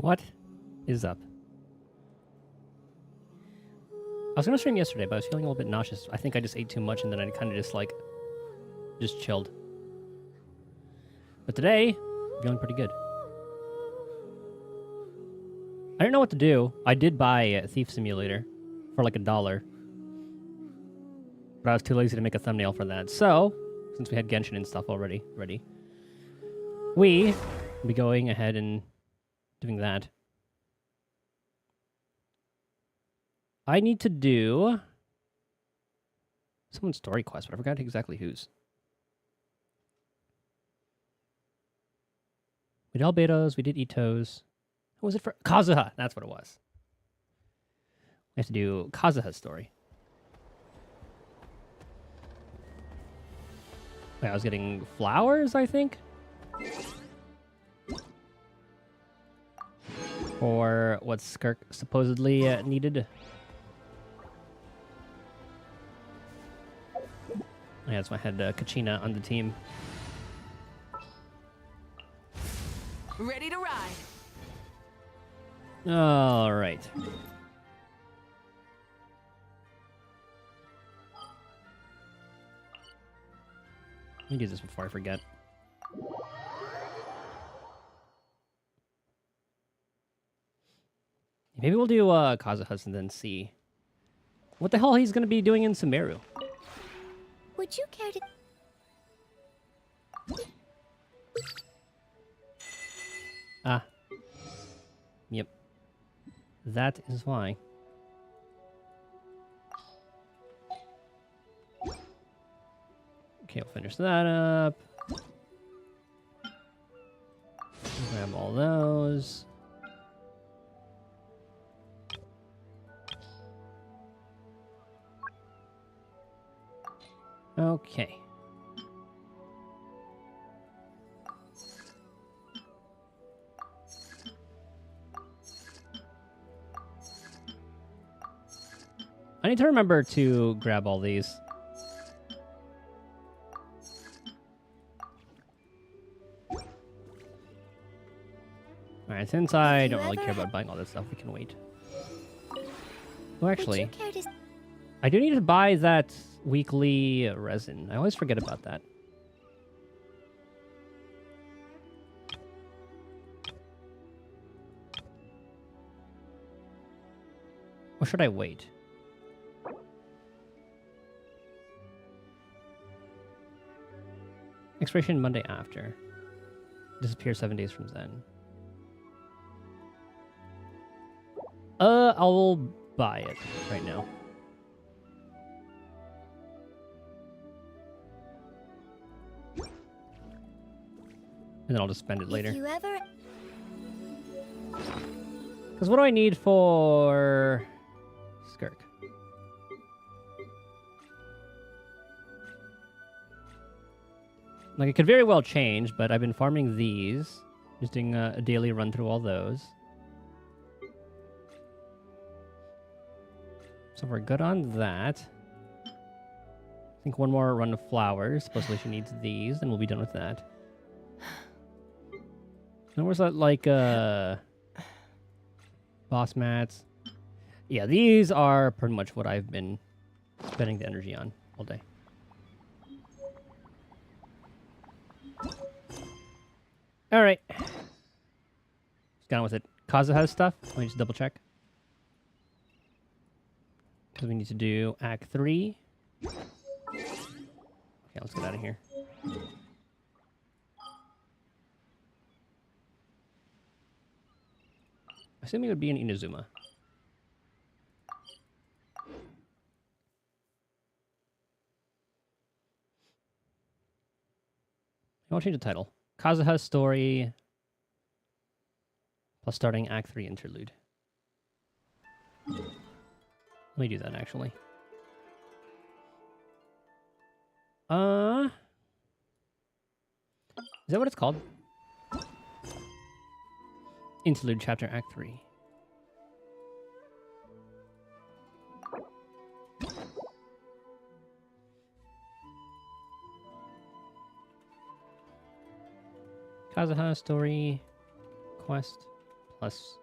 What is up? I was gonna stream yesterday, but I was feeling a little bit nauseous. I think I just ate too much and then I kind of just chilled. But today, I'm feeling pretty good. I didn't know what to do. I did buy a Thief Simulator for like $1. But I was too lazy to make a thumbnail for that. So, since we had Genshin and stuff already ready, we will be going ahead and doing that. I need to do someone's story quest, but I forgot exactly whose. We did Albedos, we did Itos. Who was it for? Kazuha, that's what it was. We have to do Kazuha's story. Wait, I was getting flowers, I think? For what Skirk supposedly needed. Yeah, that's why I had Kachina on the team. Ready to ride. All right. Let me do this before I forget. Maybe we'll do Kazuha's and then see what the hell he's going to be doing in Sumeru. Would you care to... Ah. Yep. That is why. Okay, we'll finish that up. Grab all those. Okay. I need to remember to grab all these. Alright, since I don't really care about buying all this stuff, we can wait. Oh, actually, I do need to buy that weekly resin. I always forget about that. Or should I wait? Expiration Monday after. Disappear 7 days from then. I'll buy it right now. And then I'll just spend it later. Because what do I need for Skirk? Like, it could very well change, but I've been farming these. Just doing a daily run through all those. So we're good on that. I think one more run of flowers. Supposedly she needs these, and we'll be done with that. And where's that, like, boss mats? Yeah, these are pretty much what I've been spending the energy on all day. All right. Just got on with it. Kazuha's stuff. Let me just double check. Because we need to do Act 3. Okay, let's get out of here. I assume it would be in Inazuma. I'll change the title. Kazuha's story plus starting Act 3 interlude. Let me do that, actually. Is that what it's called? Interlude Chapter, Act 3. Kazuha story quest plus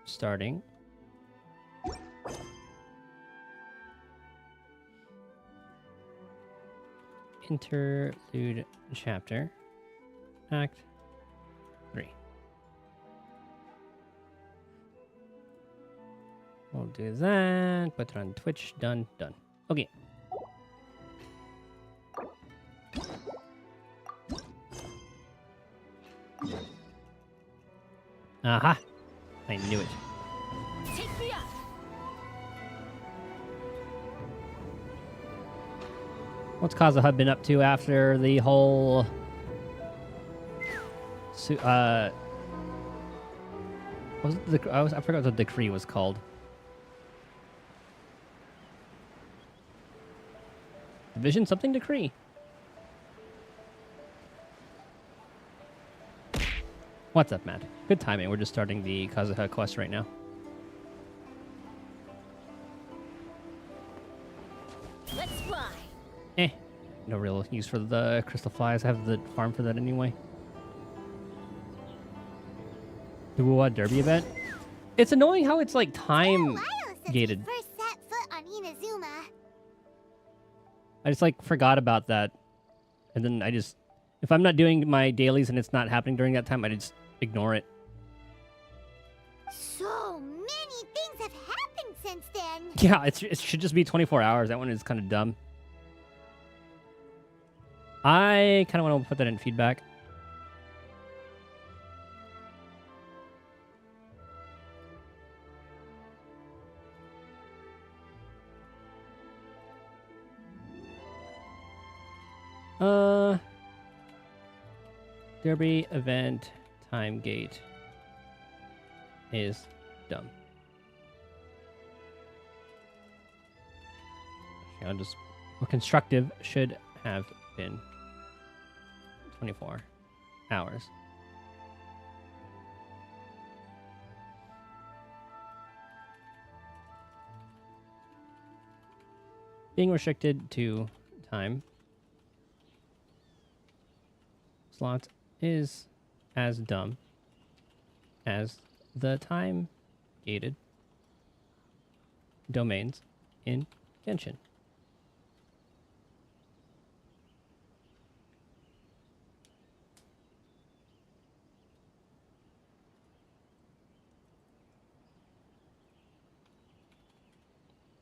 starting. Interlude Chapter, Act 3. We'll do that. Put it on Twitch. Done. Done. Okay. Aha! I knew it. Take me up. What's Kazuha been up to after the whole... what was it I forgot what the decree was called. Division something decree. What's up, Matt? Good timing. We're just starting the Kazuha quest right now. Let's fly. No real use for the crystal flies. I have the farm for that anyway. The Wuwa Derby event? It's annoying how it's like time gated. First set foot on Inazuma. I just like forgot about that. And then I just, if I'm not doing my dailies and it's not happening during that time, I just ignore it. So many things have happened since then. Yeah, it should just be 24 hours. That one is kind of dumb. I kind of want to put that in feedback. Derby event time gate is dumb. I'll just, well, constructive should have been 24 hours. Being restricted to time slots is as dumb as the time gated domains in Genshin.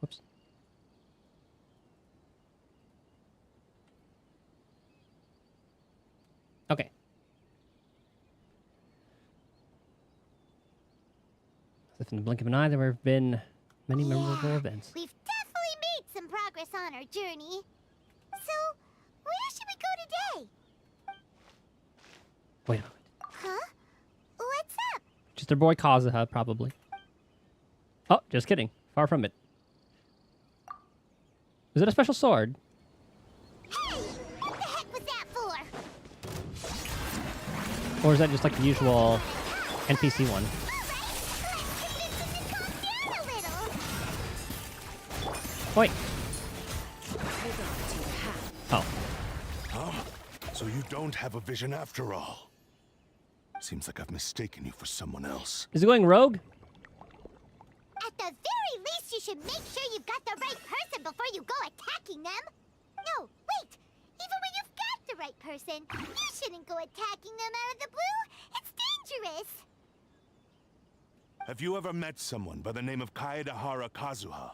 Whoops. Okay. As if in the blink of an eye, there have been many memorable events. We've definitely made some progress on our journey. So, where should we go today? Wait a minute. Huh? What's up? Just their boy Kazuha, probably. Oh, just kidding. Far from it. Is it a special sword? Hey! What the heck was that for? Or is that just like the usual NPC one? Wait. Oh. Huh? So you don't have a vision after all. Seems like I've mistaken you for someone else. Is it going rogue? At the very least, you should make sure you've got the right person before you go attacking them. No, wait. Even when you've got the right person, you shouldn't go attacking them out of the blue. It's dangerous. Have you ever met someone by the name of Kaedahara Kazuha?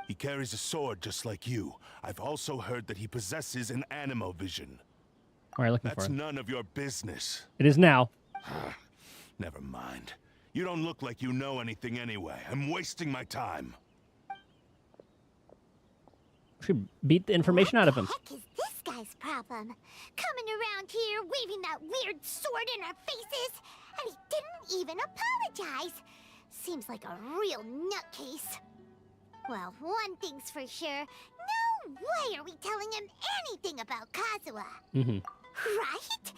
He carries a sword just like you. I've also heard that he possesses an animo vision. Where are you looking That's for? none of your business. It is now. Never mind. You don't look like you know anything anyway. I'm wasting my time. We should beat the information out of him. What the heck is this guy's problem? Coming around here, waving that weird sword in our faces, and he didn't even apologize. Seems like a real nutcase. Well, one thing's for sure. No way are we telling him anything about Kazuha. Mm-hmm. Right?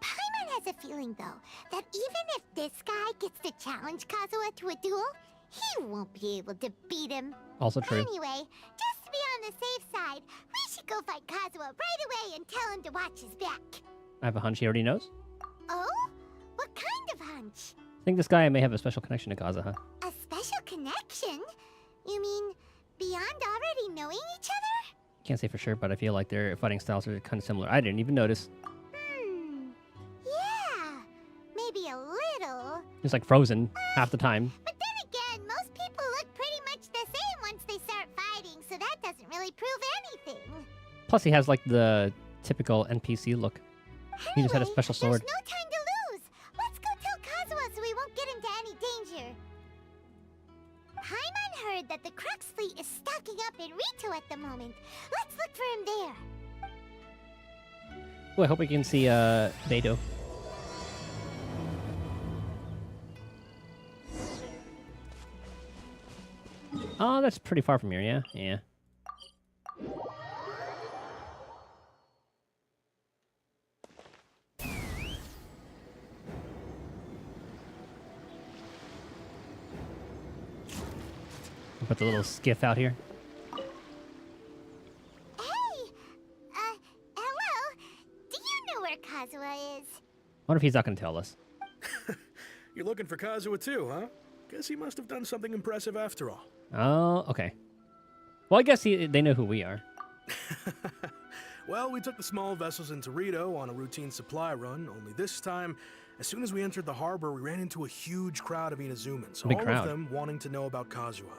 Paimon has a feeling, though, that even if this guy gets to challenge Kazuha to a duel, he won't be able to beat him. Also true. Anyway, just to be on the safe side, we should go fight Kazuha right away and tell him to watch his back. I have a hunch he already knows. Oh? What kind of hunch. I think this guy may have a special connection to Kazuha. A special connection? You mean beyond already knowing each other? Can't say for sure, but I feel like their fighting styles are kind of similar. I didn't even notice. Yeah, maybe a little. It's like frozen half the time. But then again, most people look pretty much the same once they start fighting, so that doesn't really prove anything. Plus, he has like the typical NPC look. He just had a special sword. There's no time to lose. Let's go tell Kazuha so we won't get into any danger. Paimon heard that the Crux fleet is stocking up in Rito at the moment. Let's look for him there. Oh, I hope we can see Beidou. Oh, that's pretty far from here, yeah? Yeah. Put the little skiff out here. Hey! Hello? Do you know where Kazuha is? Wonder if he's not going to tell us. You're looking for Kazuha too, huh? Guess he must have done something impressive after all. Oh, okay. Well, I guess they know who we are. Well, we took the small vessels into Rito on a routine supply run, only this time, as soon as we entered the harbor, we ran into a huge crowd of Inazumans, Big all crowd. of them wanting to know about Kazuha.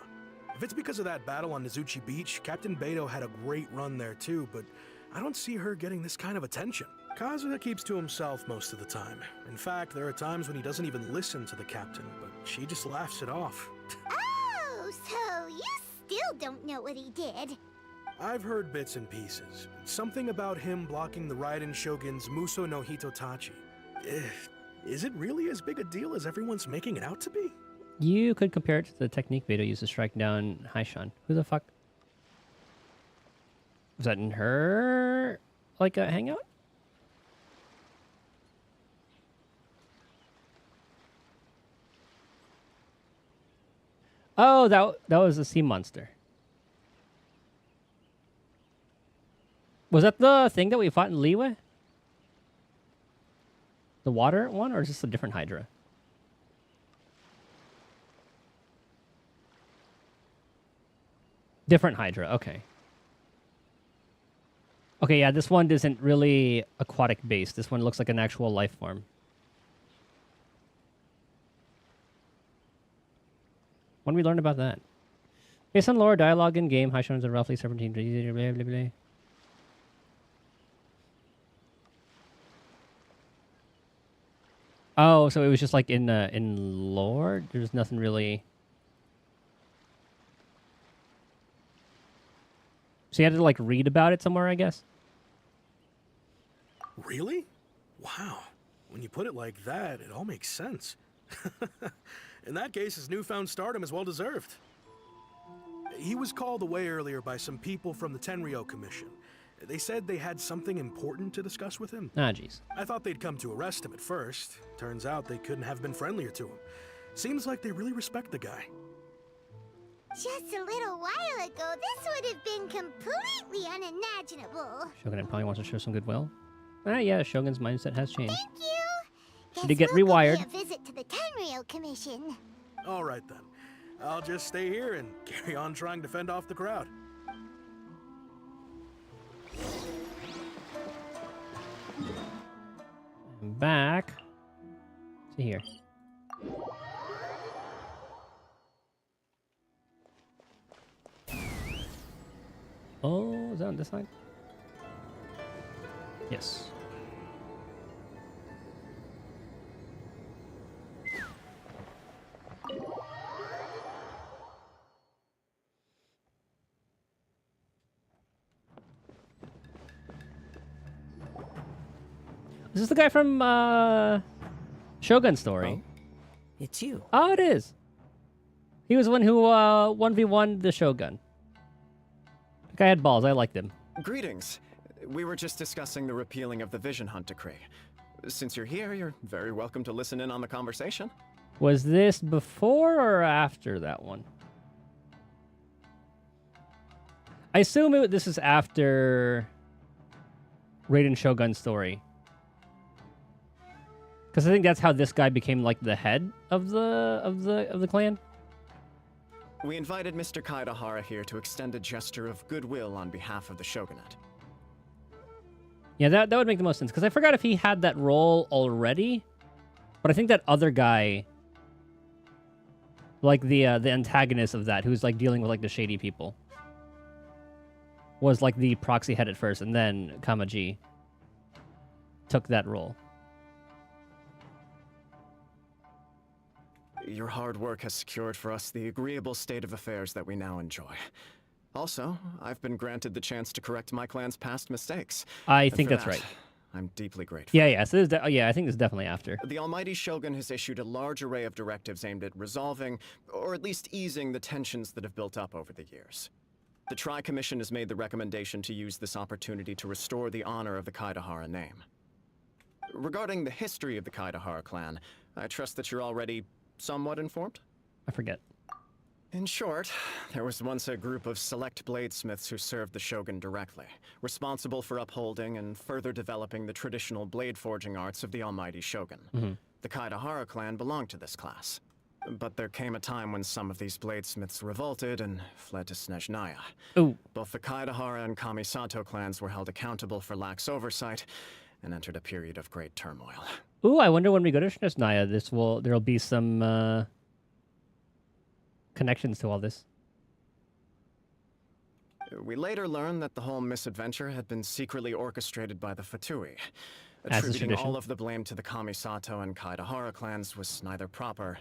If it's because of that battle on Nizuchi Beach, Captain Beidou had a great run there too, but I don't see her getting this kind of attention. Kazuha keeps to himself most of the time. In fact, there are times when he doesn't even listen to the captain, but she just laughs it off. Oh, so you still don't know what he did. I've heard bits and pieces. Something about him blocking the Raiden Shogun's Muso no Hitotachi. Is it really as big a deal as everyone's making it out to be? You could compare it to the technique Beidou used to strike down Haishan. Who the fuck? Was that in her, like, a hangout? Oh, that was a sea monster. Was that the thing that we fought in Liyue? The water one, or is this a different Hydra? Different Hydra, okay. Okay, yeah, this one isn't really aquatic based. This one looks like an actual life form. When did we learn about that? Based on lore, dialogue in game, Haishans are roughly 17. Blah, blah, blah. Oh, so it was just like in lore? There's nothing really. So you had to like read about it somewhere, I guess. Really? Wow. When you put it like that, it all makes sense. In that case, his newfound stardom is well deserved. He was called away earlier by some people from the Tenryou Commission. They said they had something important to discuss with him. Ah, jeez. I thought they'd come to arrest him at first. Turns out they couldn't have been friendlier to him. Seems like they really respect the guy. Just a little while ago, this would have been completely unimaginable. Shogun probably wants to show some goodwill. Ah, yeah, Shogun's mindset has changed. Thank you. Did he get Guess we'll go rewired? pay a visit to the Tenryou Commission. All right then. I'll just stay here and carry on trying to fend off the crowd. I'm back. See here. Oh, is that on this side? Yes. Is this the guy from Shogun Story? Oh, it's you. Oh, it is. He was the one who 1v1 the Shogun. The guy had balls. I liked him. Greetings. We were just discussing the repealing of the Vision Hunt decree. Since you're here, you're very welcome to listen in on the conversation. Was this before or after that one? I assume this is after Raiden Shogun Story. Because I think that's how this guy became like the head of the clan. We invited Mr. Kaedahara here to extend a gesture of goodwill on behalf of the shogunate. Yeah, that would make the most sense. Because I forgot if he had that role already, but I think that other guy, like the antagonist of that, who's like dealing with like the shady people, was like the proxy head at first, and then Kamaji took that role. Your hard work has secured for us the agreeable state of affairs that we now enjoy. Also, I've been granted the chance to correct my clan's past mistakes. I think For that's that, right. I'm deeply grateful. Yeah. So I think this is definitely after. The Almighty Shogun has issued a large array of directives aimed at resolving, or at least easing, the tensions that have built up over the years. The Tri-Commission has made the recommendation to use this opportunity to restore the honor of the Kaedahara name. Regarding the history of the Kaedahara clan, I trust that you're already somewhat informed? I forget. In short, there was once a group of select bladesmiths who served the shogun directly, responsible for upholding and further developing the traditional blade forging arts of the Almighty Shogun. The Kaedahara clan belonged to this class. But there came a time when some of these bladesmiths revolted and fled to Snezhnaya. Ooh. Both the Kaedahara and Kamisato clans were held accountable for lax oversight and entered a period of great turmoil. Ooh, I wonder when we go to Snezhnaya, there'll be some connections to all this. We later learned that the whole misadventure had been secretly orchestrated by the Fatui. As is Attributing tradition. all of the blame to the Kamisato and Kaedahara clans was neither proper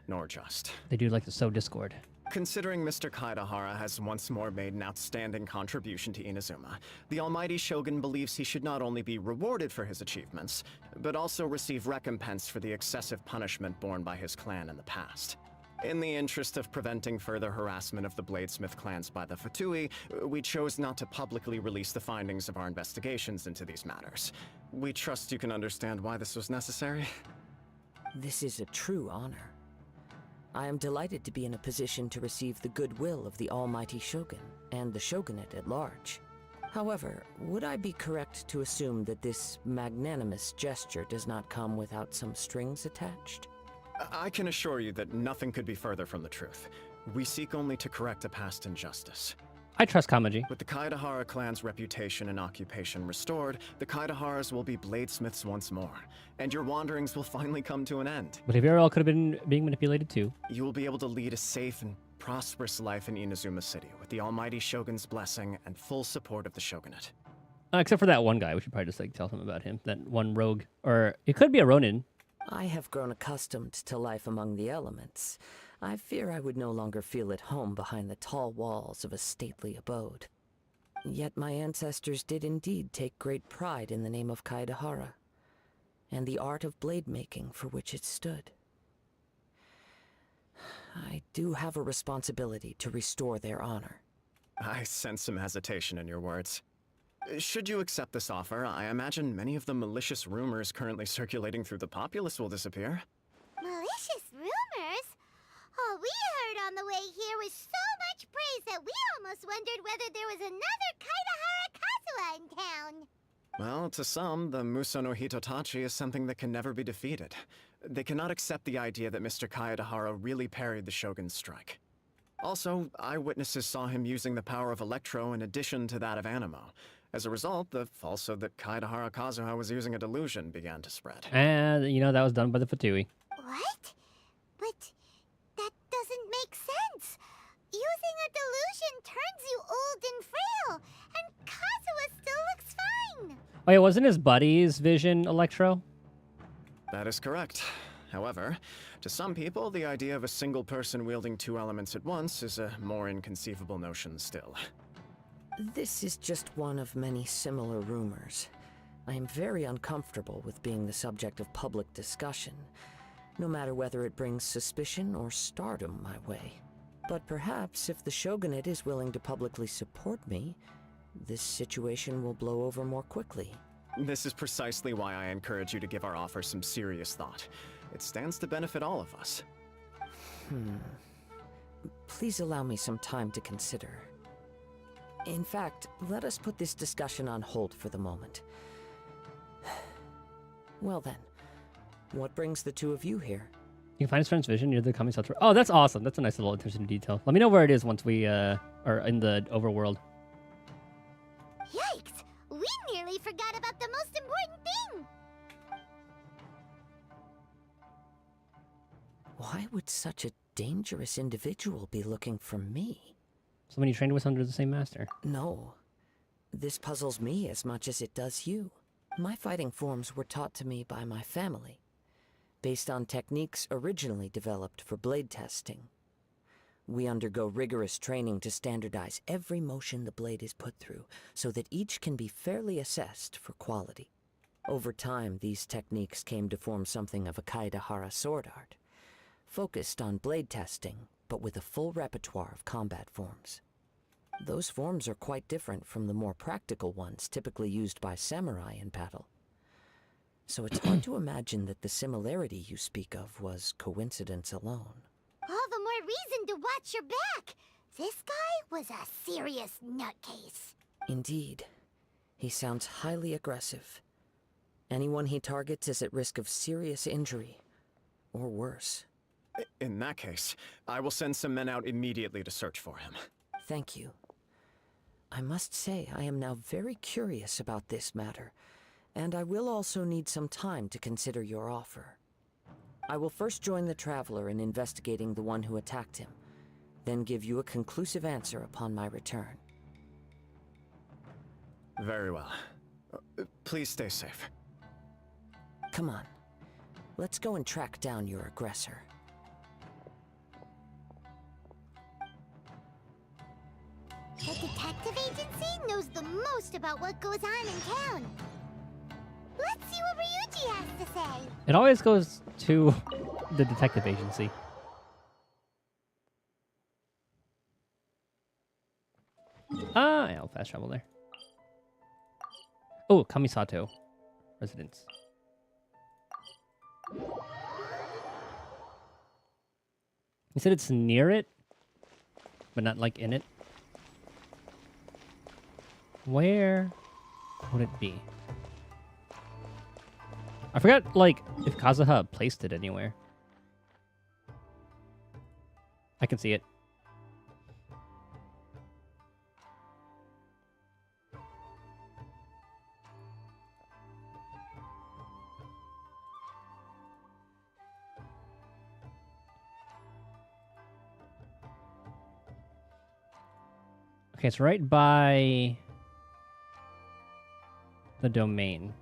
nor just. They do like to sow discord. Considering Mr. Kaedahara has once more made an outstanding contribution to Inazuma, the Almighty Shogun believes he should not only be rewarded for his achievements, but also receive recompense for the excessive punishment borne by his clan in the past. In the interest of preventing further harassment of the Bladesmith clans by the Fatui, we chose not to publicly release the findings of our investigations into these matters. We trust you can understand why this was necessary. This is a true honor. I am delighted to be in a position to receive the goodwill of the Almighty Shogun and the Shogunate at large. However, would I be correct to assume that this magnanimous gesture does not come without some strings attached? I can assure you that nothing could be further from the truth. We seek only to correct a past injustice. I trust Kamaji. With the Kaedahara clan's reputation and occupation restored, the Kaedaharas will be bladesmiths once more, and your wanderings will finally come to an end. But if you all could have been being manipulated too. You will be able to lead a safe and prosperous life in Inazuma City, with the Almighty Shogun's blessing and full support of the Shogunate. Except for that one guy. We should probably just like tell him about him. That one rogue. Or it could be a Ronin. I have grown accustomed to life among the elements. I fear I would no longer feel at home behind the tall walls of a stately abode. Yet my ancestors did indeed take great pride in the name of Kaedahara, and the art of blade making for which it stood. I do have a responsibility to restore their honor. I sense some hesitation in your words. Should you accept this offer, I imagine many of the malicious rumors currently circulating through the populace will disappear. Malicious rumors? All we heard on the way here was so much praise that we almost wondered whether there was another Kaedahara Kazuha in town. Well, to some, the Muso no Hitotachi is something that can never be defeated. They cannot accept the idea that Mr. Kaedahara really parried the Shogun's strike. Also, eyewitnesses saw him using the power of Electro in addition to that of Animo. As a result, the falsehood that Kaedahara Kazuha was using a delusion began to spread. And, that was done by the Fatui. What? But that doesn't make sense. Using a delusion turns you old and frail, and Kazuha still looks fine. Oh yeah, wasn't his buddy's vision Electro? That is correct. However, to some people, the idea of a single person wielding two elements at once is a more inconceivable notion still. This is just one of many similar rumors. I am very uncomfortable with being the subject of public discussion, no matter whether it brings suspicion or stardom my way. But perhaps if the Shogunate is willing to publicly support me, this situation will blow over more quickly. This is precisely why I encourage you to give our offer some serious thought. It stands to benefit all of us. Please allow me some time to consider. In fact, let us put this discussion on hold for the moment. Well then, What brings the two of you here? You can find his friend's vision near the Kamisato. Oh, that's awesome. That's a nice little attention to detail. Let me know where it is once we are in the overworld. Yikes! We nearly forgot about the most important thing! Why would such a dangerous individual be looking for me? Someone you trained with under the same master. No. This puzzles me as much as it does you. My fighting forms were taught to me by my family, based on techniques originally developed for blade testing. We undergo rigorous training to standardize every motion the blade is put through, so that each can be fairly assessed for quality. Over time, these techniques came to form something of a Kaedahara sword art, focused on blade testing, but with a full repertoire of combat forms. Those forms are quite different from the more practical ones typically used by samurai in battle. So it's hard to imagine that the similarity you speak of was coincidence alone. All the more reason to watch your back! This guy was a serious nutcase. Indeed. He sounds highly aggressive. Anyone he targets is at risk of serious injury, or worse. In that case, I will send some men out immediately to search for him. Thank you. I must say I am now very curious about this matter, and I will also need some time to consider your offer. I will first join the Traveler in investigating the one who attacked him, then give you a conclusive answer upon my return. Very well. Please stay safe. Come on. Let's go and track down your aggressor. The detective agency knows the most about what goes on in town. Let's see what Ryuji has to say. It always goes to the detective agency. Yeah, I'll fast travel there. Oh, Kamisato residence. You said it's near it, but not like in it. Where would it be? I forgot, like, if Kazuha placed it anywhere. I can see it. Okay, it's right by the domain.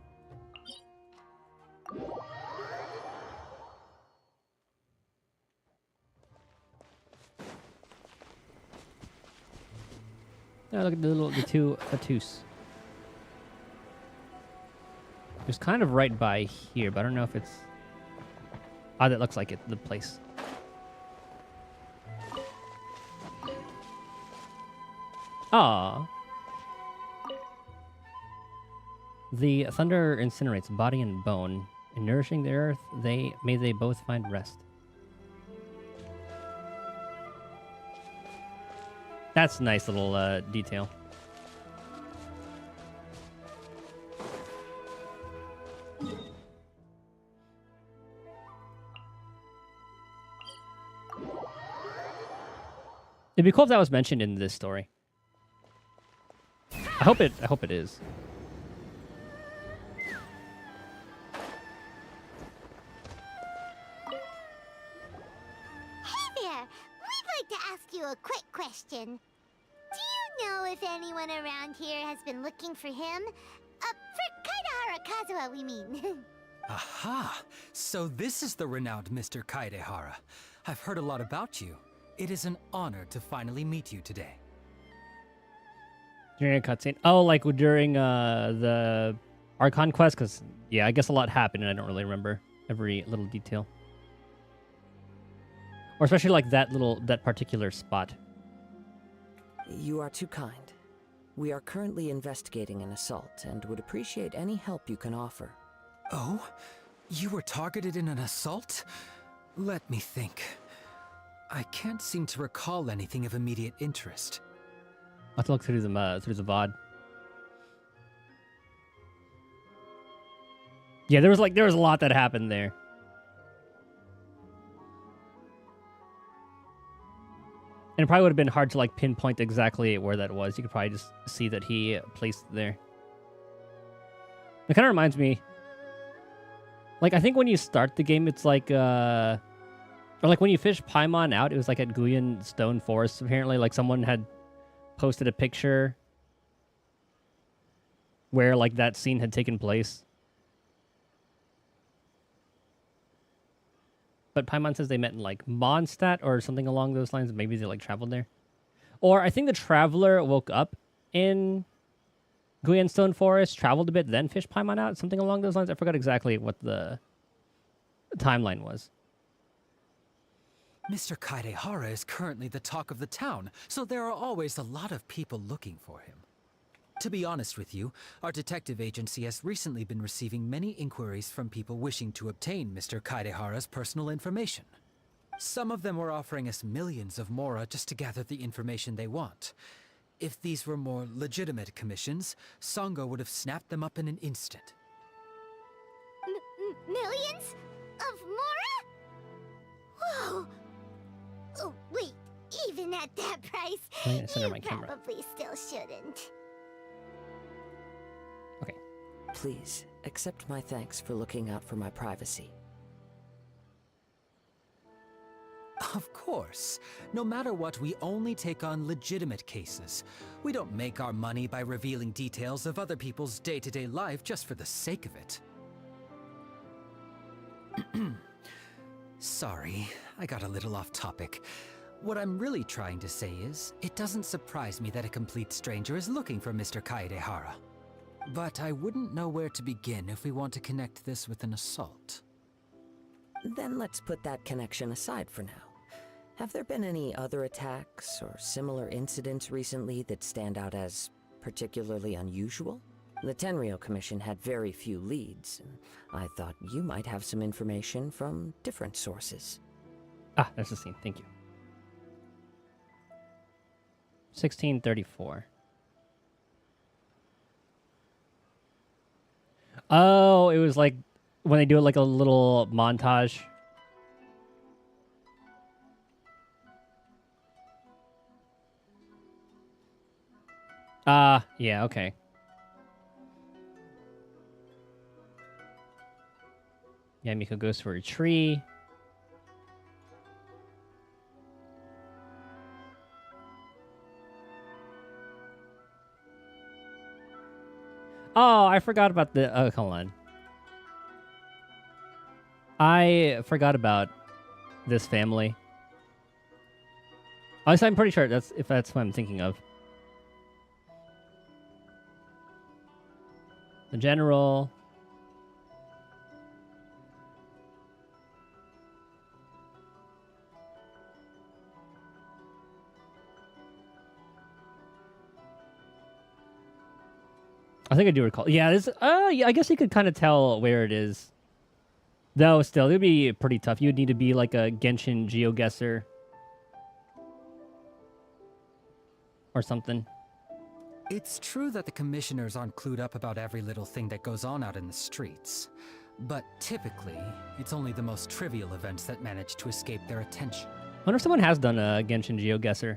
Oh, look at the two Atus. It's kind of right by here, but I don't know if it's... Ah, that looks like it, the place. Ah. The thunder incinerates body and bone, and nourishing the earth, may they both find rest. That's a nice little detail. It'd be cool if that was mentioned in this story. I hope it is. A quick question. Do you know if anyone around here has been looking for him? For Kaedahara Kazuha, we mean. Aha! So this is the renowned Mr. Kaedahara. I've heard a lot about you. It is an honor to finally meet you today. During a cutscene? Oh, like during the Archon quest? Because, yeah, I guess a lot happened and I don't really remember every little detail. Or especially like that particular spot. You are too kind. We are currently investigating an assault and would appreciate any help you can offer. Oh? You were targeted in an assault? Let me think. I can't seem to recall anything of immediate interest. I'll have to look through the VOD. Yeah, there was a lot that happened there. And it probably would have been hard to like pinpoint exactly where that was. You could probably just see that he placed it there. It kind of reminds me, like I think when you start the game, it's like or like when you fish Paimon out, it was like at Guyan Stone Forest. Apparently, like someone had posted a picture where like that scene had taken place. But Paimon says they met in like Mondstadt or something along those lines. Maybe they like traveled there. Or I think the traveler woke up in Guyan Stone Forest, traveled a bit, then fished Paimon out. Something along those lines. I forgot exactly what the timeline was. Mr. Kaidehara is currently the talk of the town, so there are always a lot of people looking for him. To be honest with you, our detective agency has recently been receiving many inquiries from people wishing to obtain Mr. Kaidehara's personal information. Some of them were offering us millions of mora just to gather the information they want. If these were more legitimate commissions, Sango would have snapped them up in an instant. Millions? Of mora? Whoa! Oh, wait, even at that price, I'm gonna center you my camera. probably still shouldn't. Okay. Please, accept my thanks for looking out for my privacy. Of course. No matter what, we only take on legitimate cases. We don't make our money by revealing details of other people's day-to-day life just for the sake of it. Sorry, I got a little off topic. What I'm really trying to say is, it doesn't surprise me that a complete stranger is looking for Mr. Kaedehara. But I wouldn't know where to begin if we want to connect this with an assault. Then let's put that connection aside for now. Have there been any other attacks or similar incidents recently that stand out as particularly unusual? The Tenryou Commission had very few leads, and I thought you might have some information from different sources. Ah, that's the scene. Thank you. 1634. Oh, it was like when they do like a little montage. Yeah, okay. Yeah, Miko goes for a tree. Oh, I forgot about the... Oh, hold on. I forgot about this family. Honestly, I'm pretty sure that's what I'm thinking of. The general. I think I do recall. Yeah, this. Yeah, I guess you could kind of tell where it is. Though, still, it would be pretty tough. You would need to be like a Genshin GeoGuessr or something. It's true that the commissioners aren't clued up about every little thing that goes on out in the streets. But typically, it's only the most trivial events that manage to escape their attention. I wonder if someone has done a Genshin GeoGuessr.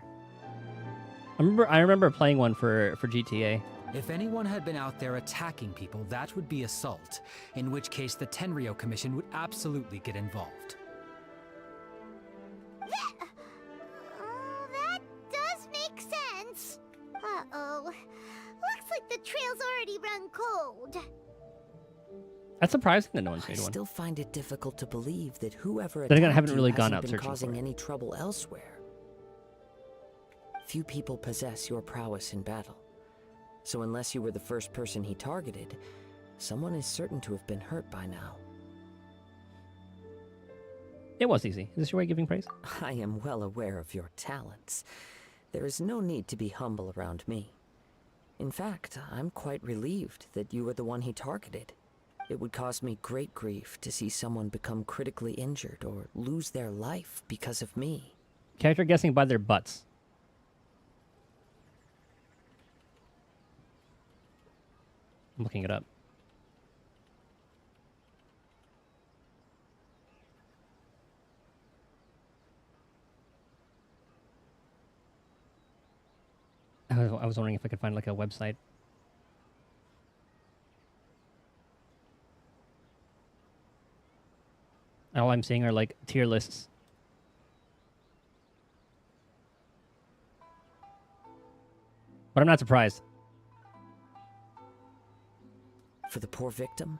I remember playing one for GTA. If anyone had been out there attacking people, that would be assault, in which case the Tenryou Commission would absolutely get involved. That does make sense. Uh-oh. Looks like the trail's already run cold. That's surprising that no one's I made one. still find it difficult to believe that whoever Then again, I attacked haven't you really gone hasn't out been searching causing for it. any trouble elsewhere. Few people possess your prowess in battle. So unless you were the first person he targeted, someone is certain to have been hurt by now. It was easy. Is this your way of giving praise? I am well aware of your talents. There is no need to be humble around me. In fact, I'm quite relieved that you were the one he targeted. It would cause me great grief to see someone become critically injured or lose their life because of me. Character guessing by their butts. I'm looking it up. I was wondering if I could find like a website. All I'm seeing are like tier lists. But I'm not surprised. For the poor victim,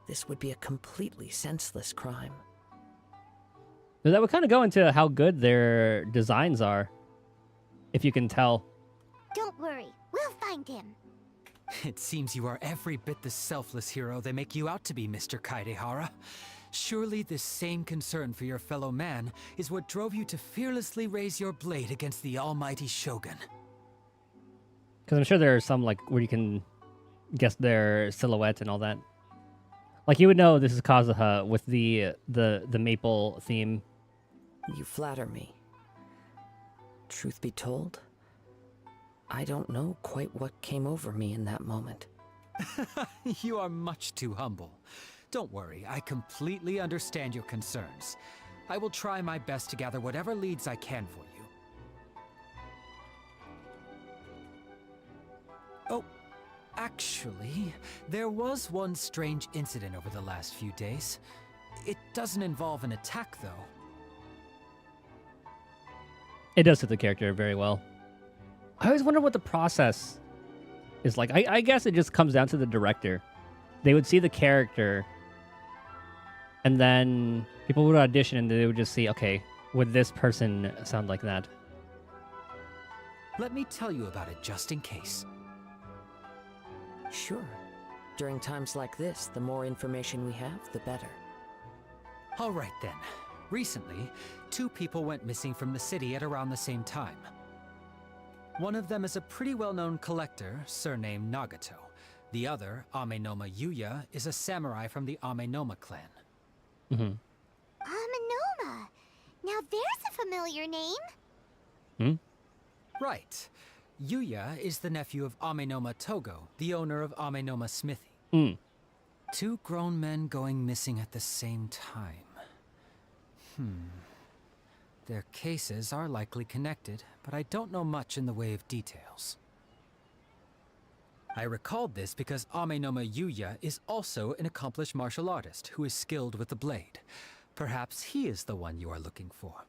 this would be a completely senseless crime. So that would kind of go into how good their designs are, if you can tell. Don't worry, we'll find him. It seems you are every bit the selfless hero they make you out to be, Mr. Kaedehara. Surely this same concern for your fellow man is what drove you to fearlessly raise your blade against the almighty Shogun. Because I'm sure there are some like where you can guess their silhouette and all that. Like you would know this is Kazuha with the maple theme. You flatter me. Truth be told, I don't know quite what came over me in that moment. You are much too humble. Don't worry, I completely understand your concerns. I will try my best to gather whatever leads I can for you. Oh, actually, there was one strange incident over the last few days. It doesn't involve an attack, though. It does fit the character very well. I always wonder what the process is like. I guess it just comes down to the director. They would see the character, and then people would audition, and they would just see, okay, would this person sound like that? Let me tell you about it just in case. Sure. During times like this, the more information we have, the better. All right then. Recently, 2 people went missing from the city at around the same time. One of them is a pretty well-known collector, surnamed Nagato. The other, Amenoma Yuya, is a samurai from the Amenoma clan. Mm-hmm. Amenoma. Now there's a familiar name. Right. Yuya is the nephew of Amenoma Togo, the owner of Amenoma Smithy. 2 grown men going missing at the same time. Their cases are likely connected, but I don't know much in the way of details. I recalled this because Amenoma Yuya is also an accomplished martial artist who is skilled with the blade. Perhaps he is the one you are looking for.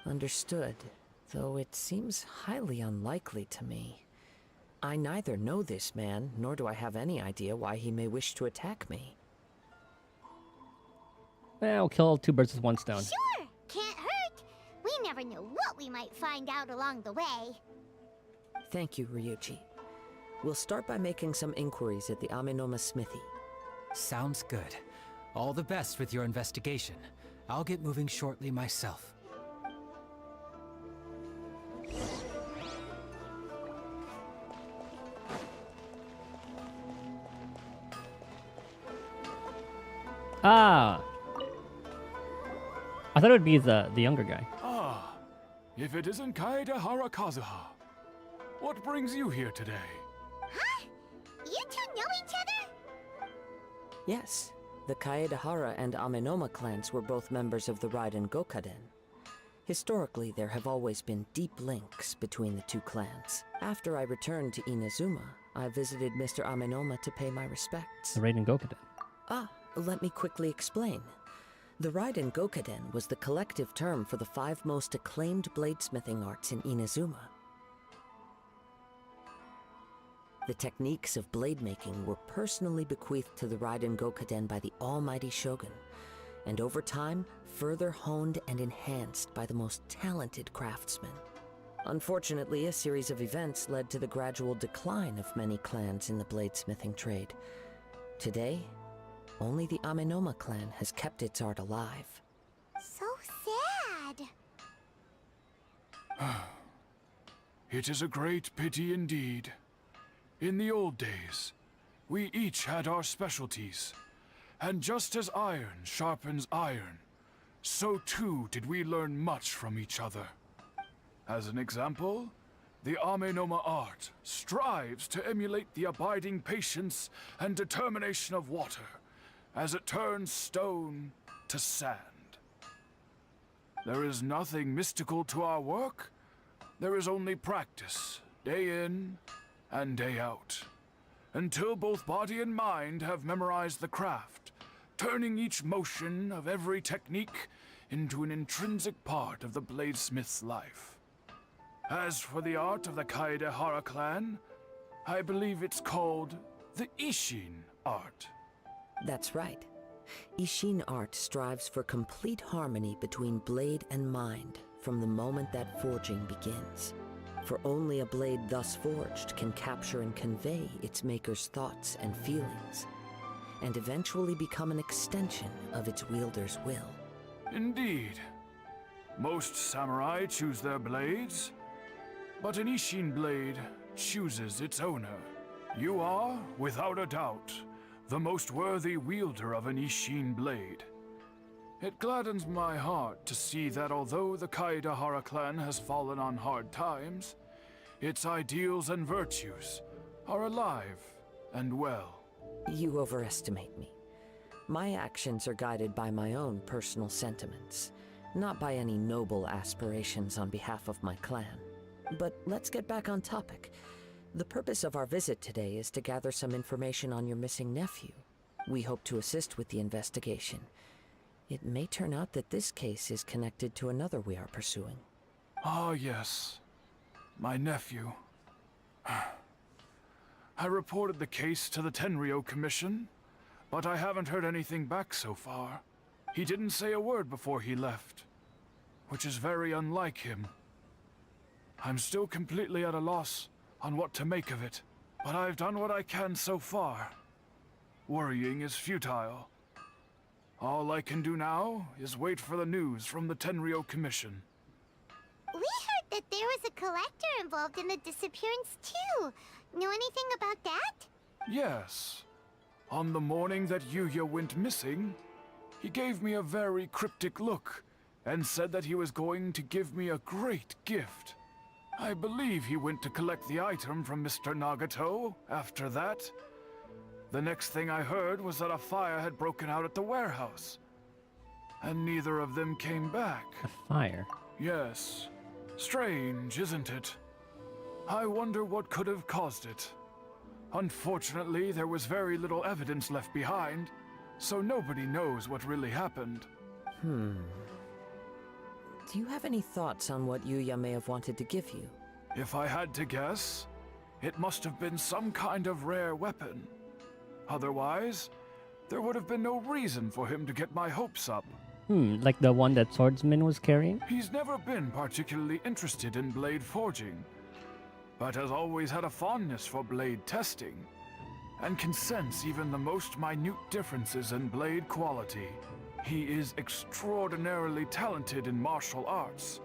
Understood, though it seems highly unlikely to me. I neither know this man, nor do I have any idea why he may wish to attack me. I'll kill 2 birds with 1 stone. Sure, can't hurt. We never know what we might find out along the way. Thank you, Ryuji. We'll start by making some inquiries at the Amenoma Smithy. Sounds good. All the best with your investigation. I'll get moving shortly myself. Ah! I thought it would be the younger guy. Ah, if it isn't Kaedehara Kazuha. What brings you here today? Huh? You 2 know each other? Yes, the Kaedehara and Amenoma clans were both members of the Raiden Gokaden. Historically, there have always been deep links between the 2 clans. After I returned to Inazuma, I visited Mr. Amenoma to pay my respects. The Raiden Gokaden. Let me quickly explain. The Raiden Gokaden was the collective term for the 5 most acclaimed bladesmithing arts in Inazuma. The techniques of blade making were personally bequeathed to the Raiden Gokaden by the almighty Shogun, and over time, further honed and enhanced by the most talented craftsmen. Unfortunately, a series of events led to the gradual decline of many clans in the bladesmithing trade. Today, only the Amenoma clan has kept its art alive. So sad. It is a great pity indeed. In the old days, we each had our specialties. And just as iron sharpens iron, so too did we learn much from each other. As an example, the Amenoma art strives to emulate the abiding patience and determination of water as it turns stone to sand. There is nothing mystical to our work, there is only practice, day in and day out, until both body and mind have memorized the craft, turning each motion of every technique into an intrinsic part of the bladesmith's life. As for the art of the Kaedehara clan, I believe it's called the Ishin art. That's right. Ishin art strives for complete harmony between blade and mind from the moment that forging begins. For only a blade thus forged can capture and convey its maker's thoughts and feelings, and eventually become an extension of its wielder's will. Indeed. Most samurai choose their blades, but an Ishin blade chooses its owner. You are, without a doubt, the most worthy wielder of an Ishin blade. It gladdens my heart to see that although the Kaedehara clan has fallen on hard times, its ideals and virtues are alive and well. You overestimate me. My actions are guided by my own personal sentiments, not by any noble aspirations on behalf of my clan. But let's get back on topic. The purpose of our visit today is to gather some information on your missing nephew. We hope to assist with the investigation. It may turn out that this case is connected to another we are pursuing. Ah, yes. My nephew. I reported the case to the Tenryou Commission, but I haven't heard anything back so far. He didn't say a word before he left, which is very unlike him. I'm still completely at a loss on what to make of it, but I've done what I can so far. Worrying is futile. All I can do now is wait for the news from the Tenryou Commission. We heard that there was a collector involved in the disappearance too. Know anything about that? Yes. On the morning that Yuya went missing, he gave me a very cryptic look and said that he was going to give me a great gift. I believe he went to collect the item from Mr. Nagato after that. The next thing I heard was that a fire had broken out at the warehouse, and neither of them came back. A fire? Yes. Strange, isn't it? I wonder what could have caused it. Unfortunately, there was very little evidence left behind, so nobody knows what really happened. Do you have any thoughts on what Yuya may have wanted to give you? If I had to guess, it must have been some kind of rare weapon. Otherwise, there would have been no reason for him to get my hopes up. Like the one that Swordsman was carrying? He's never been particularly interested in blade forging, but has always had a fondness for blade testing, and can sense even the most minute differences in blade quality. He is extraordinarily talented in martial arts,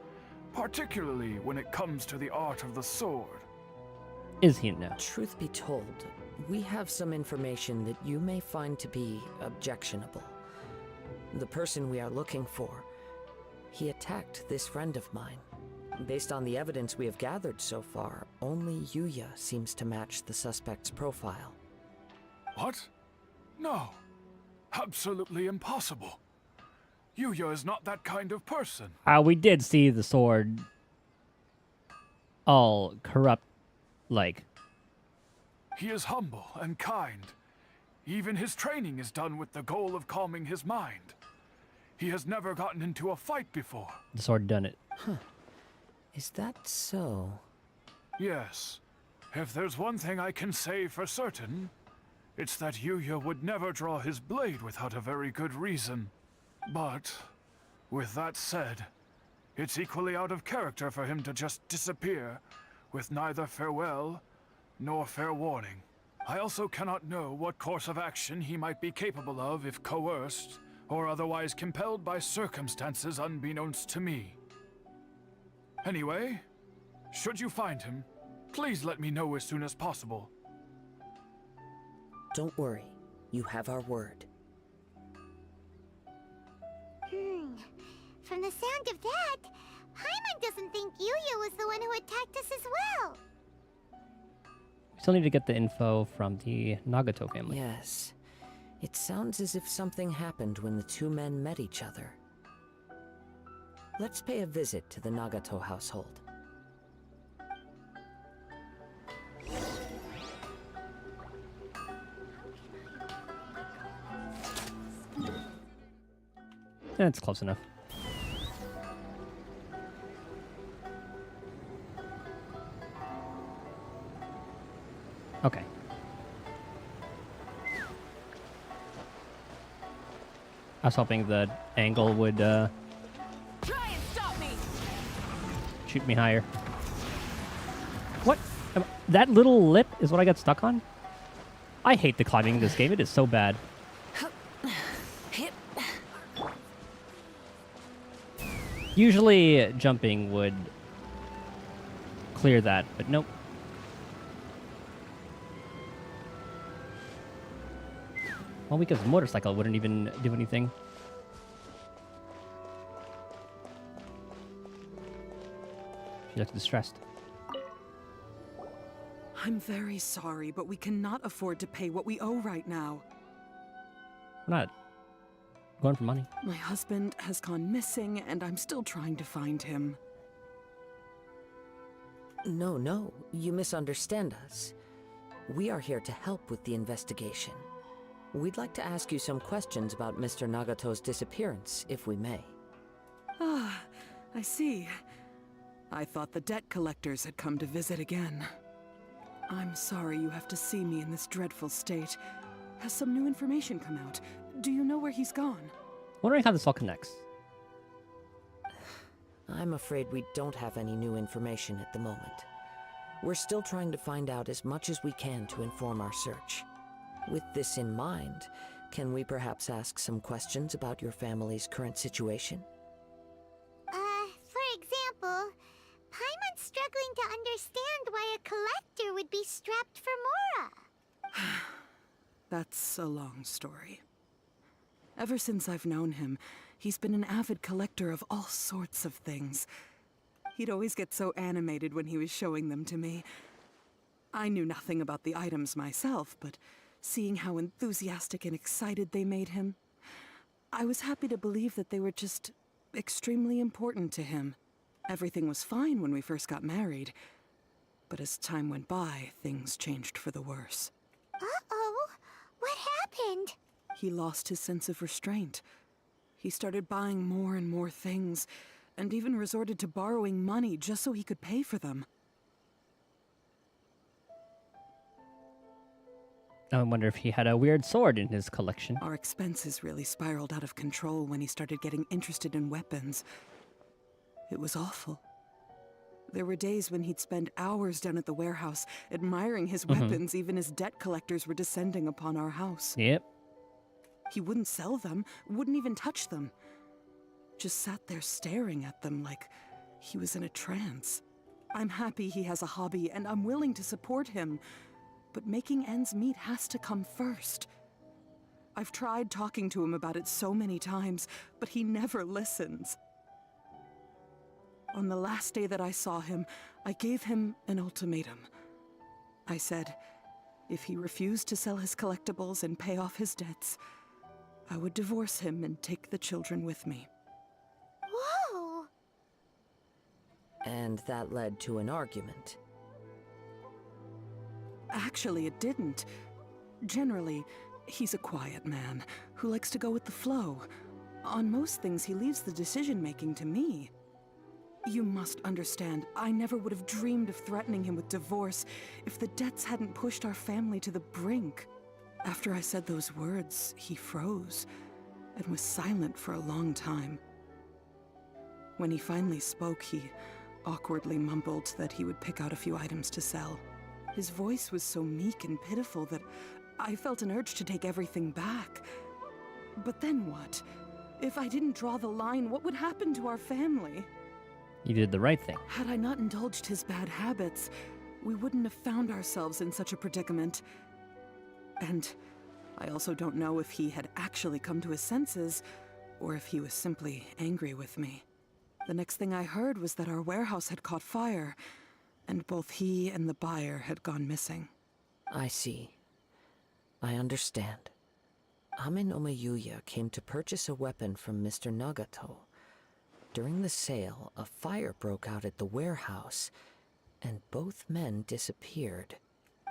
particularly when it comes to the art of the sword. Is he now? Truth be told, we have some information that you may find to be objectionable. The person we are looking for, he attacked this friend of mine. Based on the evidence we have gathered so far, only Yuya seems to match the suspect's profile. What? No. Absolutely impossible. Yuya is not that kind of person. We did see the sword all corrupt, like. He is humble and kind. Even his training is done with the goal of calming his mind. He has never gotten into a fight before. The sword done it. Is that so? Yes. If there's one thing I can say for certain, it's that Yuya would never draw his blade without a very good reason. But, with that said, it's equally out of character for him to just disappear, with neither farewell nor fair warning. I also cannot know what course of action he might be capable of if coerced, or otherwise compelled by circumstances unbeknownst to me. Anyway, should you find him, please let me know as soon as possible. Don't worry, you have our word. From the sound of that, Paimon doesn't think Yuya was the one who attacked us as well. We still need to get the info from the Nagato family. Yes. It sounds as if something happened when the two men met each other. Let's pay a visit to the Nagato household. That's close enough. Okay. I was hoping the angle would Try and stop me. shoot me higher. What? That little lip is what I got stuck on? I hate the climbing in this game. It is so bad. Usually jumping would clear that, but nope. Well, because the motorcycle wouldn't even do anything. She looks distressed. I'm very sorry, but we cannot afford to pay what we owe right now. We're not going for money. My husband has gone missing, and I'm still trying to find him. No, you misunderstand us. We are here to help with the investigation. We'd like to ask you some questions about Mr. Nagato's disappearance, if we may. Ah, I see. I thought the debt collectors had come to visit again. I'm sorry you have to see me in this dreadful state. Has some new information come out? Do you know where he's gone? Wondering how this all connects. I'm afraid we don't have any new information at the moment. We're still trying to find out as much as we can to inform our search. With this in mind, can we perhaps ask some questions about your family's current situation? For example, Paimon's struggling to understand why a collector would be strapped for Mora. That's a long story. Ever since I've known him, he's been an avid collector of all sorts of things. He'd always get so animated when he was showing them to me. I knew nothing about the items myself, but seeing how enthusiastic and excited they made him, I was happy to believe that they were just extremely important to him. Everything was fine when we first got married, but as time went by, things changed for the worse. Uh-oh, what happened? He lost his sense of restraint. He started buying more and more things, and even resorted to borrowing money just so he could pay for them. I wonder if he had a weird sword in his collection. Our expenses really spiraled out of control when he started getting interested in weapons. It was awful. There were days when he'd spend hours down at the warehouse, admiring his weapons even as debt collectors were descending upon our house. Yep. He wouldn't sell them, wouldn't even touch them. Just sat there staring at them like he was in a trance. I'm happy he has a hobby, and I'm willing to support him. But making ends meet has to come first. I've tried talking to him about it so many times, but he never listens. On the last day that I saw him, I gave him an ultimatum. I said, if he refused to sell his collectibles and pay off his debts, I would divorce him and take the children with me. Whoa! And that led to an argument. Actually, it didn't. Generally, he's a quiet man who likes to go with the flow. On most things, he leaves the decision-making to me. You must understand, I never would have dreamed of threatening him with divorce if the debts hadn't pushed our family to the brink. After I said those words, he froze and was silent for a long time. When he finally spoke, he awkwardly mumbled that he would pick out a few items to sell. His voice was so meek and pitiful that I felt an urge to take everything back. But then what? If I didn't draw the line, what would happen to our family? You did the right thing. Had I not indulged his bad habits, we wouldn't have found ourselves in such a predicament. And I also don't know if he had actually come to his senses, or if he was simply angry with me. The next thing I heard was that our warehouse had caught fire, and both he and the buyer had gone missing. I see. I understand. Amin Omayuya came to purchase a weapon from Mr. Nagato. During the sale, a fire broke out at the warehouse, and both men disappeared.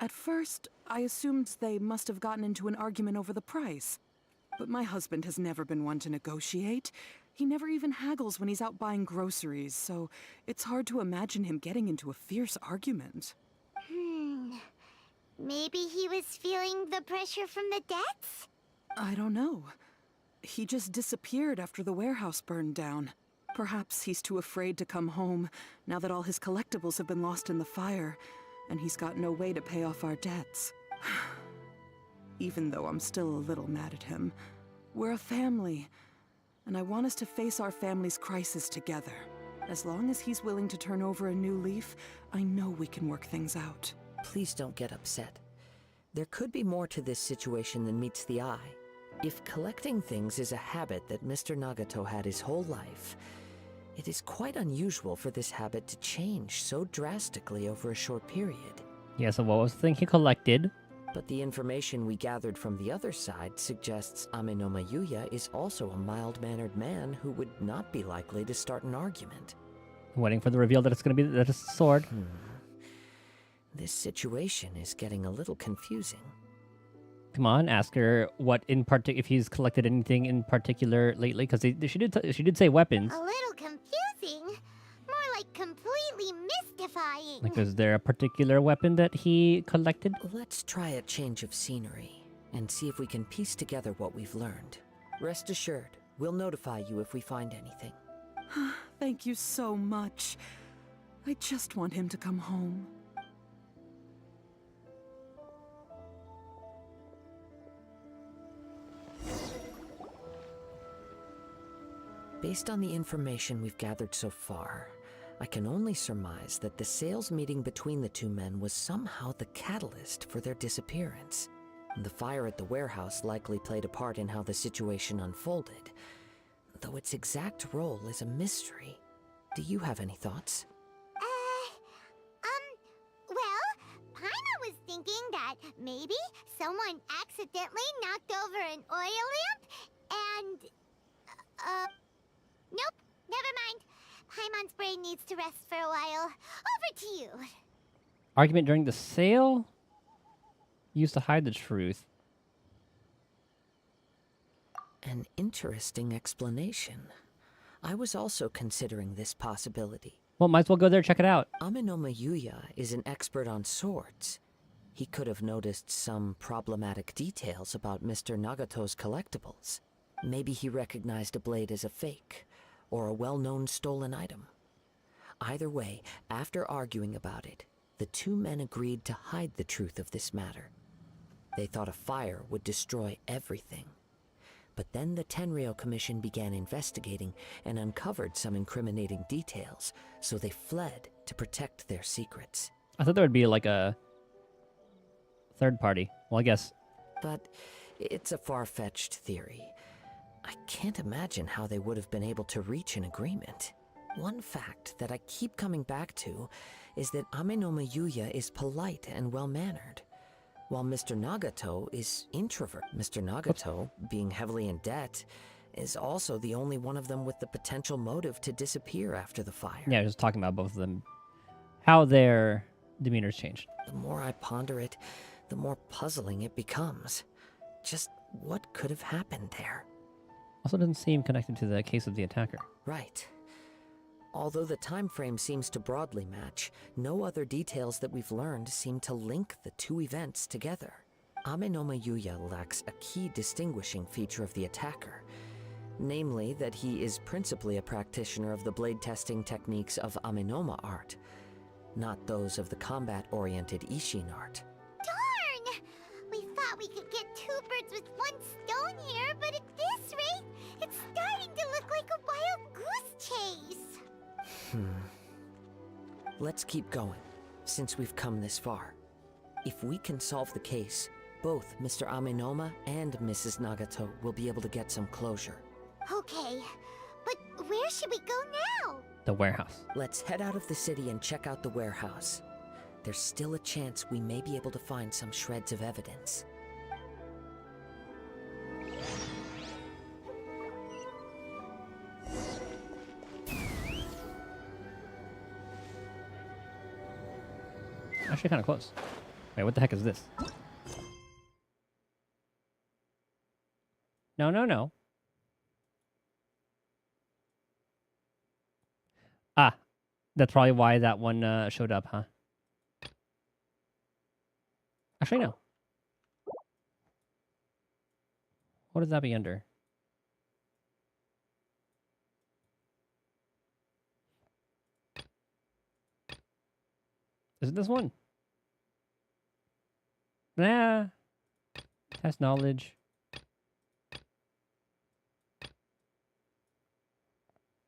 At first, I assumed they must have gotten into an argument over the price. But my husband has never been one to negotiate. He never even haggles when he's out buying groceries, so it's hard to imagine him getting into a fierce argument. Maybe he was feeling the pressure from the debts? I don't know. He just disappeared after the warehouse burned down. Perhaps he's too afraid to come home now that all his collectibles have been lost in the fire, and he's got no way to pay off our debts. Even though I'm still a little mad at him. We're a family, and I want us to face our family's crisis together. As long as he's willing to turn over a new leaf, I know we can work things out. Please don't get upset. There could be more to this situation than meets the eye. If collecting things is a habit that Mr. Nagato had his whole life, it is quite unusual for this habit to change so drastically over a short period. Yeah, so what was the thing he collected? But the information we gathered from the other side suggests Amenoma Yuya is also a mild-mannered man who would not be likely to start an argument. Waiting for the reveal that it's going to be that it's a sword. This situation is getting a little confusing. Come on, ask her what in if he's collected anything in particular lately, because she did say weapons. A little confusing. More like completely mystifying. Like, is there a particular weapon that he collected? Let's try a change of scenery and see if we can piece together what we've learned. Rest assured, we'll notify you if we find anything. Thank you so much. I just want him to come home. Based on the information we've gathered so far, I can only surmise that the sales meeting between the two men was somehow the catalyst for their disappearance. The fire at the warehouse likely played a part in how the situation unfolded, though its exact role is a mystery. Do you have any thoughts? Well, Paimon was thinking that maybe someone accidentally knocked over an oil lamp and, nope, never mind. Paimon's brain needs to rest for a while. Over to you. Argument during the sale? Used to hide the truth. An interesting explanation. I was also considering this possibility. Well, might as well go there, check it out. Amenoma Yuya is an expert on swords. He could have noticed some problematic details about Mr. Nagato's collectibles. Maybe he recognized a blade as a fake, or a well-known stolen item. Either way, after arguing about it, the two men agreed to hide the truth of this matter. They thought a fire would destroy everything. But then the Tenryou Commission began investigating and uncovered some incriminating details, so they fled to protect their secrets. I thought there would be like a third party. Well, I guess. But it's a far-fetched theory. I can't imagine how they would have been able to reach an agreement. One fact that I keep coming back to is that Amenoma Yuya is polite and well-mannered, while Mr. Nagato is introvert. Mr. Nagato, being heavily in debt, is also the only one of them with the potential motive to disappear after the fire. Yeah, just talking about both of them. How their demeanors changed. The more I ponder it, the more puzzling it becomes. Just what could have happened there? Also doesn't seem connected to the case of the attacker. Right. Although the time frame seems to broadly match, no other details that we've learned seem to link the two events together. Amenoma Yuya lacks a key distinguishing feature of the attacker, namely that he is principally a practitioner of the blade testing techniques of Amenoma art, not those of the combat-oriented Ishin art. Darn! We thought we could get two birds with one stone here, but at this rate, it's starting to look like a wild goose chase. Let's keep going, since we've come this far. If we can solve the case, both Mr. Amenoma and Mrs. Nagato will be able to get some closure. Okay, but where should we go now? The warehouse. Let's head out of the city and check out the warehouse. There's still a chance we may be able to find some shreds of evidence. Actually kind of close. Wait, what the heck is this? No, no, no. That's probably why that one showed up, huh? Actually, no. What does that be under? Is it this one? Nah. Test knowledge.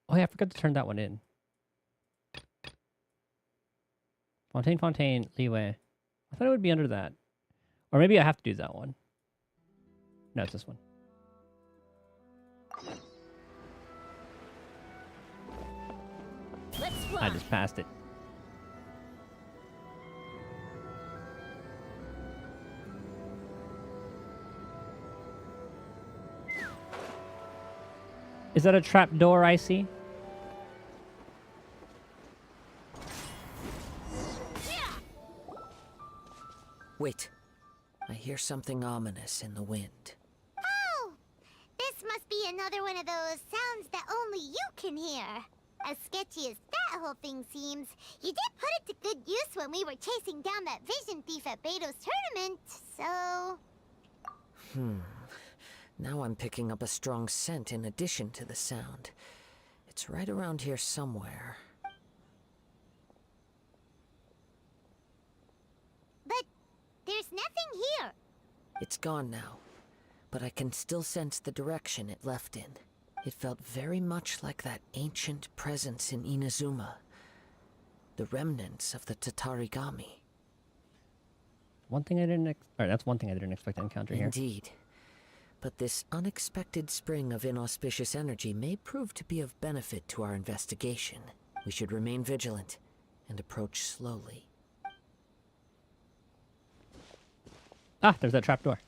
Oh yeah, I forgot to turn that one in. Fontaine, leeway. I thought it would be under that. Or maybe I have to do that one. No, it's this one. Let's I fly. just passed it. Is that a trap door I see? Wait. I hear something ominous in the wind. Oh! This must be another one of those sounds that only you can hear. As sketchy as that whole thing seems, you did put it to good use when we were chasing down that vision thief at Beto's tournament, so... Now I'm picking up a strong scent in addition to the sound. It's right around here somewhere. But there's nothing here. It's gone now, but I can still sense the direction it left in. It felt very much like that ancient presence in Inazuma. The remnants of the Tatarigami. One thing I didn't Alright, that's one thing I didn't expect to encounter here. Indeed. But this unexpected spring of inauspicious energy may prove to be of benefit to our investigation. We should remain vigilant and approach slowly. Ah, there's that trapdoor.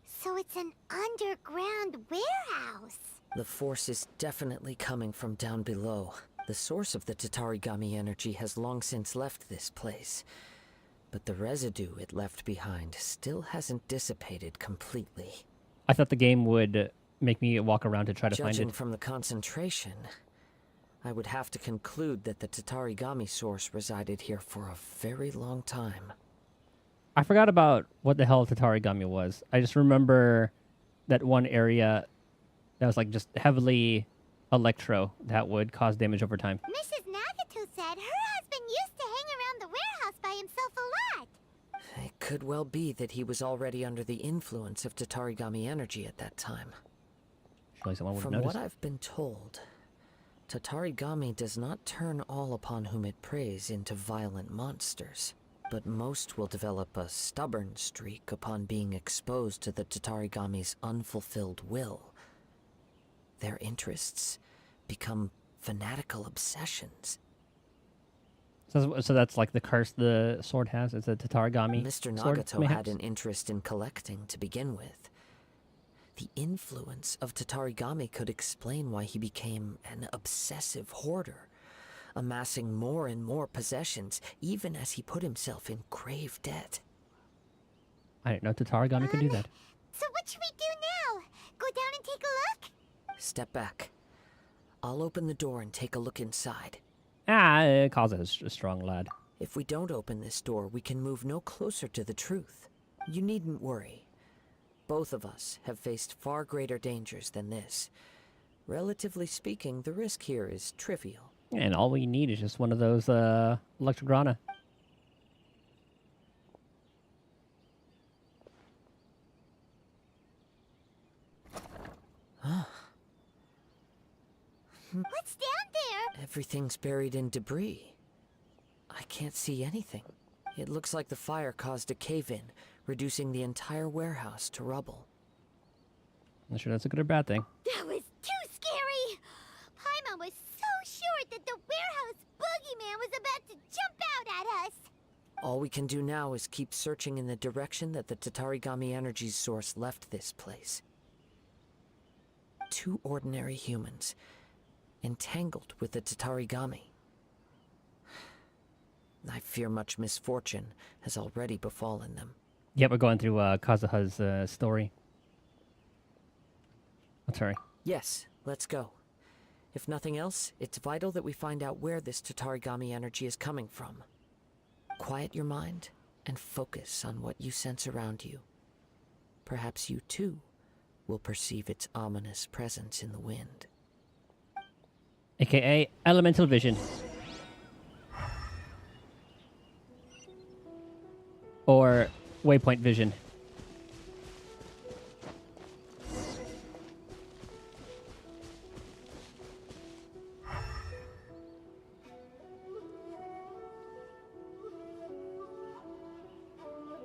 So it's an underground warehouse. The force is definitely coming from down below. The source of the Tatarigami energy has long since left this place. But the residue it left behind still hasn't dissipated completely. I thought the game would make me walk around to try to find Judging it. from the concentration, I would have to conclude that the Tatarigami source resided here for a very long time. I forgot about what the hell Tatarigami was. I just remember that one area that was like just heavily electro that would cause damage over time. Mrs. Nagato said her husband used to hang around the warehouse by himself a lot. It could well be that he was already under the influence of Tatarigami energy at that time. Surely someone would have From noticed. what I've been told, Tatarigami does not turn all upon whom it preys into violent monsters, but most will develop a stubborn streak upon being exposed to the Tatarigami's unfulfilled will. Their interests become fanatical obsessions. So that's like the curse the sword has. It's a Tatarigami Mr. sword, Nagato mayhaps? had an interest in collecting to begin with. The influence of Tatarigami could explain why he became an obsessive hoarder, amassing more and more possessions, even as he put himself in grave debt. I didn't know Tatarigami could do that. So what should we do now? Go down and take a look? Step back. I'll open the door and take a look inside. Kazuha is a strong lad. If we don't open this door, we can move no closer to the truth. You needn't worry. Both of us have faced far greater dangers than this. Relatively speaking, the risk here is trivial. And all we need is just one of those Electrograna. What's down there? Everything's buried in debris. I can't see anything. It looks like the fire caused a cave-in, reducing the entire warehouse to rubble. I'm not sure that's a good or bad thing. That was too scary! Paimon was so sure that the warehouse boogeyman was about to jump out at us! All we can do now is keep searching in the direction that the Tatarigami energy's source left this place. Two ordinary humans, entangled with the Tatarigami. I fear much misfortune has already befallen them. Yep, we're going through Kazuha's story. Let's hurry. Yes, let's go. If nothing else, it's vital that we find out where this Tatarigami energy is coming from. Quiet your mind and focus on what you sense around you. Perhaps you too will perceive its ominous presence in the wind. AKA elemental vision. Or waypoint vision.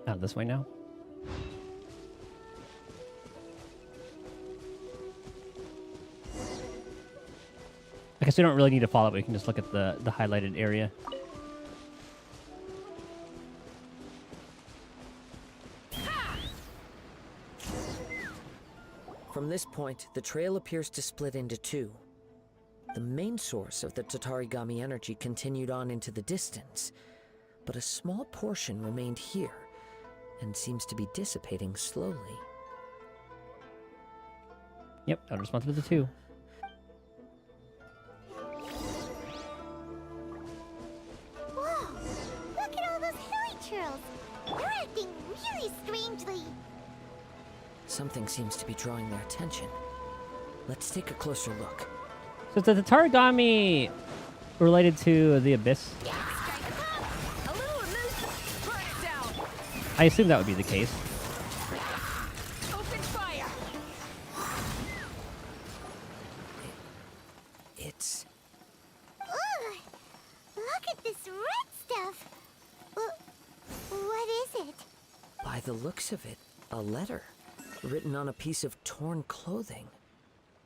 Out this way now. I guess we don't really need to follow it. We can just look at the highlighted area. From this point, the trail appears to split into two. The main source of the Tatarigami energy continued on into the distance, but a small portion remained here and seems to be dissipating slowly. Yep, I'm responsible for the two. Whoa! Look at all those hilichurls! They're acting really strangely. Something seems to be drawing their attention. Let's take a closer look. So is the Tatarigami related to the Abyss? A little elusive. Burn it down. I assume that would be the case. Open fire. It's... Ugh! Look at this red stuff. What is it? By the looks of it, a letter written on a piece of torn clothing.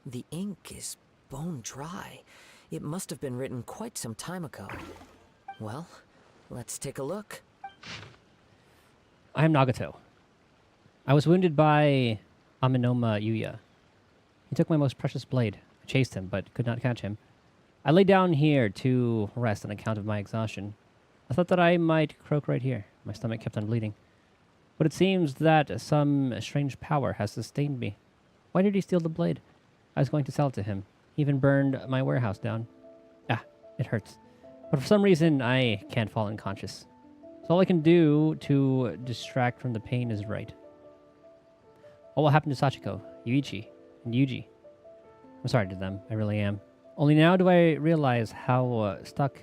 The ink is bone dry. It must have been written quite some time ago. Well, let's take a look. I am Nagato. I was wounded by Aminoma Yuya. He took my most precious blade. I chased him, but could not catch him. I lay down here to rest on account of my exhaustion. I thought that I might croak right here. My stomach kept on bleeding. But it seems that some strange power has sustained me. Why did he steal the blade? I was going to sell it to him. He even burned my warehouse down. Ah, it hurts. But for some reason, I can't fall unconscious. So all I can do to distract from the pain is write. What will happen to Sachiko, Yuichi, and Yuji? I'm sorry to them, I really am. Only now do I realize how stuck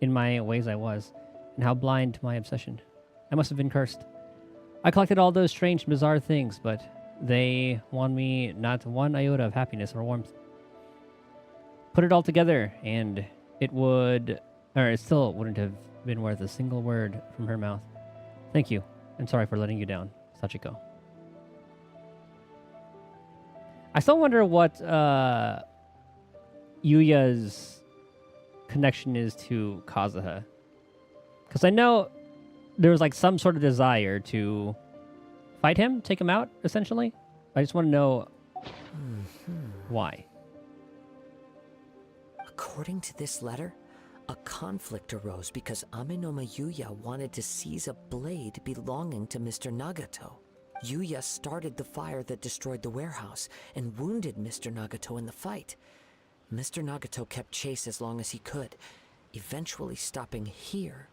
in my ways I was, and how blind to my obsession. I must have been cursed. I collected all those strange and bizarre things, but they won me not one iota of happiness or warmth. Put it all together, and it still wouldn't have been worth a single word from her mouth. Thank you, and sorry for letting you down, Sachiko. I still wonder what Yuya's connection is to Kazuha. Because I know there was like some sort of desire to fight him, take him out, essentially. I just want to know why. According to this letter, a conflict arose because Aminoma Yuya wanted to seize a blade belonging to Mr. Nagato. Yuya started the fire that destroyed the warehouse and wounded Mr. Nagato in the fight. Mr. Nagato kept chase as long as he could, eventually stopping here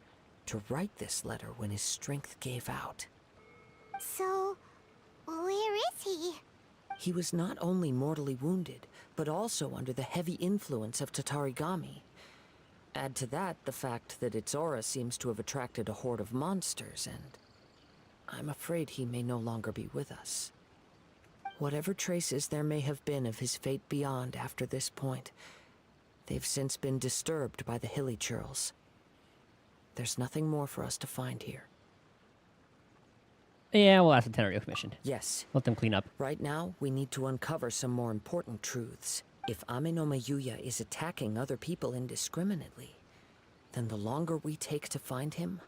to write this letter when his strength gave out. So, where is he? He was not only mortally wounded, but also under the heavy influence of Tatarigami. Add to that the fact that its aura seems to have attracted a horde of monsters, and I'm afraid he may no longer be with us. Whatever traces there may have been of his fate beyond after this point, they've since been disturbed by the hilichurls. There's nothing more for us to find here. Yeah, we'll ask the Tenrio Commission. Yes. Let them clean up. Right now, we need to uncover some more important truths. If Aminoma Yuya is attacking other people indiscriminately, then the longer we take to find him,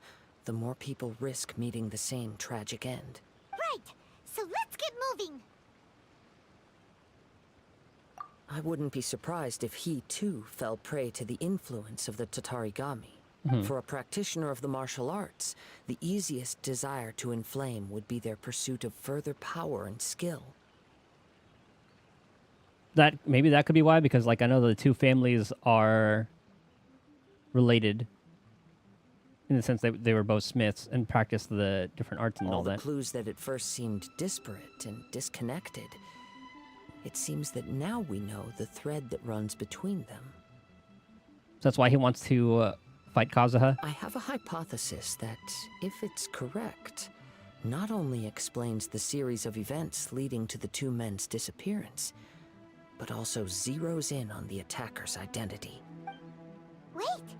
the more people risk meeting the same tragic end. Right! So let's get moving! I wouldn't be surprised if he, too, fell prey to the influence of the Tatarigami. For a practitioner of the martial arts, the easiest desire to inflame would be their pursuit of further power and skill. maybe that could be why, because like I know the two families are related in the sense that they were both smiths and practiced the different arts and all the that. clues that at first seemed disparate and disconnected. It seems that now we know the thread that runs between them. So that's why he wants to fight Kazuha? I have a hypothesis that, if it's correct, not only explains the series of events leading to the two men's disappearance, but also zeroes in on the attacker's identity. Wait,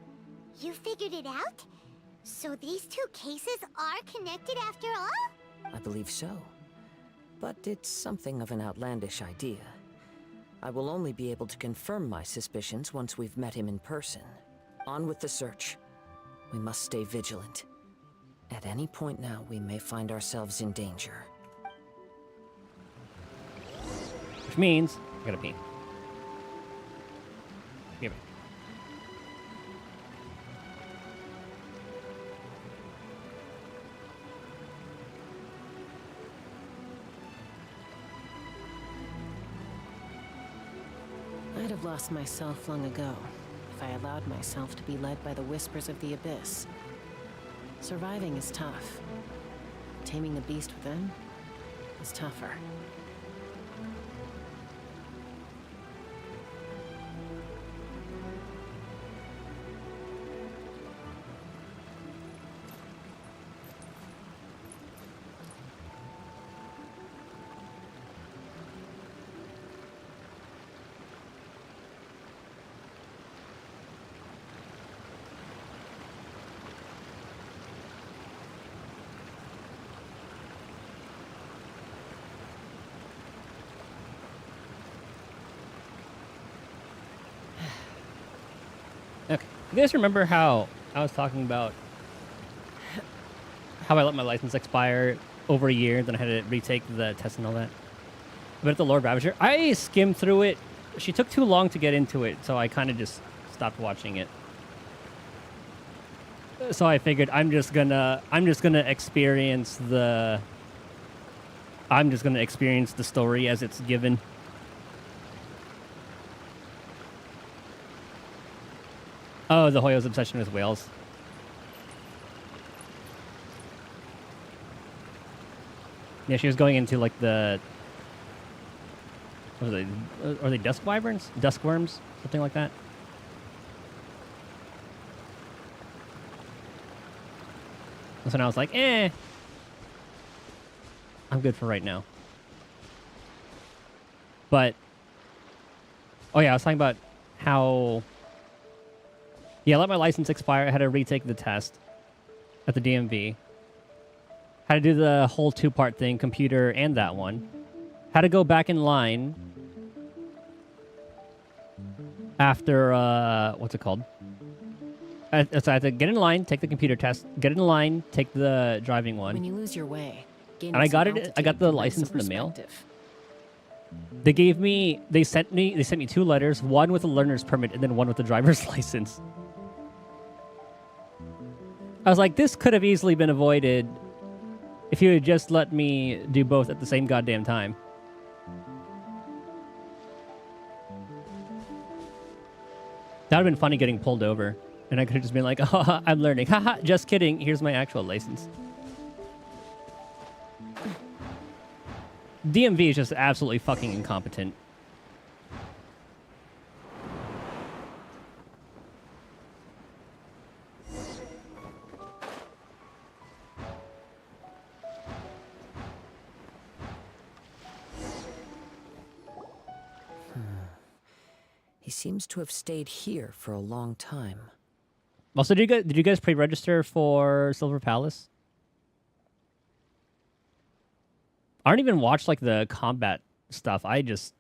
you figured it out? So these two cases are connected after all? I believe so. But it's something of an outlandish idea. I will only be able to confirm my suspicions once we've met him in person. On with the search. We must stay vigilant. At any point now, we may find ourselves in danger. Which means I gotta pee. Give it. I'd have lost myself long ago if I allowed myself to be led by the whispers of the abyss. Surviving is tough. Taming the beast within is tougher. Okay. You guys remember how I was talking about how I let my license expire over a year, then I had to retake the test and all that? But at the Lord Ravager, I skimmed through it. She took too long to get into it, so I kind of just stopped watching it. So I figured I'm just gonna experience the story as it's given. Oh, the Hoyo's obsession with whales. Yeah, she was going into like the... What are they? Are they dusk wyverns? Dusk worms? Something like that? That's when I was like, eh. I'm good for right now. But... Oh yeah, I was talking about how... Yeah, I let my license expire. I had to retake the test at the DMV. Had to do the whole two-part thing, computer and that one. Had to go back in line after, what's it called? So I had to get in line, take the computer test, get in line, take the driving one. When you lose your way, and I got it. I got the license in the mail. They sent me two letters, one with a learner's permit and then one with a driver's license. I was like, this could have easily been avoided if you had just let me do both at the same goddamn time. That would have been funny getting pulled over. And I could have just been like, oh, I'm learning. Haha, just kidding. Here's my actual license. DMV is just absolutely fucking incompetent. He seems to have stayed here for a long time. Also, did you guys pre-register for Silver Palace? I don't even watch like the combat stuff. I just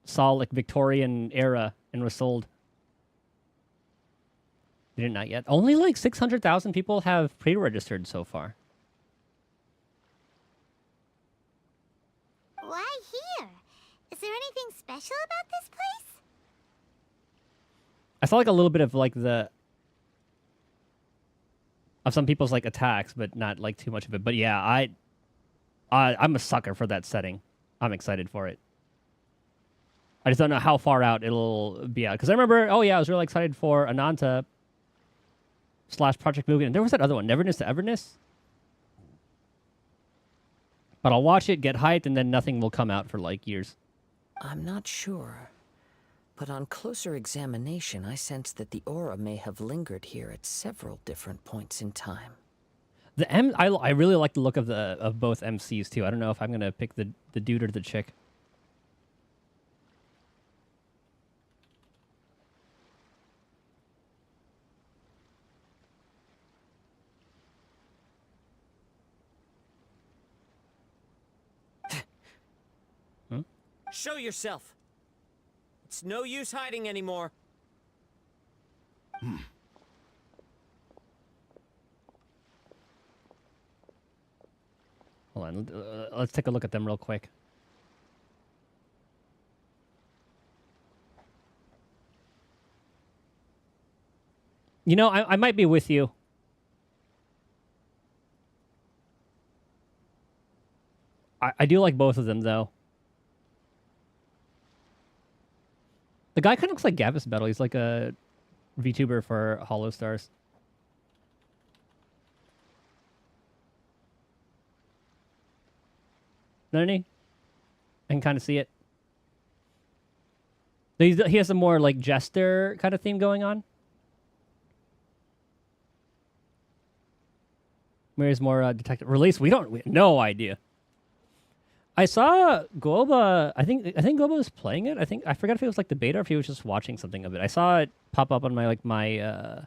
saw like Victorian era and was sold. Did it not yet? Only like 600,000 people have pre-registered so far. Why here? Is there anything special about this place? I saw like a little bit of like of some people's like attacks, but not like too much of it. But yeah, I'm a sucker for that setting. I'm excited for it. I just don't know how far out it'll be out. Because I remember, oh yeah, I was really excited for Ananta / Project Mugen. And there was that other one, Neverness to Everness. But I'll watch it, get hyped, and then nothing will come out for like years. I'm not sure. But on closer examination, I sense that the aura may have lingered here at several different points in time. I really like the look of both MCs too. I don't know if I'm gonna pick the dude or the chick. Show yourself. It's no use hiding anymore. Hold on, let's take a look at them real quick. You know, I might be with you. I do like both of them, though. The guy kind of looks like Gavis Battle. He's like a VTuber for Hollow Stars. Doesn't he? I can kind of see it. He has a more like jester kind of theme going on. Where's more detective release? We have no idea. I saw Goba. I think Goba was playing it. I forgot if it was like the beta or if he was just watching something of it. I saw it pop up on my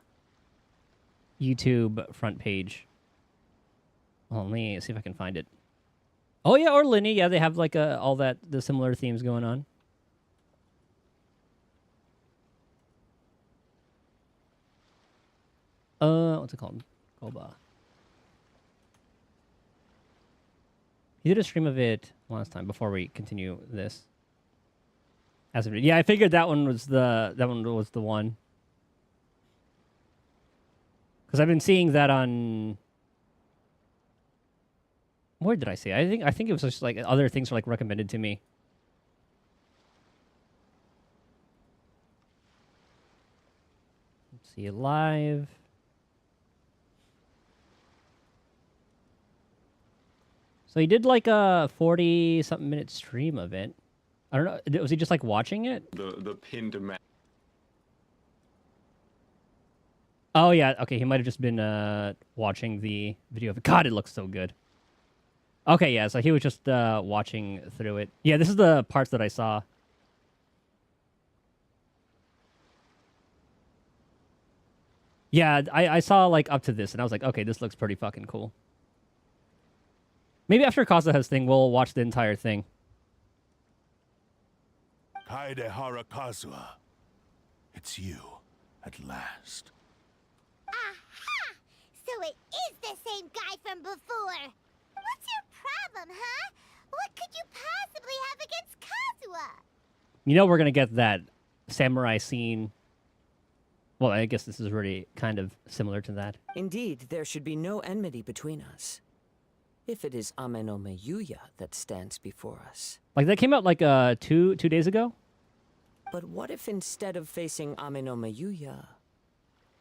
YouTube front page. Well, let me see if I can find it. Oh yeah, or Linny. Yeah, they have like all the similar themes going on. What's it called? Goba. He did a stream of it last time before we continue this. Yeah, I figured that one was the one. Because I've been seeing that on. Where did I see it? I think it was just like other things were like recommended to me. Let's see it live. So he did like a 40-something minute stream of it. I don't know. Was he just like watching it? The pinned map. Oh yeah. Okay, he might have just been watching the video of it. God, it looks so good. Okay, yeah. So he was just watching through it. Yeah, this is the parts that I saw. Yeah, I saw like up to this, and I was like, okay, this looks pretty fucking cool. Maybe after Kazuha's thing, we'll watch the entire thing. Kaedehara Kazuha. It's you, at last. Aha! So it is the same guy from before. What's your problem, huh? What could you possibly have against Kazuha? You know we're gonna get that samurai scene. Well, I guess this is really kind of similar to that. Indeed, there should be no enmity between us. If it is Ame no Yuya that stands before us. Like that came out like 2 days ago? But what if instead of facing Ame no Yuya,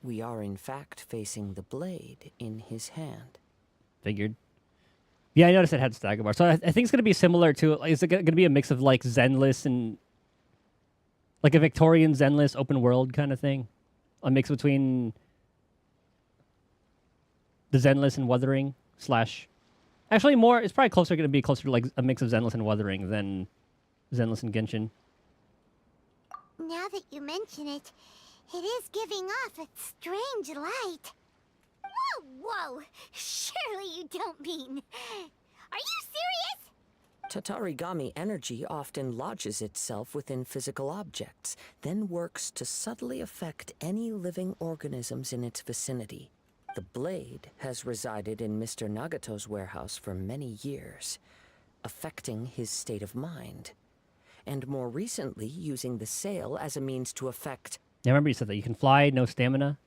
we are in fact facing the blade in his hand? Figured. Yeah, I noticed it had stagger bar. So I think it's going to be similar to, like, is it going to be a mix of like Zenless and like a Victorian Zenless open world kind of thing? A mix between the Zenless and Wuthering / actually, it's probably going to be closer to like a mix of Zenless and Wuthering than Zenless and Genshin. Now that you mention it, it is giving off a strange light. Whoa, whoa! Surely you don't mean... Are you serious? Tatarigami energy often lodges itself within physical objects, then works to subtly affect any living organisms in its vicinity. The blade has resided in Mr. Nagato's warehouse for many years, affecting his state of mind, and more recently using the sail as a means to affect... Yeah, I remember you said that. You can fly, no stamina.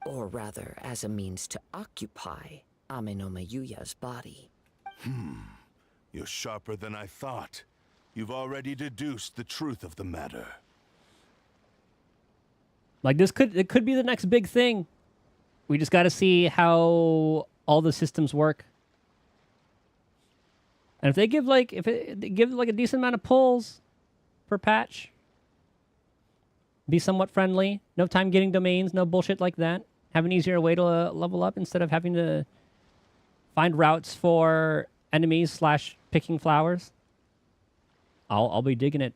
Or rather, as a means to occupy Ame no Yuya's body. You're sharper than I thought. You've already deduced the truth of the matter. Like, it could be the next big thing. We just got to see how all the systems work. And if they give they give a decent amount of pulls per patch, be somewhat friendly, no time getting domains, no bullshit like that. Have an easier way to level up instead of having to find routes for enemies / picking flowers. I'll be digging it.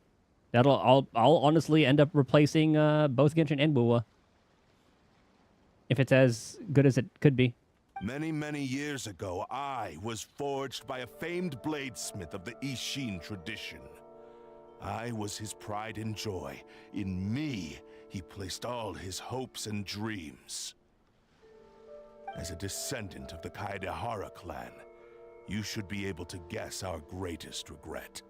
I'll honestly end up replacing both Genshin and Wuwa. If it's as good as it could be. Many, many years ago, I was forged by a famed bladesmith of the Ishin tradition. I was his pride and joy. In me, he placed all his hopes and dreams. As a descendant of the Kaedehara clan, you should be able to guess our greatest regret.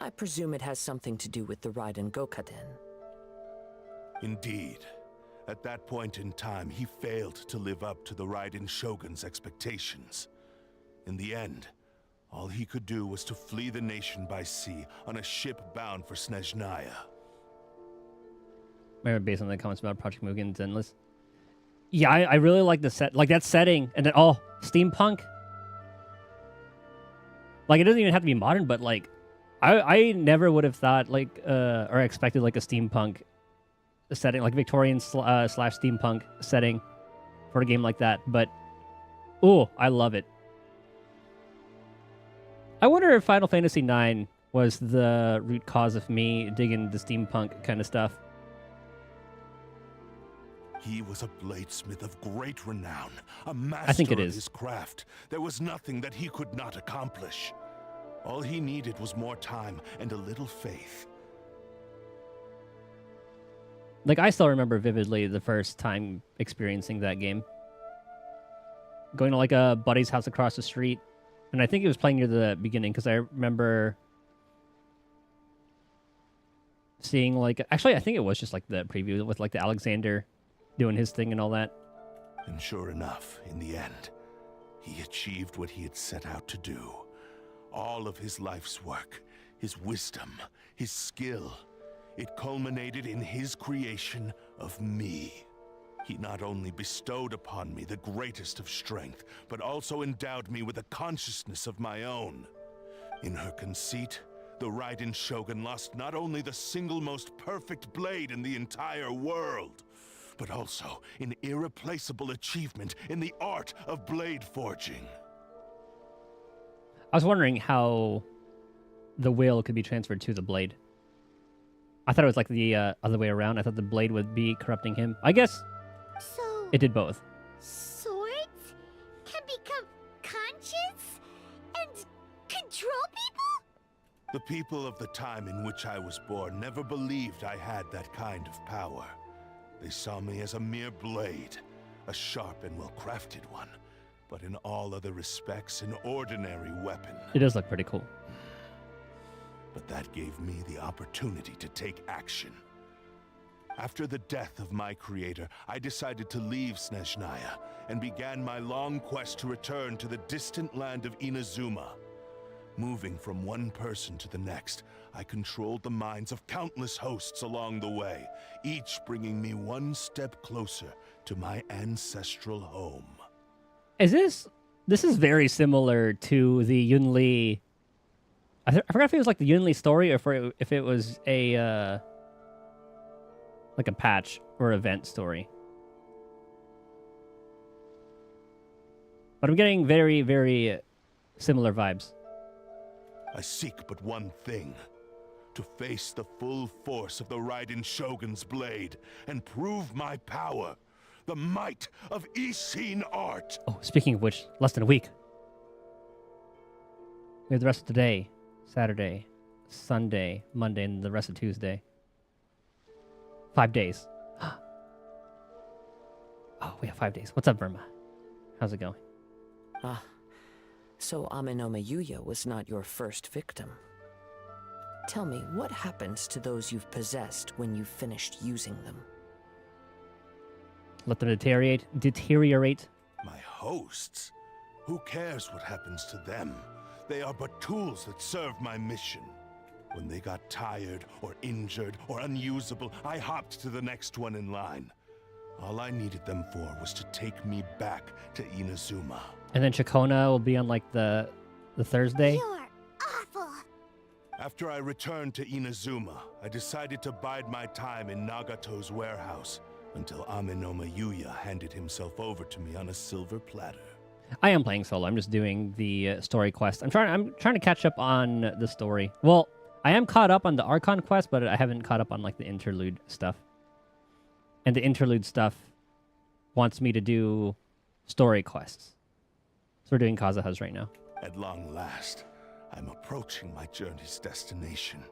I presume it has something to do with the Raiden Gokaden. Indeed. At that point in time, he failed to live up to the Raiden Shogun's expectations. In the end, all he could do was to flee the nation by sea on a ship bound for Snezhnaya. Maybe based on the comments about Project Mugen and Zenless. Yeah, I really like the set, like that setting, and then steampunk. Like, it doesn't even have to be modern, but like, I never would have thought or expected like a steampunk setting, like Victorian / steampunk setting for a game like that. But I love it. I wonder if Final Fantasy IX was the root cause of me digging the steampunk kind of stuff. He was a bladesmith of great renown, a master I think it of is. his craft. There was nothing that he could not accomplish. All he needed was more time and a little faith. Like, I still remember vividly the first time experiencing that game. Going to like a buddy's house across the street. And I think it was playing near the beginning because I remember seeing actually, I think it was just like the preview with like the Alexander doing his thing and all that. And sure enough, in the end, he achieved what he had set out to do. All of his life's work, his wisdom, his skill, it culminated in his creation of me. He not only bestowed upon me the greatest of strength, but also endowed me with a consciousness of my own. In her conceit, the Raiden Shogun lost not only the single most perfect blade in the entire world, but also an irreplaceable achievement in the art of blade forging. I was wondering how the will could be transferred to the blade. I thought it was like the other way around. I thought the blade would be corrupting him. I guess So, it did both. swords can become conscious and control people? The people of the time in which I was born never believed I had that kind of power. They saw me as a mere blade, a sharp and well-crafted one, but in all other respects an ordinary weapon. It does look pretty cool. But that gave me the opportunity to take action. After the death of my creator, I decided to leave Snezhnaya and began my long quest to return to the distant land of Inazuma. Moving from one person to the next, I controlled the minds of countless hosts along the way, each bringing me one step closer to my ancestral home. This is very similar to the Yunli. I forgot if it was like the Yunli story or if it was a like a patch or event story. But I'm getting very, very similar vibes. I seek but one thing: to face the full force of the Raiden Shogun's blade and prove my power, the might of Ishin art. Oh, speaking of which, less than a week. We have the rest of the day. Saturday, Sunday, Monday, and the rest of Tuesday. 5 days. Oh, we have 5 days. What's up, Verma? How's it going? So Amenome Yuya was not your first victim. Tell me, what happens to those you've possessed when you've finished using them? Let them deteriorate. My hosts? Who cares what happens to them? They are but tools that serve my mission. When they got tired, or injured, or unusable, I hopped to the next one in line. All I needed them for was to take me back to Inazuma. And then Chakona will be on like the Thursday. You're awful. After I returned to Inazuma, I decided to bide my time in Nagato's warehouse until Amenoma Yuya handed himself over to me on a silver platter. I am playing solo. I'm just doing the story quest. I'm trying to catch up on the story. Well, I am caught up on the Archon quest, but I haven't caught up on like the interlude stuff. And the interlude stuff wants me to do story quests. So we're doing Kazuha's right now. At long last, I'm approaching my journey's destination.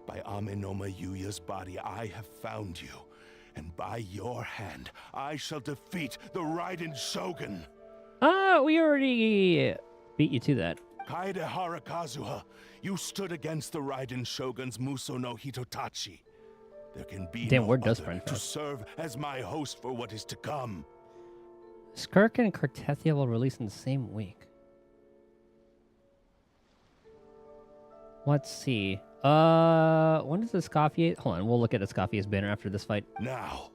By Amenoma Yuya's body, I have found you. And by your hand, I shall defeat the Raiden Shogun. We already beat you to that. Kaedehara Kazuha, you stood against the Raiden Shogun's Muso no Hitotachi. There can be Damn, no where does other friend to fest? serve as my host for what is to come. Skirk and Cartethia will release in the same week. Let's see. When does the Escoffier... Hold on, we'll look at Escoffier's banner after this fight. Now,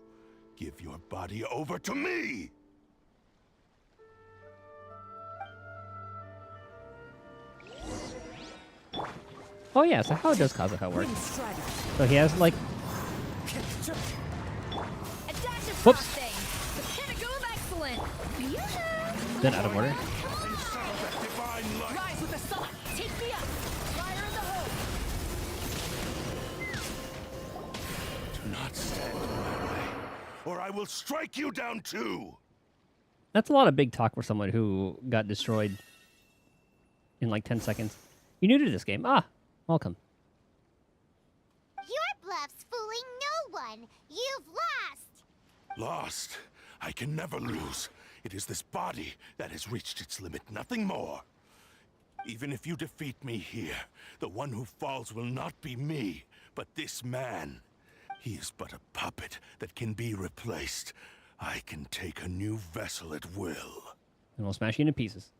give your body over to me! Oh yeah, so how does Kazuha work? So he has like... Whoops! Then out of order. Rise with the sun. Take me up. Fire in the hole. Do not stand in my way, or I will strike you down too! That's a lot of big talk for someone who got destroyed in like 10 seconds. You new to this game? Ah, welcome. Your bluff's fooling no one. You've lost. Lost? I can never lose. It is this body that has reached its limit, nothing more. Even if you defeat me here, the one who falls will not be me, but this man. He is but a puppet that can be replaced. I can take a new vessel at will. And we'll smash you into pieces.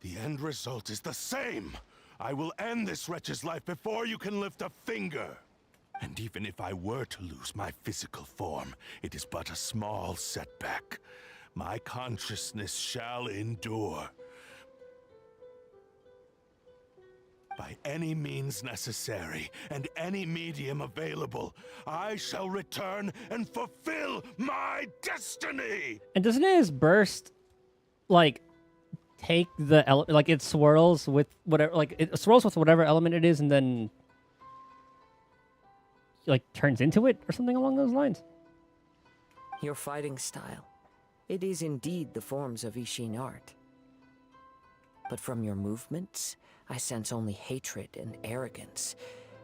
The end result is the same. I will end this wretch's life before you can lift a finger. And even if I were to lose my physical form, it is but a small setback. My consciousness shall endure. By any means necessary, and any medium available, I shall return and fulfill my destiny! And doesn't his burst, like, take the... like, it swirls with whatever... Like, it swirls with whatever element it is and then... like, turns into it or something along those lines? Your fighting style. It is indeed the forms of Ishin art. But from your movements, I sense only hatred and arrogance,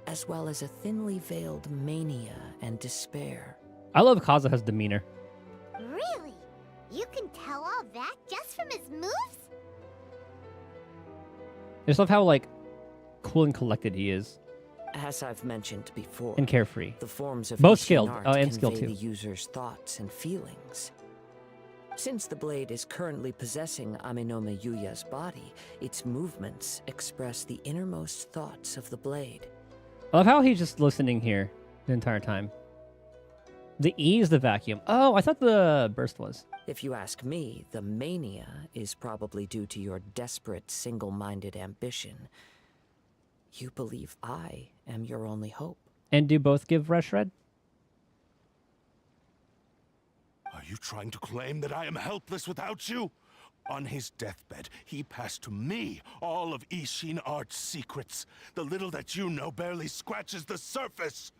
as well as a thinly veiled mania and despair. I love Kazuha's demeanor. Really? You can tell all that just from his moves? I just love how, like, cool and collected he is. As I've mentioned before, And carefree. the forms of Both Ishin skilled. art Oh, and convey skilled too. the user's thoughts and feelings. Since the blade is currently possessing Amenoma Yuya's body, its movements express the innermost thoughts of the blade. I love how he's just listening here the entire time. The E is the vacuum. Oh, I thought the burst was. If you ask me, the mania is probably due to your desperate, single-minded ambition. You believe I am your only hope. And do both give Rush Red? Are you trying to claim that I am helpless without you? On his deathbed, he passed to me all of Ishin Art's secrets. The little that you know barely scratches the surface.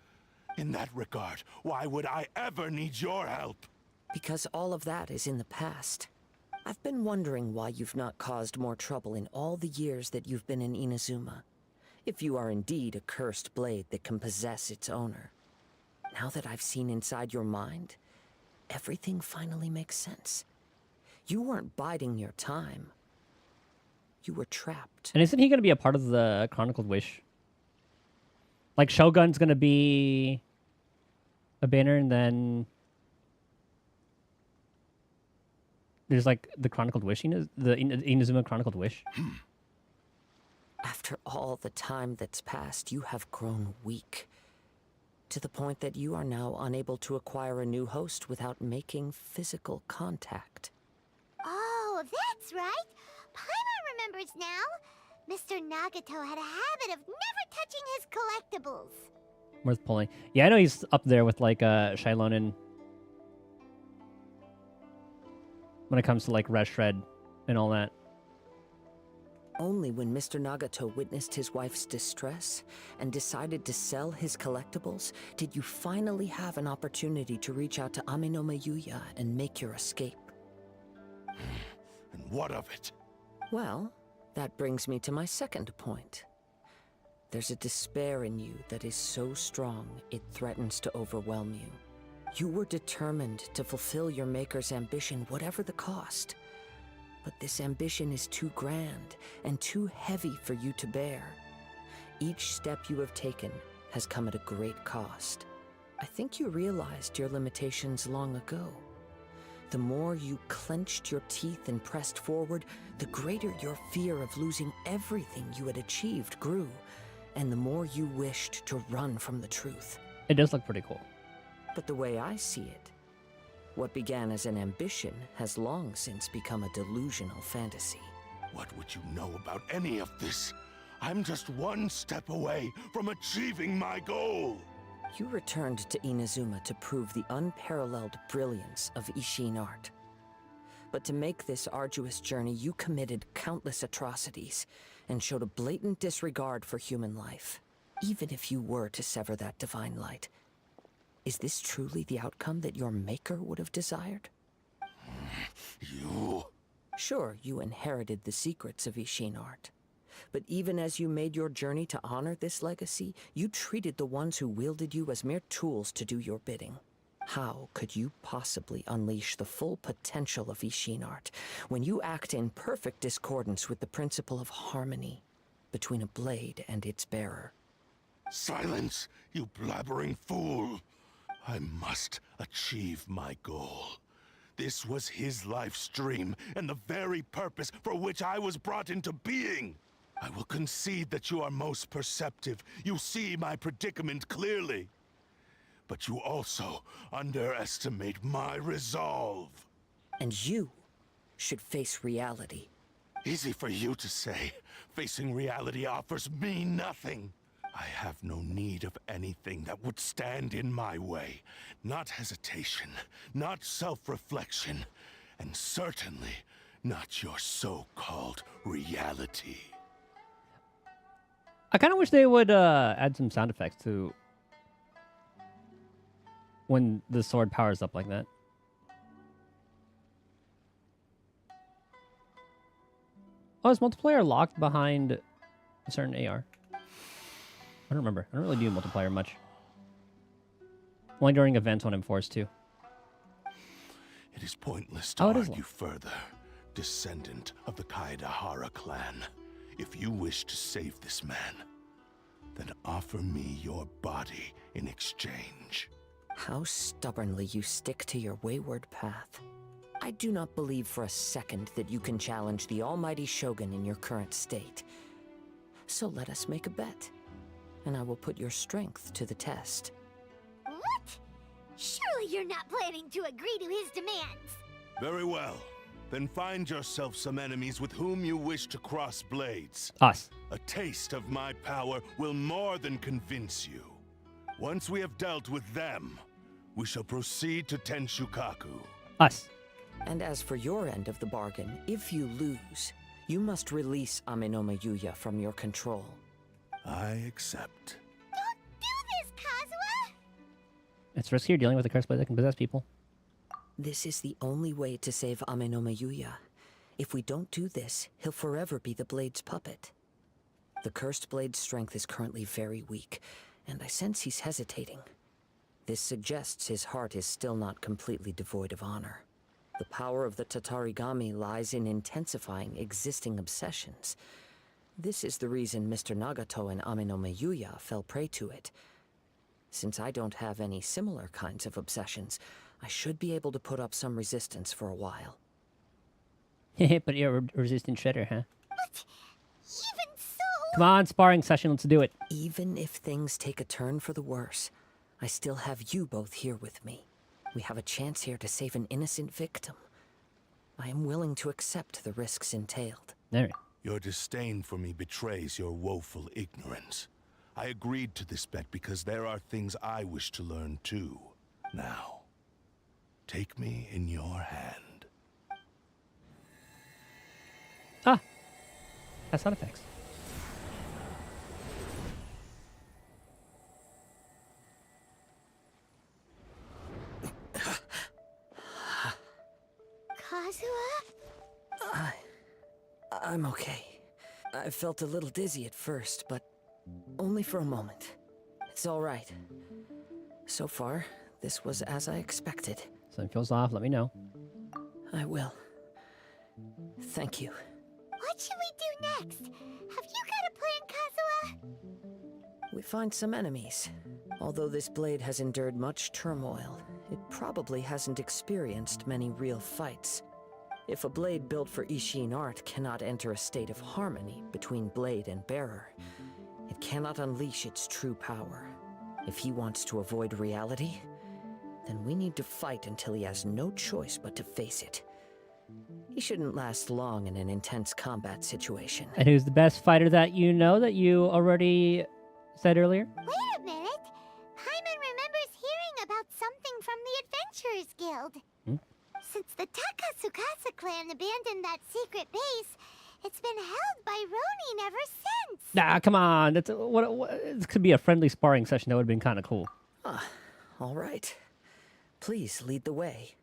In that regard, why would I ever need your help? Because all of that is in the past. I've been wondering why you've not caused more trouble in all the years that you've been in Inazuma. If you are indeed a cursed blade that can possess its owner. Now that I've seen inside your mind, everything finally makes sense. You weren't biding your time. You were trapped. And isn't he going to be a part of the Chronicled Wish? Like, Shogun's going to be a banner, and then there's, like, the Chronicled Wish, the Inazuma Chronicled Wish. After all the time that's passed, you have grown weak. To the point that you are now unable to acquire a new host without making physical contact. Oh, that's right. Paimon remembers now. Mr. Nagato had a habit of never touching his collectibles. Worth pulling. Yeah, I know he's up there with like Shilonen when it comes to like Red Shred and all that. Only when Mr. Nagato witnessed his wife's distress and decided to sell his collectibles did you finally have an opportunity to reach out to Aminome Yuya and make your escape. And what of it? Well, that brings me to my second point. There's a despair in you that is so strong it threatens to overwhelm you. You were determined to fulfill your maker's ambition, whatever the cost. But this ambition is too grand and too heavy for you to bear. Each step you have taken has come at a great cost. I think you realized your limitations long ago. The more you clenched your teeth and pressed forward, the greater your fear of losing everything you had achieved grew, and the more you wished to run from the truth. It does look pretty cool. But the way I see it, what began as an ambition has long since become a delusional fantasy. What would you know about any of this? I'm just one step away from achieving my goal. You returned to Inazuma to prove the unparalleled brilliance of Ishin art. But to make this arduous journey, you committed countless atrocities and showed a blatant disregard for human life. Even if you were to sever that divine light, is this truly the outcome that your maker would have desired? You... Sure, you inherited the secrets of Ishin art. But even as you made your journey to honor this legacy, you treated the ones who wielded you as mere tools to do your bidding. How could you possibly unleash the full potential of Ishin art when you act in perfect discordance with the principle of harmony between a blade and its bearer? Silence, you blabbering fool! I must achieve my goal. This was his life's dream, and the very purpose for which I was brought into being. I will concede that you are most perceptive. You see my predicament clearly. But you also underestimate my resolve. And you should face reality. Easy for you to say. Facing reality offers me nothing. I have no need of anything that would stand in my way. Not hesitation, not self-reflection, and certainly not your so-called reality. I kind of wish they would add some sound effects to when the sword powers up like that. Oh, is multiplayer locked behind a certain AR? I don't remember. I don't really do multiplayer much. Only during events when I'm forced to. It is pointless to argue further, descendant of the Kaedahara clan. If you wish to save this man, then offer me your body in exchange. How stubbornly you stick to your wayward path. I do not believe for a second that you can challenge the almighty Shogun in your current state. So let us make a bet, and I will put your strength to the test. What? Surely you're not planning to agree to his demands. Very well. Then find yourself some enemies with whom you wish to cross blades. Us. A taste of my power will more than convince you. Once we have dealt with them, we shall proceed to Tenshukaku. Us. And as for your end of the bargain, if you lose, you must release Aminome Yuya from your control. I accept. Don't do this, Kazuha! It's riskier dealing with a cursed blade that can possess people. This is the only way to save Aminome Yuya. If we don't do this, he'll forever be the blade's puppet. The cursed blade's strength is currently very weak, and I sense he's hesitating. This suggests his heart is still not completely devoid of honor. The power of the Tatarigami lies in intensifying existing obsessions. This is the reason Mr. Nagato and Aminome Yuya fell prey to it. Since I don't have any similar kinds of obsessions, I should be able to put up some resistance for a while. But you're resistant shredder, huh? But even so, Come on, sparring session, let's do it. Even if things take a turn for the worse, I still have you both here with me. We have a chance here to save an innocent victim. I am willing to accept the risks entailed. There. Your disdain for me betrays your woeful ignorance. I agreed to this bet because there are things I wish to learn too. Now, take me in your hand. Ah, that's sound effects. Kazuha? I'm okay. I felt a little dizzy at first, but only for a moment. It's all right. So far, this was as I expected. Something feels off, let me know. I will. Thank you. What should we do next? Have you got a plan, Kazuha? We find some enemies. Although this blade has endured much turmoil, it probably hasn't experienced many real fights. If a blade built for Ishin art cannot enter a state of harmony between blade and bearer, it cannot unleash its true power. If he wants to avoid reality, then we need to fight until he has no choice but to face it. He shouldn't last long in an intense combat situation. And who's the best fighter that you know that you already said earlier? Wait a minute. Paimon remembers hearing about something from the Adventurers Guild. Since the Takasukasa clan abandoned that secret base, it's been held by Ronin ever since. Nah, come on. That's what this could be a friendly sparring session. That would have been kind of cool. All right. Please lead the way.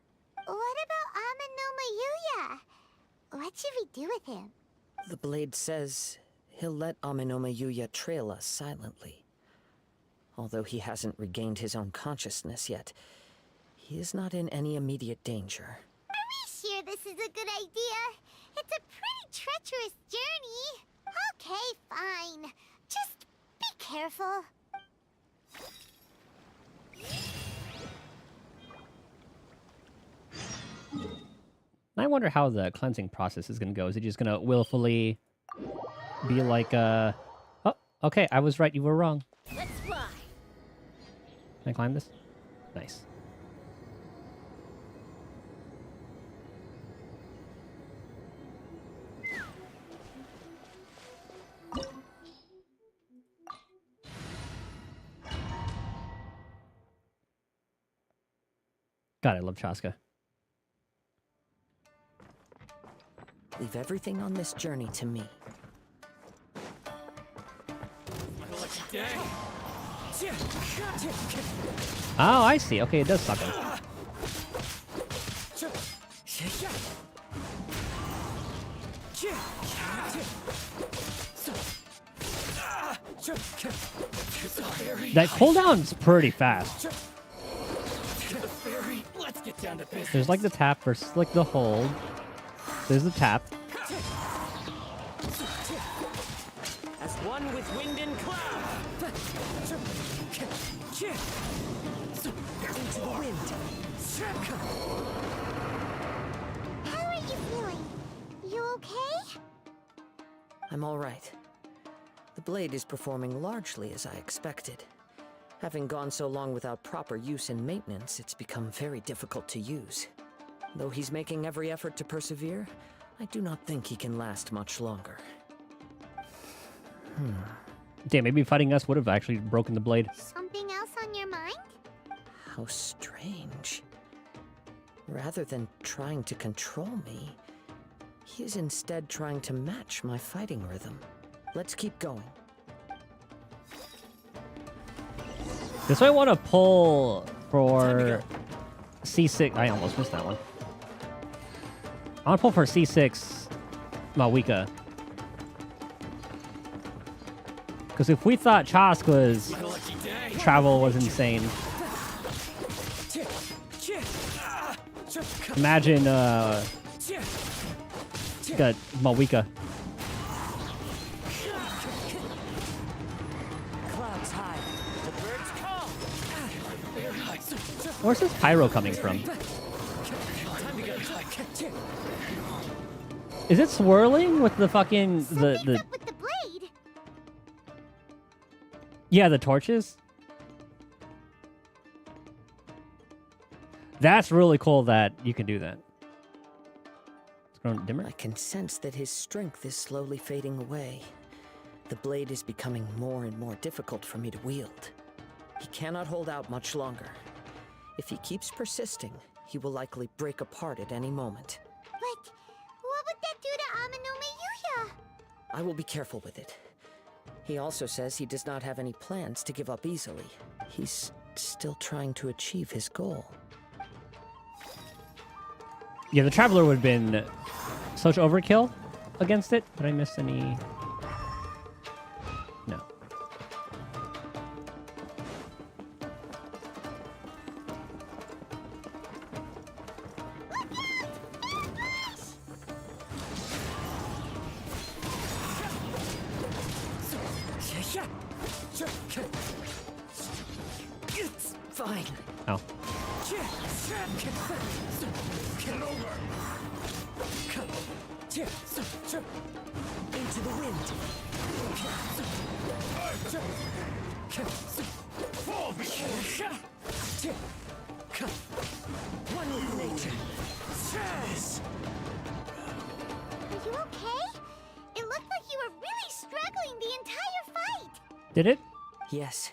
What about Amanoma Yuya? What should we do with him? The blade says he'll let Amanoma Yuya trail us silently. Although he hasn't regained his own consciousness yet, he is not in any immediate danger. Are we sure this is a good idea? It's a pretty treacherous journey. Okay, fine. Just be careful. I wonder how the cleansing process is going to go. Is it just going to willfully be like, oh, okay, I was right, you were wrong. Let's fly. Can I climb this? Nice. God, I love Chaska. Leave everything on this journey to me. Oh, I see. Okay, it does suck him. That cooldown's pretty fast. There's like the tap versus like the hold. There's the tap. As one with wind and cloud. Into the wind. How are you feeling? You okay? I'm all right. The blade is performing largely as I expected. Having gone so long without proper use and maintenance, it's become very difficult to use. Though he's making every effort to persevere, I do not think he can last much longer. Damn, maybe fighting us would have actually broken the blade. Something else on your mind? How strange. Rather than trying to control me, he is instead trying to match my fighting rhythm. Let's keep going. This way I want to pull for C6. I almost missed that one. I want to pull for C6 Mawika. Because if we thought Chaska's travel was insane, imagine got Mawika. Clouds high. The birds call. Where's this pyro coming from? Time to go. Is it swirling with the fucking Something's the? up with the blade. Yeah, the torches. That's really cool that you can do that. It's grown dimmer. I can sense that his strength is slowly fading away. The blade is becoming more and more difficult for me to wield. He cannot hold out much longer. If he keeps persisting, he will likely break apart at any moment. But what would that do to Amano Mayuya? I will be careful with it. He also says he does not have any plans to give up easily. He's still trying to achieve his goal. Yeah, the Traveler would have been such overkill against it. Did I miss any? No. It's fine. Oh. Get over. Into the wind. Fall before One with nature. Are you okay? It looked like you were really struggling the entire fight. Did it? Yes.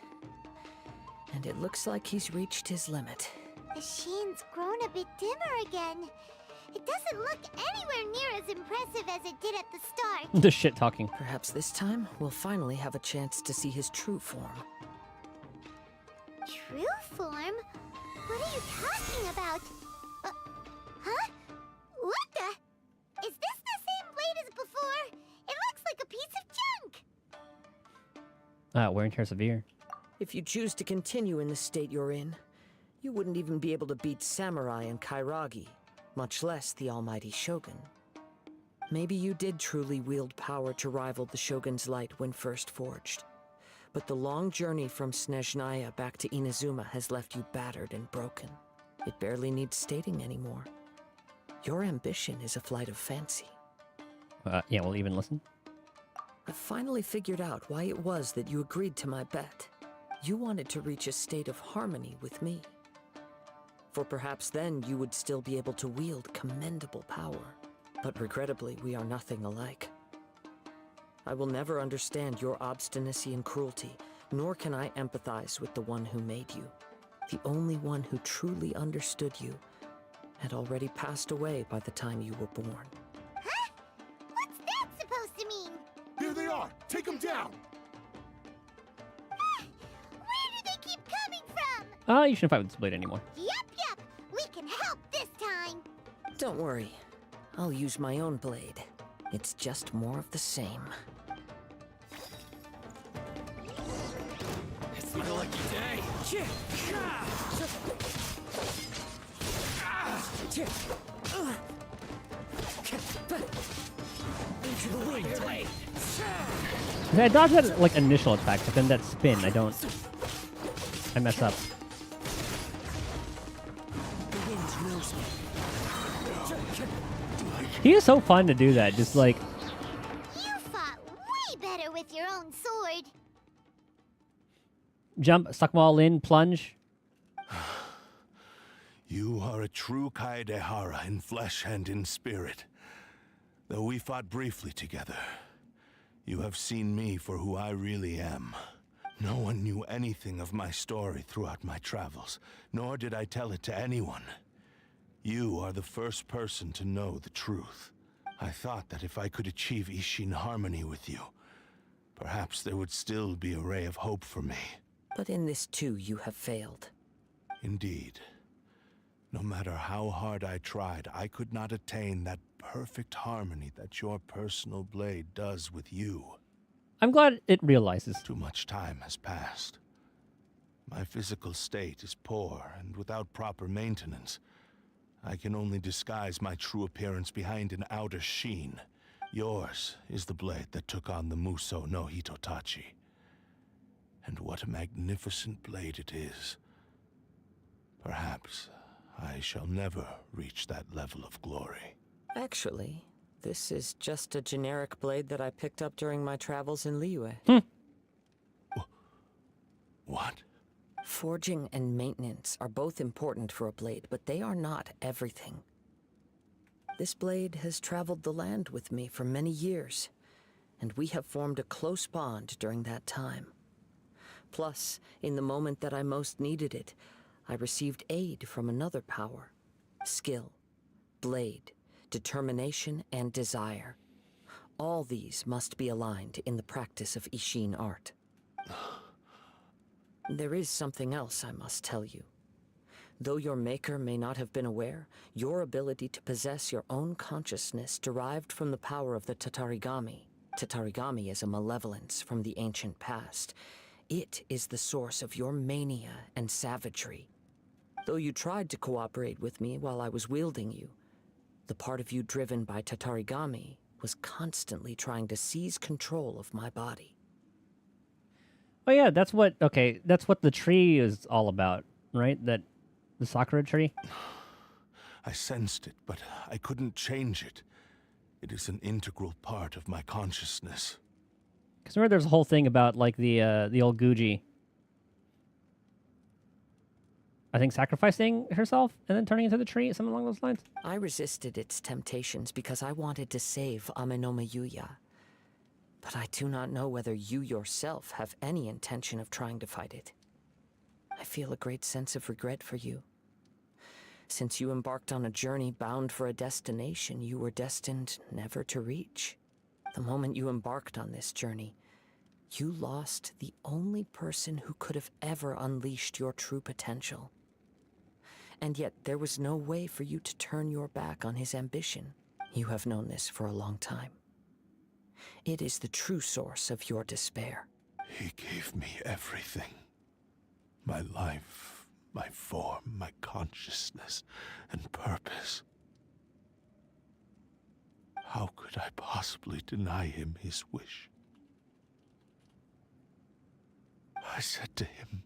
And it looks like he's reached his limit. The sheen's grown a bit dimmer again. It doesn't look anywhere near as impressive as it did at the start. The shit talking. Perhaps this time we'll finally have a chance to see his true form. True form? What are you talking about? Huh? What the? Is this the same blade as before? It looks like a piece of junk. Wear and tear severe. If you choose to continue in the state you're in, you wouldn't even be able to beat Samurai and Kairagi, much less the almighty Shogun. Maybe you did truly wield power to rival the Shogun's light when first forged. But the long journey from Snezhnaya back to Inazuma has left you battered and broken. It barely needs stating anymore. Your ambition is a flight of fancy. Yeah, we'll even listen. I've finally figured out why it was that you agreed to my bet. You wanted to reach a state of harmony with me. For perhaps then you would still be able to wield commendable power. But regrettably, we are nothing alike. I will never understand your obstinacy and cruelty, nor can I empathize with the one who made you. The only one who truly understood you had already passed away by the time you were born. Huh? What's that supposed to mean? Here they are! Take them down! Where do they keep coming from? You shouldn't fight with this blade anymore. Yep. We can help this time. Don't worry. I'll use my own blade. It's just more of the same. It's my lucky day. Into the wind. I dodged that like initial attack, but then that spin, I mess up. The wind knows me. He is so fun to do that, just like... You fought way better with your own sword. Jump, suck them all in, plunge. You are a true Kaedehara in flesh and in spirit. Though we fought briefly together, you have seen me for who I really am. No one knew anything of my story throughout my travels, nor did I tell it to anyone. You are the first person to know the truth. I thought that if I could achieve Ishin harmony with you, perhaps there would still be a ray of hope for me. But in this too, you have failed. Indeed. No matter how hard I tried, I could not attain that perfect harmony that your personal blade does with you. I'm glad it realizes. Too much time has passed. My physical state is poor, and without proper maintenance, I can only disguise my true appearance behind an outer sheen. Yours is the blade that took on the Muso no Hitotachi. And what a magnificent blade it is. Perhaps I shall never reach that level of glory. Actually, this is just a generic blade that I picked up during my travels in Liyue. What? Forging and maintenance are both important for a blade, but they are not everything. This blade has traveled the land with me for many years, and we have formed a close bond during that time. Plus, in the moment that I most needed it, I received aid from another power. Skill, blade, determination, and desire. All these must be aligned in the practice of Ishin art. There is something else I must tell you. Though your maker may not have been aware, your ability to possess your own consciousness derived from the power of the Tatarigami. Tatarigami is a malevolence from the ancient past. It is the source of your mania and savagery. Though you tried to cooperate with me while I was wielding you, the part of you driven by Tatarigami was constantly trying to seize control of my body. Oh yeah, that's what the tree is all about, right? That the Sakura tree? I sensed it, but I couldn't change it. It is an integral part of my consciousness. Because remember there's a whole thing about like the old Guji, I think, sacrificing herself and then turning into the tree, something along those lines. I resisted its temptations because I wanted to save Amenoma Yuya. But I do not know whether you yourself have any intention of trying to fight it. I feel a great sense of regret for you. Since you embarked on a journey bound for a destination you were destined never to reach. The moment you embarked on this journey, you lost the only person who could have ever unleashed your true potential. And yet there was no way for you to turn your back on his ambition. You have known this for a long time. It is the true source of your despair. He gave me everything. My life, my form, my consciousness, and purpose. How could I possibly deny him his wish? I said to him,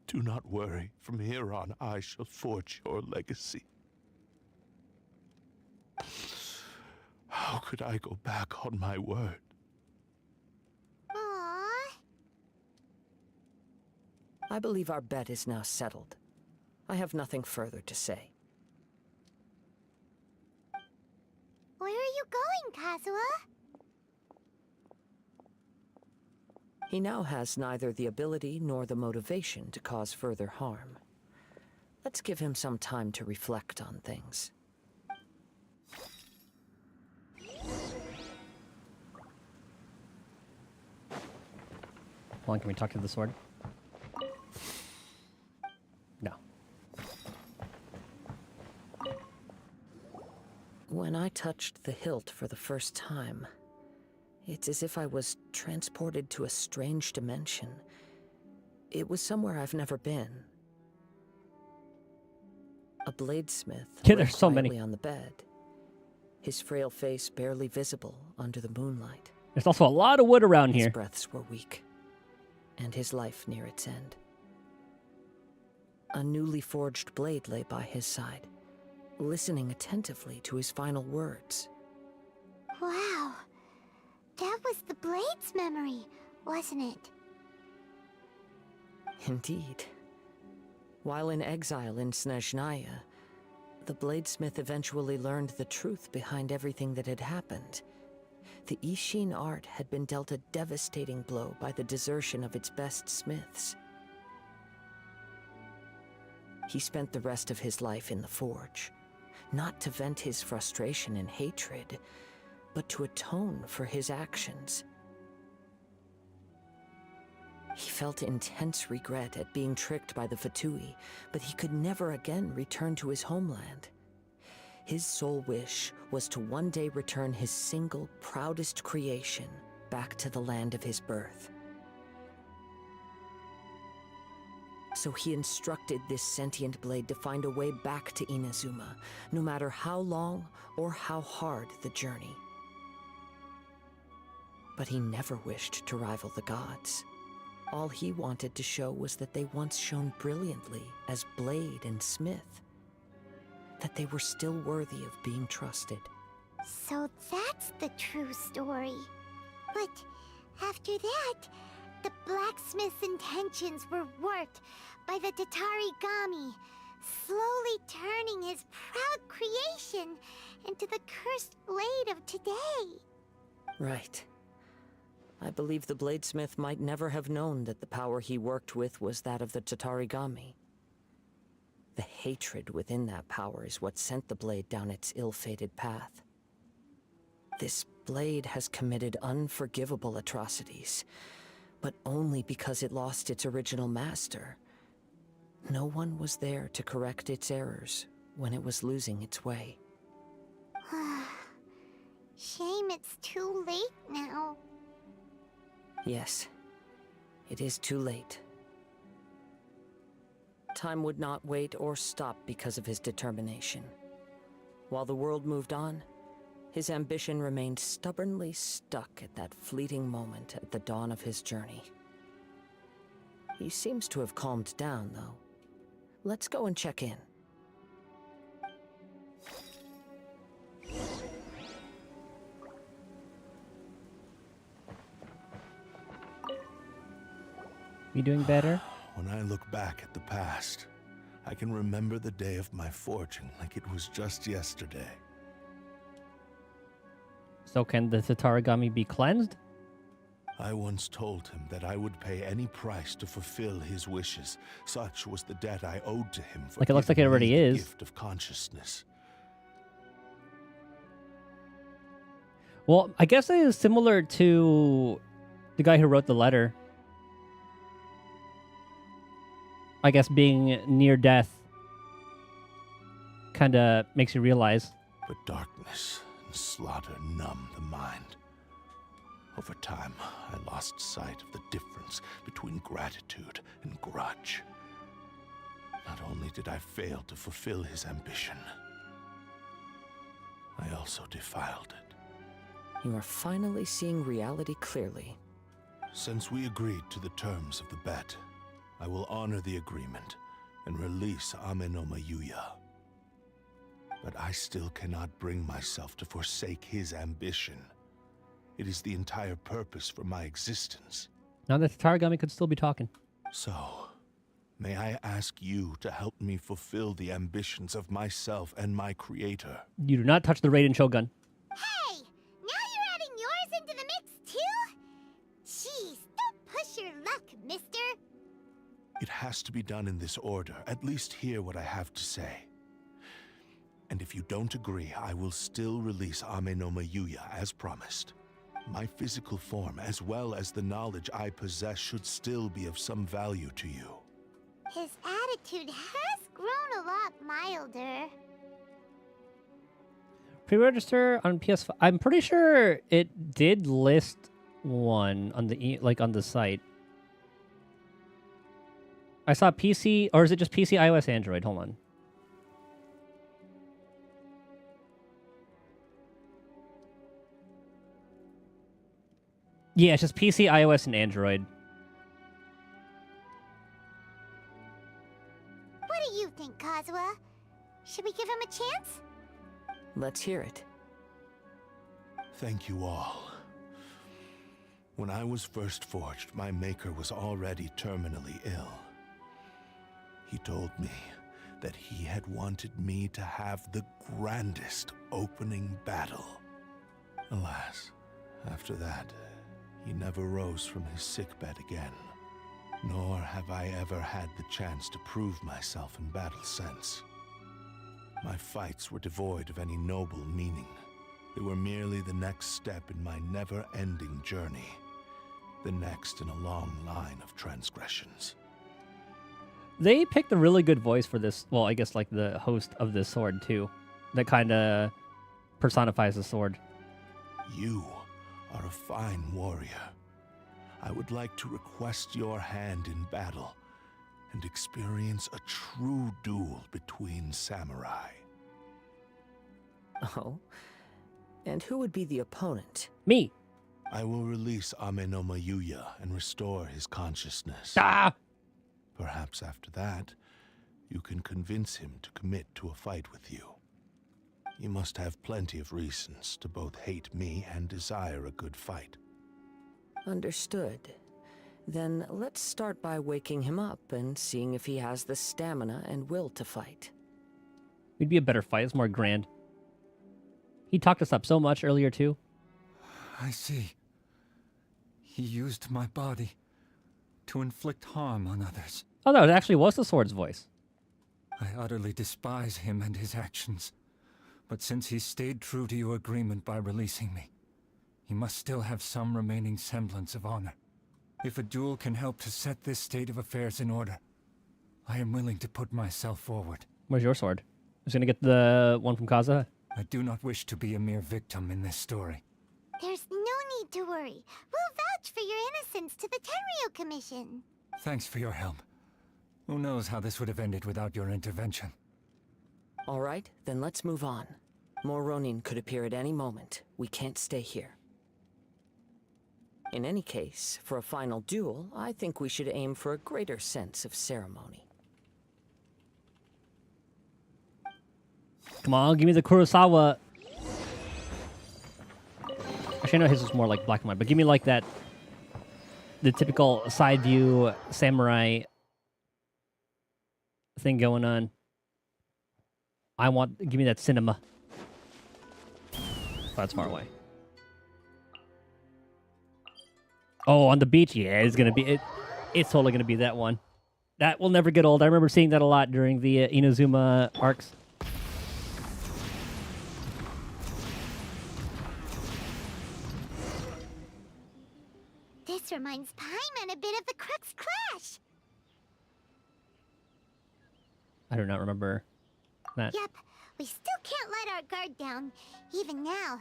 "Do not worry. From here on, I shall forge your legacy." How could I go back on my word? Aww. I believe our bet is now settled. I have nothing further to say. Where are you going, Kazuha? He now has neither the ability nor the motivation to cause further harm. Let's give him some time to reflect on things. Hold on, can we talk to the sword? No. When I touched the hilt for the first time, it's as if I was transported to a strange dimension. It was somewhere I've never been. A bladesmith Yeah, lay there's so many. quietly on the bed, his frail face barely visible under the moonlight. There's also a lot of wood around His here. breaths were weak, and his life near its end. A newly forged blade lay by his side, listening attentively to his final words. Wow. That was the Blade's memory, wasn't it? Indeed. While in exile in Snezhnaya, the bladesmith eventually learned the truth behind everything that had happened. The Ishin art had been dealt a devastating blow by the desertion of its best smiths. He spent the rest of his life in the forge, not to vent his frustration and hatred, but to atone for his actions. He felt intense regret at being tricked by the Fatui, but he could never again return to his homeland. His sole wish was to one day return his single, proudest creation back to the land of his birth. So he instructed this sentient blade to find a way back to Inazuma, no matter how long or how hard the journey. But he never wished to rival the gods. All he wanted to show was that they once shone brilliantly as blade and smith, that they were still worthy of being trusted. So that's the true story. But after that, the blacksmith's intentions were warped by the Tatarigami, slowly turning his proud creation into the cursed blade of today. Right. I believe the bladesmith might never have known that the power he worked with was that of the Tatarigami. The hatred within that power is what sent the blade down its ill-fated path. This blade has committed unforgivable atrocities, but only because it lost its original master. No one was there to correct its errors when it was losing its way. Shame it's too late now. Yes, it is too late. Time would not wait or stop because of his determination. While the world moved on, his ambition remained stubbornly stuck at that fleeting moment at the dawn of his journey. He seems to have calmed down, though. Let's go and check in. You doing better? When I look back at the past, I can remember the day of my forging like it was just yesterday. So can the Tatarigami be cleansed? I once told him that I would pay any price to fulfill his wishes. Such was the debt I owed to him for Like, it looks like it giving already me the is. gift of consciousness. Well, I guess it is similar to the guy who wrote the letter. I guess being near death kind of makes you realize. But darkness and slaughter numb the mind. Over time, I lost sight of the difference between gratitude and grudge. Not only did I fail to fulfill his ambition, I also defiled it. You are finally seeing reality clearly. Since we agreed to the terms of the bet, I will honor the agreement and release Amenoma Yuya. But I still cannot bring myself to forsake his ambition. It is the entire purpose for my existence. Now that the Tatarigami could still be talking. So, may I ask you to help me fulfill the ambitions of myself and my creator? You do not touch the Raiden Shogun. Hey! Now you're adding yours into the mix, too? Jeez, don't push your luck, mister. It has to be done in this order. At least hear what I have to say. And if you don't agree, I will still release Amenoma Yuya as promised. My physical form, as well as the knowledge I possess, should still be of some value to you. His attitude has grown a lot milder. Pre-register on PS5. I'm pretty sure it did list one on the on the site. I saw PC, or is it just PC, iOS, Android? Hold on. Yeah, it's just PC, iOS, and Android. What do you think, Kazuha? Should we give him a chance? Let's hear it. Thank you all. When I was first forged, my maker was already terminally ill. He told me that he had wanted me to have the grandest opening battle. Alas, after that, he never rose from his sickbed again. Nor have I ever had the chance to prove myself in battle since. My fights were devoid of any noble meaning. They were merely the next step in my never-ending journey. The next in a long line of transgressions. They picked a really good voice for this. Well, I guess like the host of this sword too. That kind of personifies the sword. You are a fine warrior. I would like to request your hand in battle and experience a true duel between samurai. Oh? And who would be the opponent? Me. I will release Amenoma Yuya and restore his consciousness. Ah! Perhaps after that, you can convince him to commit to a fight with you. You must have plenty of reasons to both hate me and desire a good fight. Understood. Then let's start by waking him up and seeing if he has the stamina and will to fight. It'd be a better fight. It's more grand. He talked us up so much earlier, too. I see. He used my body to inflict harm on others. Oh, no, it actually was the sword's voice. I utterly despise him and his actions. But since he stayed true to your agreement by releasing me, he must still have some remaining semblance of honor. If a duel can help to set this state of affairs in order, I am willing to put myself forward. Where's your sword? Who's gonna get the one from Kazuha? I do not wish to be a mere victim in this story. There's no need to worry. We'll vouch for your innocence to the Tenryo Commission. Thanks for your help. Who knows how this would have ended without your intervention. All right, then let's move on. More Ronin could appear at any moment. We can't stay here. In any case, for a final duel, I think we should aim for a greater sense of ceremony. Come on, give me the Kurosawa. Actually, I know his was more like black and white, but give me like that, the typical side view samurai thing going on. Give me that cinema. Oh, that's far away. Oh, on the beach? Yeah, it's gonna be it. It's totally gonna be that one. That will never get old. I remember seeing that a lot during the Inazuma arcs. This reminds Paimon a bit of the Crux Clash. I do not remember that. Yep, we still can't let our guard down. Even now,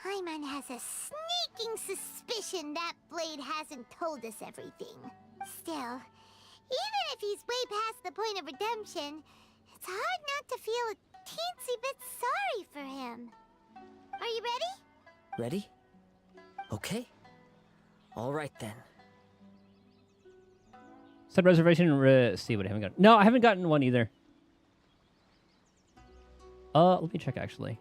Paimon has a sneaking suspicion that Blade hasn't told us everything. Still, even if he's way past the point of redemption, it's hard not to feel a teensy bit sorry for him. Are you ready? Ready? Okay. All right then. Said reservation see what I haven't gotten. No, I haven't gotten one either. Let me check actually.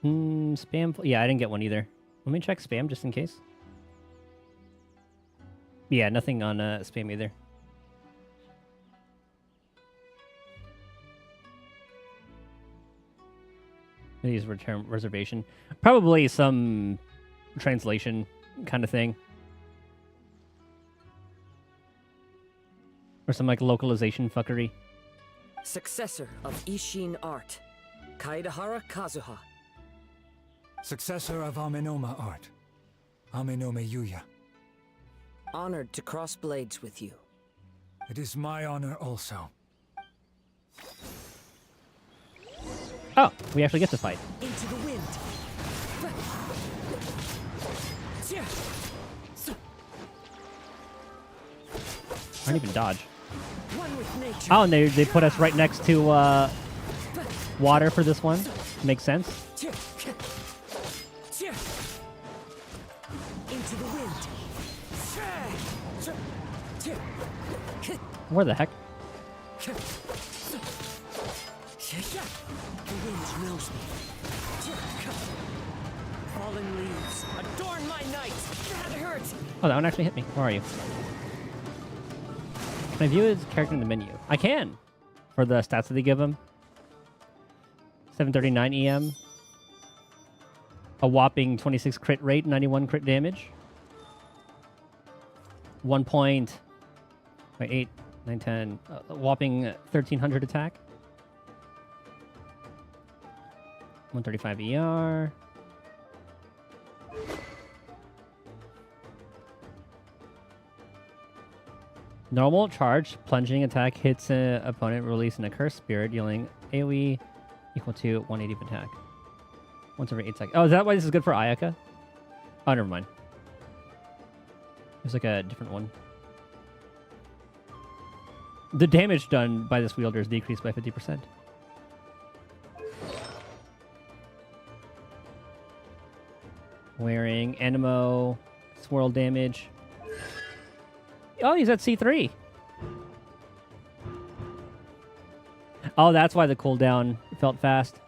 Spam. Yeah, I didn't get one either. Let me check spam just in case. Yeah, nothing on spam either. Use return reservation. Probably some translation kind of thing. Or some like localization fuckery. Successor of Ishin art, Kaedahara Kazuha. Successor of Amenoma art, Amenome Yuya. Honored to cross blades with you. It is my honor also. Oh, we actually get to fight. Into the wind. I don't even dodge. One with nature. Oh, and they put us right next to water for this one. Makes sense. Into the wind. Where the heck? The wind knows me. Fallen leaves adorn my night. That hurts. Oh, that one actually hit me. Where are you? Can I view his character in the menu? I can. For the stats that they give him. 739 EM. A whopping 26 crit rate, 91 crit damage. 1.8, 9, 10. A whopping 1300 attack. 135 ER. Normal charge, plunging attack hits an opponent, releasing a cursed spirit, dealing AoE equal to 180 of attack. Once every 8 seconds. Oh, is that why this is good for Ayaka? Oh, never mind. There's like a different one. The damage done by this wielder is decreased by 50%. Wearing Animo, swirl damage. Oh, he's at C3. Oh, that's why the cooldown felt fast.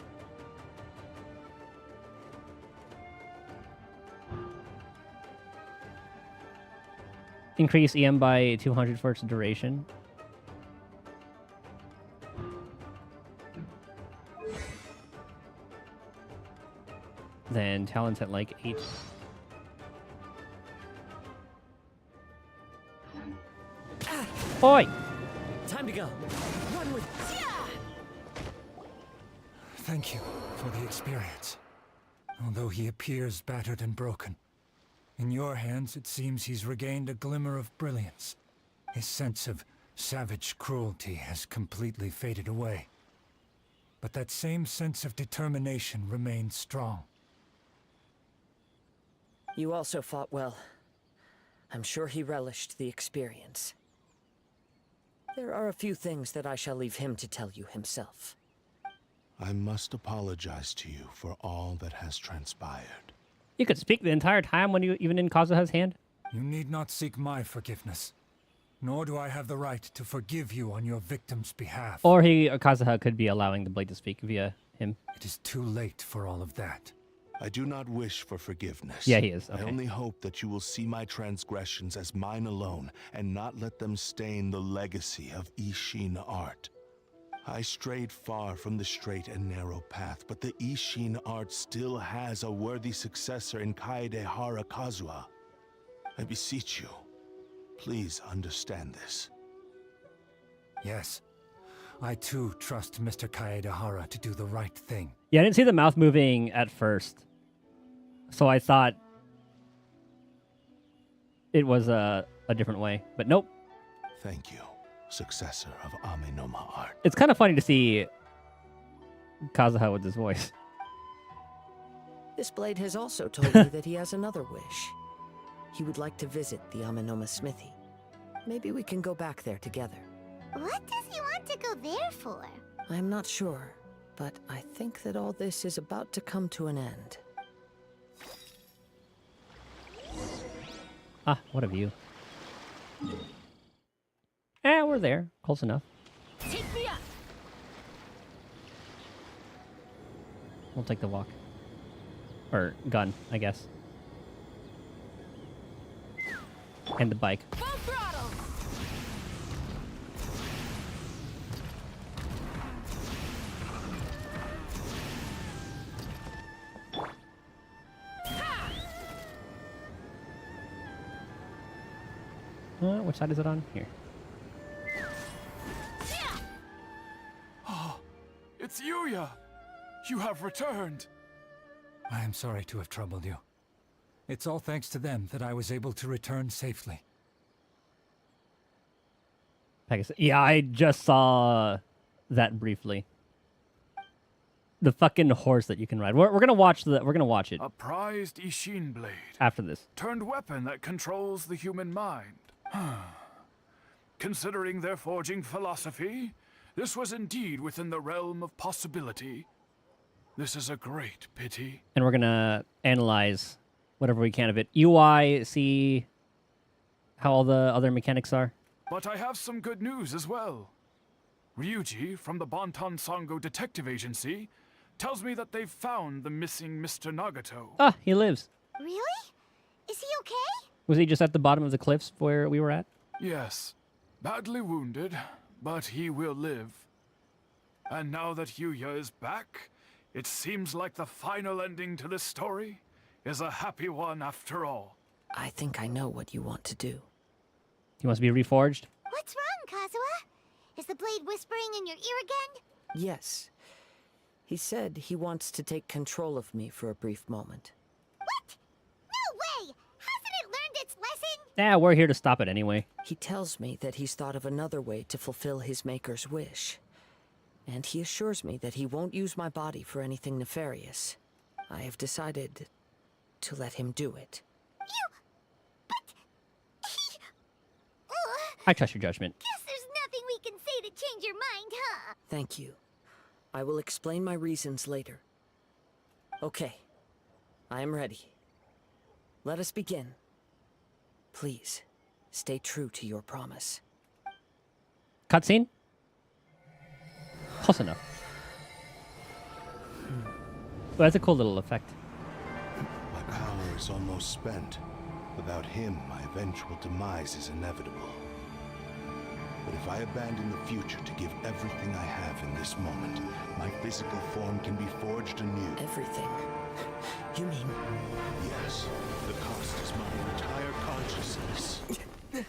Increase EM by 200 for its duration. Then talent's at like 8. Oi! Time to go. Run with. Thank you for the experience. Although he appears battered and broken, in your hands it seems he's regained a glimmer of brilliance. His sense of savage cruelty has completely faded away. But that same sense of determination remains strong. You also fought well. I'm sure he relished the experience. There are a few things that I shall leave him to tell you himself. I must apologize to you for all that has transpired. You could speak the entire time when you even in Kazuha's hand. You need not seek my forgiveness, nor do I have the right to forgive you on your victim's behalf. Or Kazuha could be allowing the blade to speak via him. It is too late for all of that. I do not wish for forgiveness. Yeah, he is. Okay. I only hope that you will see my transgressions as mine alone and not let them stain the legacy of Ishin art. I strayed far from the straight and narrow path, but the Ishin art still has a worthy successor in Kaedehara Kazuha. I beseech you, please understand this. Yes, I too trust Mr. Kaedehara to do the right thing. Yeah, I didn't see the mouth moving at first, so I thought it was a different way, but nope. Thank you, successor of Amenoma art. It's kind of funny to see Kazuha with his voice. This blade has also told me that he has another wish. He would like to visit the Amenoma smithy. Maybe we can go back there together. What does he want to go there for? I'm not sure, but I think that all this is about to come to an end. Ah, what a view. We're there. Close enough. Take me up. We'll take the walk. Or gun, I guess. And the bike. Full throttle. Which side is it on? Here. Oh, it's Yuya! You have returned! I am sorry to have troubled you. It's all thanks to them that I was able to return safely. Pegasus. Yeah, I just saw that briefly. The fucking horse that you can ride. We're gonna watch it A prized Ishin blade. after this. Turned weapon that controls the human mind. Considering their forging philosophy, this was indeed within the realm of possibility. This is a great pity. And we're gonna analyze whatever we can of it. UI, see how all the other mechanics are. But I have some good news as well. Ryuji from the Bonton Sango Detective Agency tells me that they've found the missing Mr. Nagato. Ah, he lives. Really? Is he okay? Was he just at the bottom of the cliffs where we were at? Yes, badly wounded, but he will live. And now that Yuya is back, it seems like the final ending to this story is a happy one after all. I think I know what you want to do. He wants to be reforged? What's wrong, Kazuha? Is the blade whispering in your ear again? Yes. He said he wants to take control of me for a brief moment. What? No way! Hasn't it learned its lesson? Yeah, we're here to stop it anyway. He tells me that he's thought of another way to fulfill his maker's wish. And he assures me that he won't use my body for anything nefarious. I have decided to let him do it. I trust your judgment. Guess there's nothing we can say to change your mind, huh? Thank you. I will explain my reasons later. Okay. I am ready. Let us begin. Please, Stay true to your promise. Cutscene? Close enough. But that's a cool little effect. My power is almost spent. Without him, my eventual demise is inevitable. But if I abandon the future to give everything I have in this moment, my physical form can be forged anew. Everything? You mean... Yes. The cost is my entire consciousness. You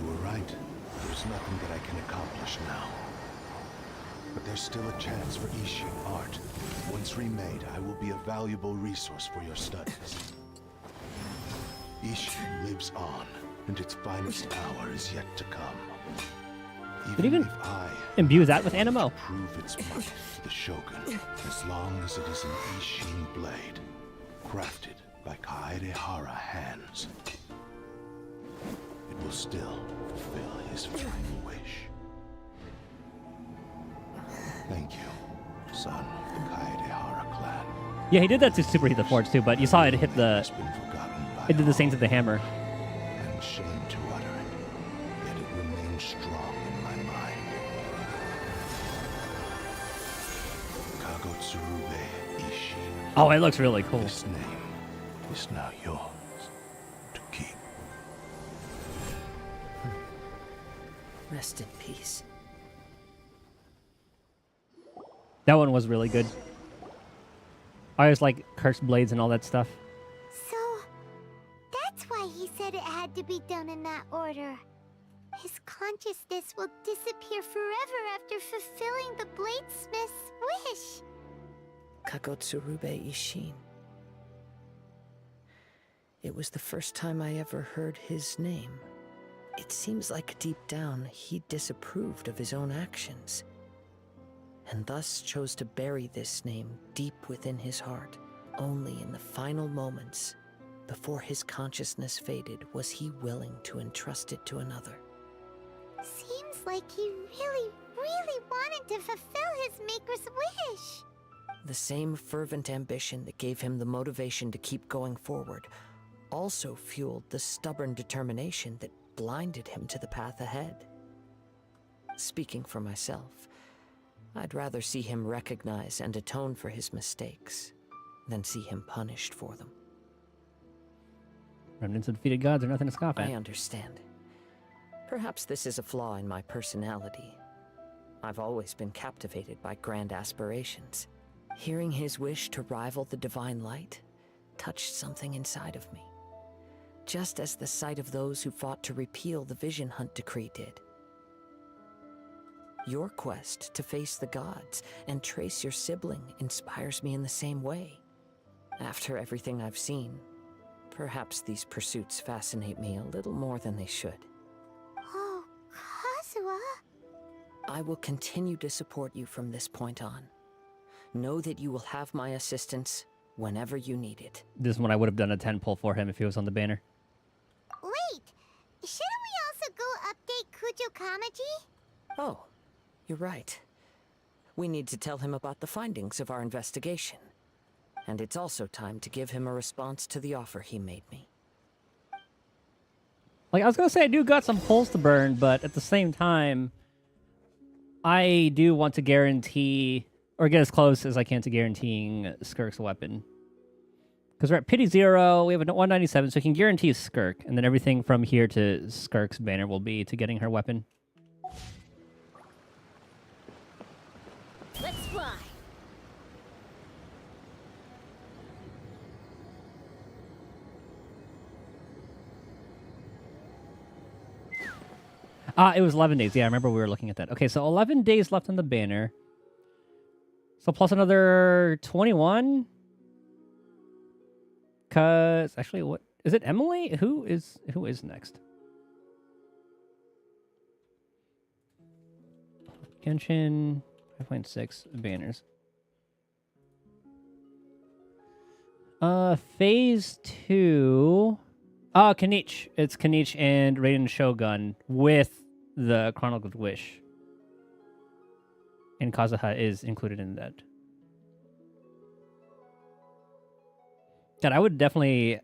were right. There's nothing that I can accomplish now. But there's still a chance for Ishin art. Once remade, I will be a valuable resource for your studies. Ishin lives on, and its finest hour is yet to come. Did Even even if I imbue that with Animo? prove its might to the Shogun, as long as it is an Ishin blade, crafted by Kaedehara hands, it will still fulfill his final wish. Thank you, son of the Kaedehara clan. Yeah, he did that to superheat the forge too, but you saw it hit the... It's been forgotten by It did the all. same to the hammer. I'm ashamed to utter it, yet it remains strong in my mind. Kagotsurube Ishin. Oh, it looks really cool. This name is now yours to keep. Rest in peace. That one was really good. I always like cursed blades and all that stuff. So, that's why he said it had to be done in that order. His consciousness will disappear forever after fulfilling the bladesmith's wish. Kagotsurube Ishin. It was the first time I ever heard his name. It seems like deep down he disapproved of his own actions, and thus chose to bury this name deep within his heart. Only in the final moments, before his consciousness faded, was he willing to entrust it to another. Seems like he really, really wanted to fulfill his maker's wish. The same fervent ambition that gave him the motivation to keep going forward also fueled the stubborn determination that blinded him to the path ahead. Speaking for myself, I'd rather see him recognize and atone for his mistakes than see him punished for them. Remnants of defeated gods are nothing to scoff at. I understand. Perhaps this is a flaw in my personality. I've always been captivated by grand aspirations. Hearing his wish to rival the divine light touched something inside of me, just as the sight of those who fought to repeal the Vision Hunt decree did. Your quest to face the gods and trace your sibling inspires me in the same way. After everything I've seen, perhaps these pursuits fascinate me a little more than they should. Oh, Kazuha? I will continue to support you from this point on. Know that you will have my assistance whenever you need it. This one I would have done a 10 pull for him if he was on the banner. Wait, shouldn't we also go update Kujo Kamaji? Oh, you're right. We need to tell him about the findings of our investigation. And it's also time to give him a response to the offer he made me. Like, I was going to say I do got some pulls to burn, but at the same time, I do want to guarantee, or get as close as I can to guaranteeing Skirk's weapon. Because we're at Pity 0, we have a 197, so we can guarantee Skirk, and then everything from here to Skirk's banner will be to getting her weapon. Let's fly. It was 11 days. Yeah, I remember we were looking at that. Okay, so 11 days left on the banner. So plus another 21? Because, actually, what... Is it Emily? Who is next? Genshin 5.6 banners. Phase 2... Oh, Kanich. It's Kanich and Raiden Shogun with the Chronicled Wish. And Kazuha is included in that. God, I would definitely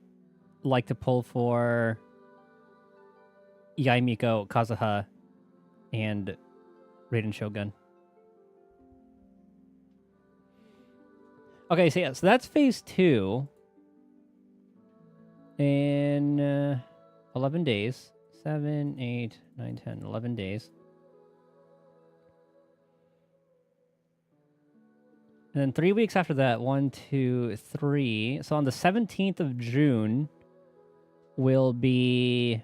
like to pull for Yaimiko, Kazuha, and Raiden Shogun. Okay, so yeah, so that's phase 2. In 11 days. 7, 8, 9, 10, 11 days. And then 3 weeks after that, 1, 2, 3. So on the 17th of June will be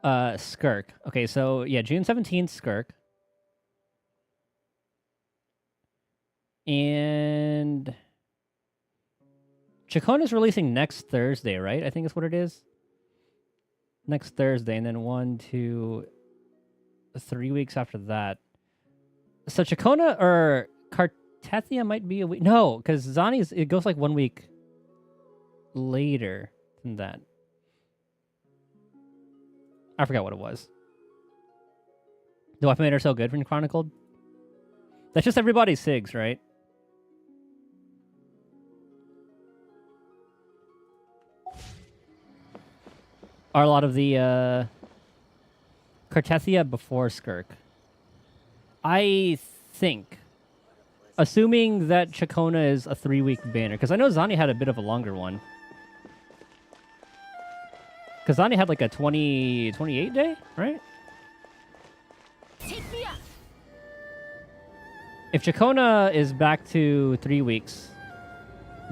Skirk. Okay, so yeah, June 17th, Skirk. And Chacona's releasing next Thursday, right? I think is what it is. Next Thursday, and then 1, 2, 3 weeks after that. So Chacona or Cartethia might be a week. No, because Zani's, it goes like 1 week later than that. I forgot what it was. The Weapon Made are so good from Chronicled. That's just everybody's SIGs, right? Are a lot of the Cartethia before Skirk. I think, assuming that Chacona is a 3-week banner, because I know Zani had a bit of a longer one. Because Zani had like a 28 day, right? Take me up. If Chacona is back to 3 weeks,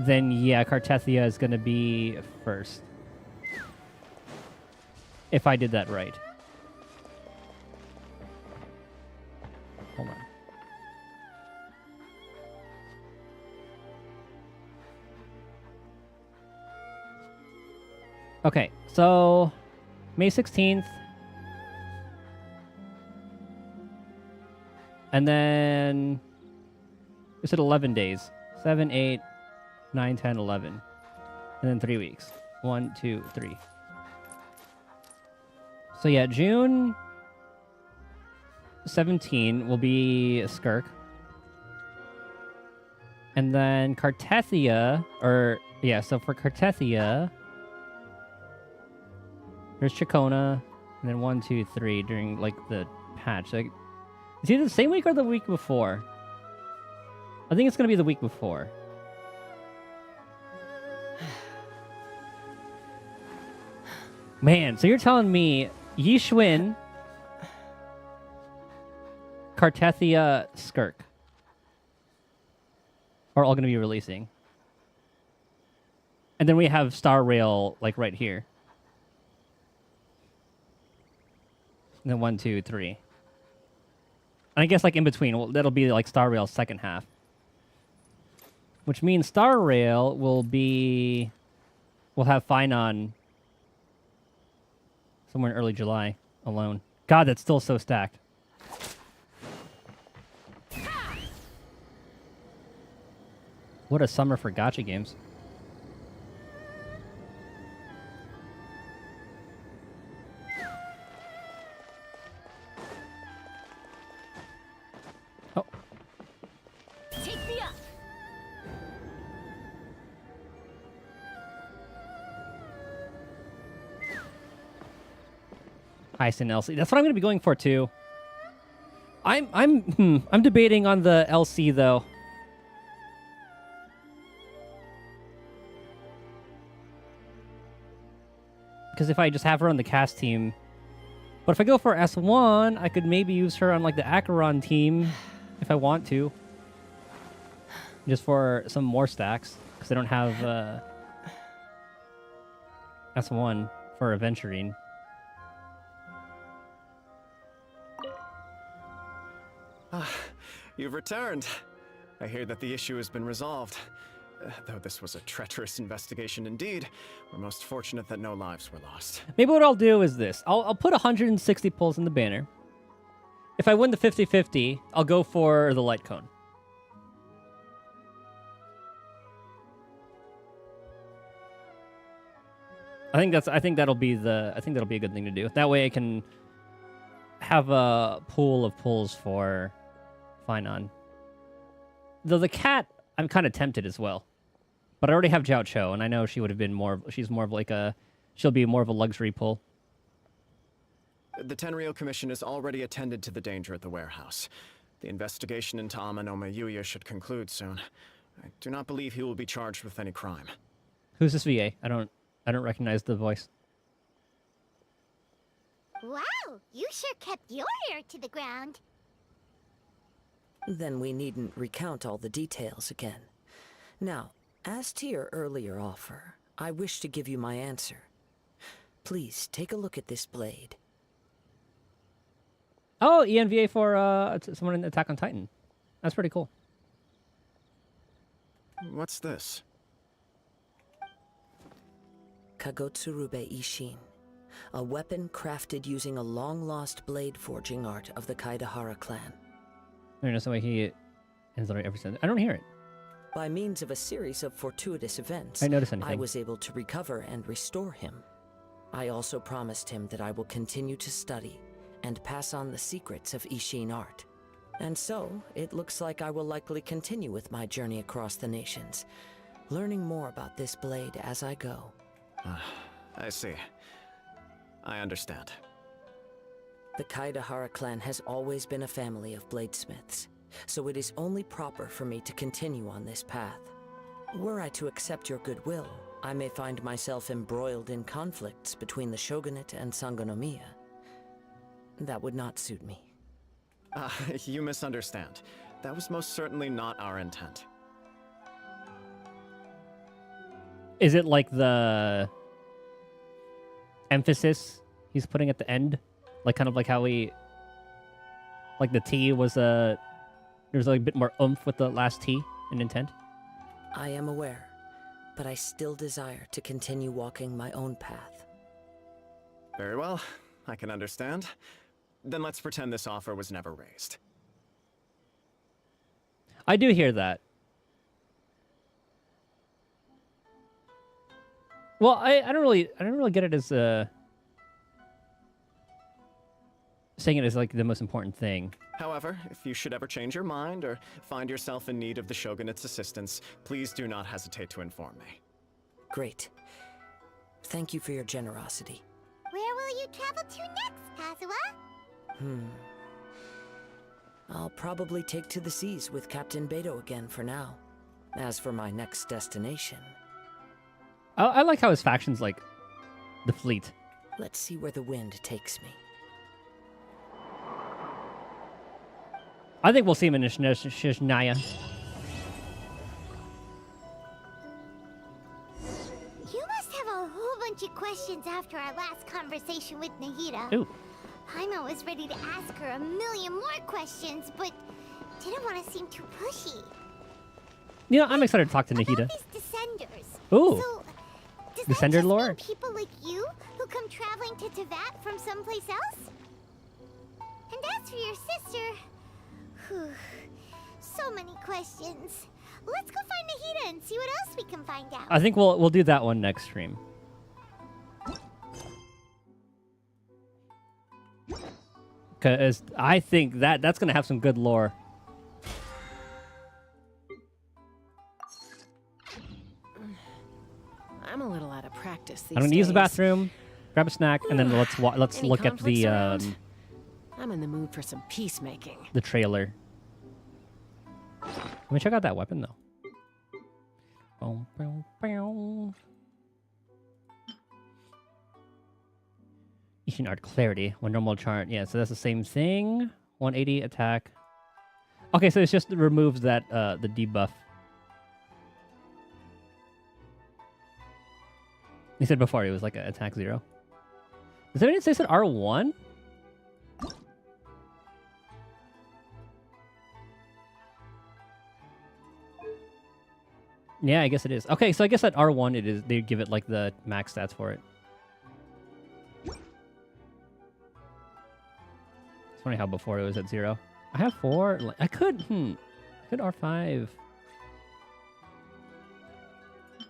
then yeah, Cartethia is going to be first. If I did that right. Hold on. Okay, so May 16th. And then we said 11 days. 7, 8, 9, 10, 11. And then 3 weeks. 1, 2, 3. So yeah, June 17 will be a Skirk. And then Cartethia, or yeah, so for Cartethia, there's Chacona, and then 1, 2, 3 during like the patch. Like, is it the same week or the week before? I think it's gonna be the week before. Man, so you're telling me Yishwin, Cartethia, Skirk are all going to be releasing. And then we have Star Rail, like, right here. And then 1, 2, 3. And I guess, like, in between, well, that'll be, like, Star Rail's second half. Which means Star Rail will be... We'll have Finon somewhere in early July alone. God, that's still so stacked. What a summer for gacha games. Oh. Take me up. Heist LC. That's what I'm going to be going for too. I'm debating on the LC though. Because if I just have her on the cast team, but if I go for S1, I could maybe use her on like the Acheron team if I want to, just for some more stacks because I don't have S1 for Aventurine. You've returned. I hear that the issue has been resolved. Though this was a treacherous investigation indeed, we're most fortunate that no lives were lost. Maybe what I'll do is this. I'll put 160 pulls in the banner. If I win the 50-50, I'll go for the light cone. I think that'll be a good thing to do. That way I can have a pool of pulls for Finon. Though the cat, I'm kind of tempted as well. But I already have Jiao Cho, and I know she would have been she's more of like she'll be more of a luxury pull. The Tenryou Commission has already attended to the danger at the warehouse. The investigation into Amanoma Yuya should conclude soon. I do not believe he will be charged with any crime. Who's this VA? I don't recognize the voice. Wow, you sure kept your ear to the ground. Then we needn't recount all the details again. Now, as to your earlier offer, I wish to give you my answer. Please take a look at this blade. Oh, ENVA for someone in Attack on Titan. That's pretty cool. What's this? Kagotsurube Ishin, a weapon crafted using a long-lost blade forging art of the Kaidahara clan. I don't know, some way he ends on every sentence. I don't hear it. By means of a series of fortuitous events, I notice anything. I was able to recover and restore him. I also promised him that I will continue to study and pass on the secrets of Ishin art. And so, it looks like I will likely continue with my journey across the nations, learning more about this blade as I go. I see. I understand. The Kaidahara clan has always been a family of bladesmiths, so it is only proper for me to continue on this path. Were I to accept your goodwill, I may find myself embroiled in conflicts between the shogunate and Sangonomiya. That would not suit me. You misunderstand. That was most certainly not our intent. Is it like the emphasis he's putting at the end? Like kind of like how like the T was there was like a bit more oomph with the last T in intent? I am aware, but I still desire to continue walking my own path. Very well. I can understand. Then let's pretend this offer was never raised. I do hear that. Well, I don't really get it as saying it as like the most important thing. However, if you should ever change your mind or find yourself in need of the Shogunate's assistance, please do not hesitate to inform me. Great. Thank you for your generosity. Where will you travel to next, Kazuha? I'll probably take to the seas with Captain Beto again for now. As for my next destination... I like how his faction's like the fleet. Let's see where the wind takes me. I think we'll see him in Shishnaya. You must have a whole bunch of questions after our last conversation with Nahida. Ooh. Paimon was ready to ask her a million more questions, but didn't want to seem too pushy. You know, I'm excited to talk to Nahida. About these Descenders. Ooh. So, does Descender that just lore? mean people like you who come traveling to Teyvat from someplace else? And as for your sister... Whew, so many questions. Let's go find Nahida and see what else we can find out. I think we'll do that one next stream. Because I think that's going to have some good lore. I'm a little out of practice these I'm going to use the days. bathroom, grab a snack, and then let's Any look at conflicts the around? I'm in the mood for some peacemaking. the trailer. Let me check out that weapon though. Boom, boom, boom. Ishin Art Clarity, one normal chart. Yeah, so that's the same thing. 180 attack. Okay, so it's just removes that the debuff. He said before it was like an attack 0. Does anyone say it R1? Yeah, I guess it is. Okay, so I guess at R1 it is they give it like the max stats for it. It's funny how before it was at 0. I have 4. I could R5.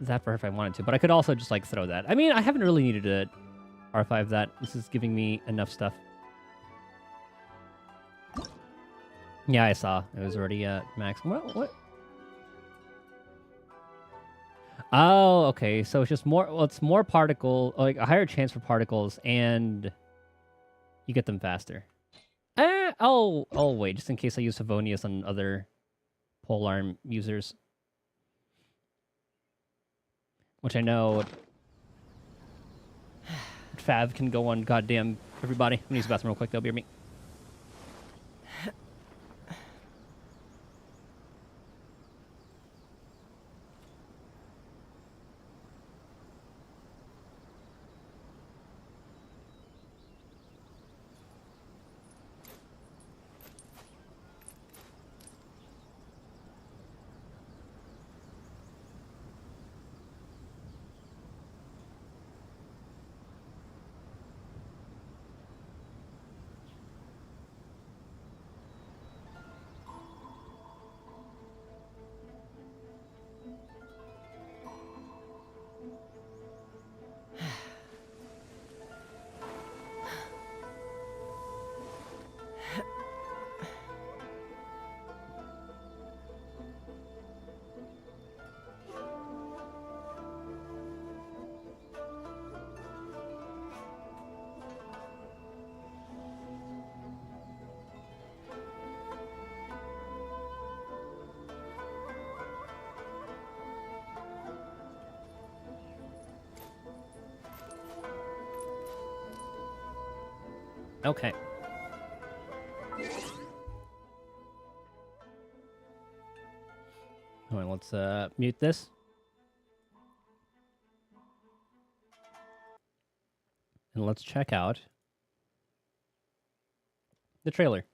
that for her if I wanted to, but I could also just like throw that. I mean, I haven't really needed to R5 that. This is giving me enough stuff. Yeah, I saw. It was already max. What? Oh, okay. So it's just more. Well, it's more particle, like a higher chance for particles, and you get them faster. Oh, wait. Just in case I use Favonius on other polearm users, which I know Fav can go on. Goddamn everybody. I'm gonna use the bathroom real quick. They'll be me. Okay. All right, let's mute this. And let's check out the trailer.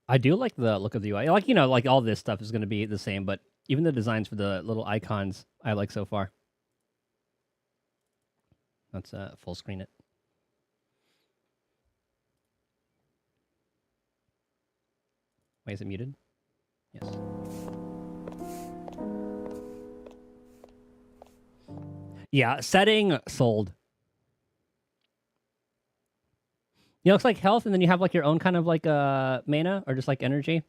I do like the look of the UI. Like, you know, like all this stuff is going to be the same, but even the designs for the little icons I like so far. Let's full screen it. Wait, is it muted? Yes. Yeah, setting sold. It looks like health, and then you have like your own kind of like mana or just like energy.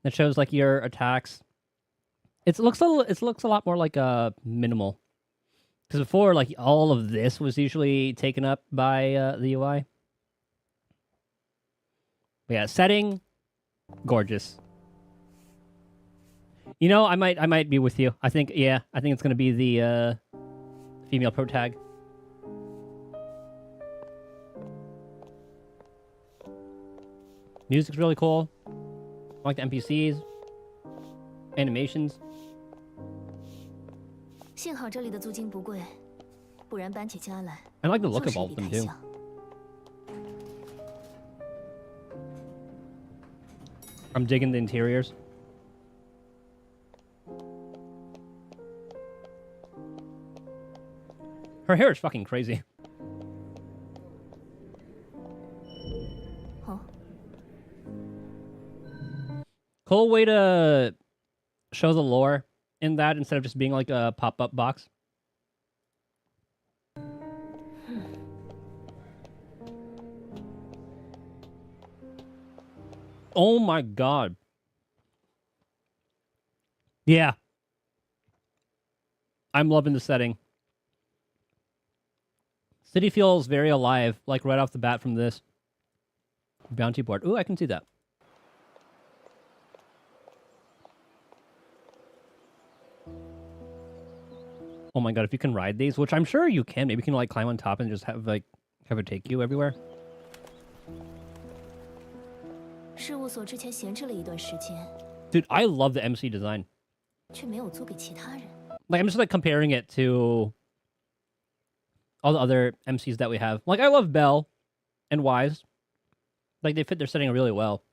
That shows like your attacks. It looks a lot more like minimal. Because before, like all of this was usually taken up by the UI. But yeah, setting, gorgeous. You know, I might be with you. I think it's gonna be the female protag. Music's really cool. I like the NPCs, animations. 幸好这里的租金不贵，不然搬起家来。 I like the look of all of them too. I'm digging the interiors. Her hair is fucking crazy. Huh? Cool way to show the lore in that instead of just being like a pop-up box. Oh my god. Yeah. I'm loving the setting. City feels very alive, like right off the bat from this. Bounty board. Ooh, I can see that. Oh my god, if you can ride these, which I'm sure you can. Maybe you can like climb on top and just have it take you everywhere. 事务所之前闲置了一段时间， Dude, I love the MC design. 却没有租给其他人。 Like, I'm just like comparing it to all the other MCs that we have. Like, I love Bell and Wise. Like, they fit their setting really well.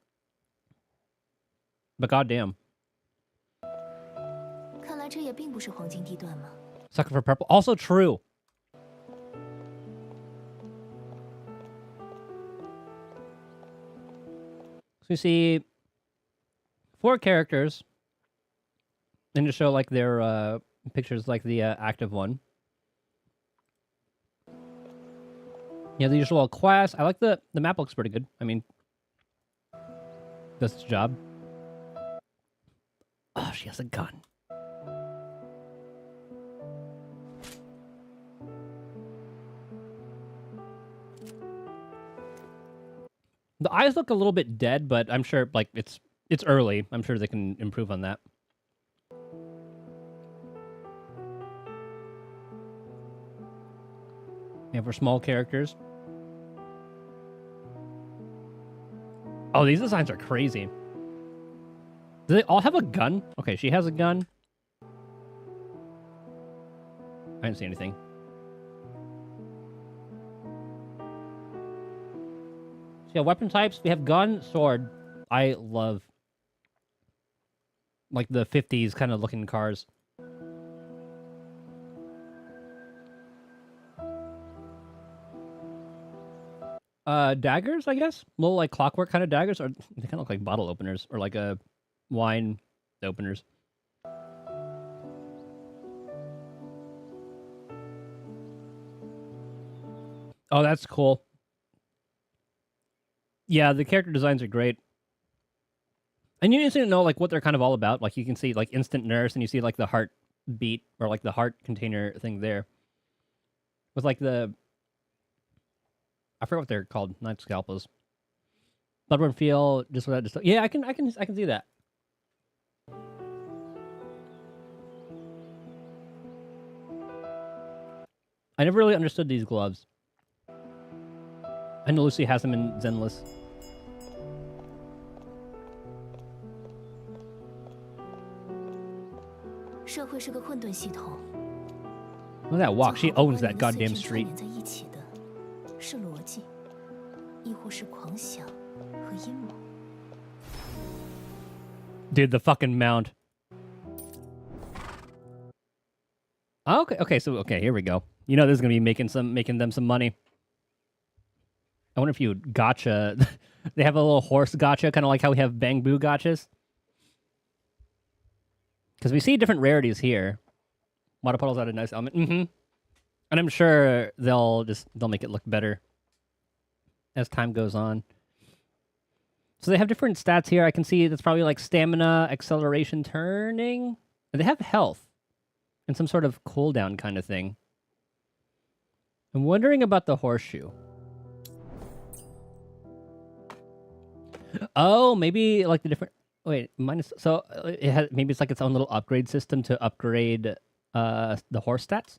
But goddamn. 看来这也并不是黄金地段嘛。 Sucker for Purple. Also true. So you see 4 characters. And to show like their pictures like the active one. Yeah, the usual quest. I like the map looks pretty good. I mean, does its job. Oh, she has a gun. The eyes look a little bit dead, but I'm sure like it's early. I'm sure they can improve on that. Yeah, for small characters. Oh, these designs are crazy. Do they all have a gun? Okay, she has a gun. I didn't see anything. So yeah, weapon types. We have gun, sword. I love like the 50s kind of looking cars. Daggers, I guess? Little like clockwork kind of daggers, or they kind of look like bottle openers or like a wine openers. Oh, that's cool. Yeah, the character designs are great. And you instantly know like what they're kind of all about. Like you can see like instant nurse and you see like the heart beat or like the heart container thing there. With like the I forget what they're called, not scalpels. Bloodborne feel just without just yeah, I can see that. I never really understood these gloves. I know Lucy has them in Zenless. Look at that walk. She owns that goddamn street. Dude, the fucking mount. Okay, here we go. You know this is gonna be making them some money. I wonder if you gotcha. They have a little horse gotcha, kind of like how we have Bang Boo gotchas. Because we see different rarities here. Water puddles out a nice element. And I'm sure they'll make it look better as time goes on. So they have different stats here. I can see that's probably like stamina, acceleration, turning. And they have health and some sort of cooldown kind of thing. I'm wondering about the horseshoe. Oh, maybe like the different. Wait, minus. So it has maybe it's like its own little upgrade system to upgrade the horse stats.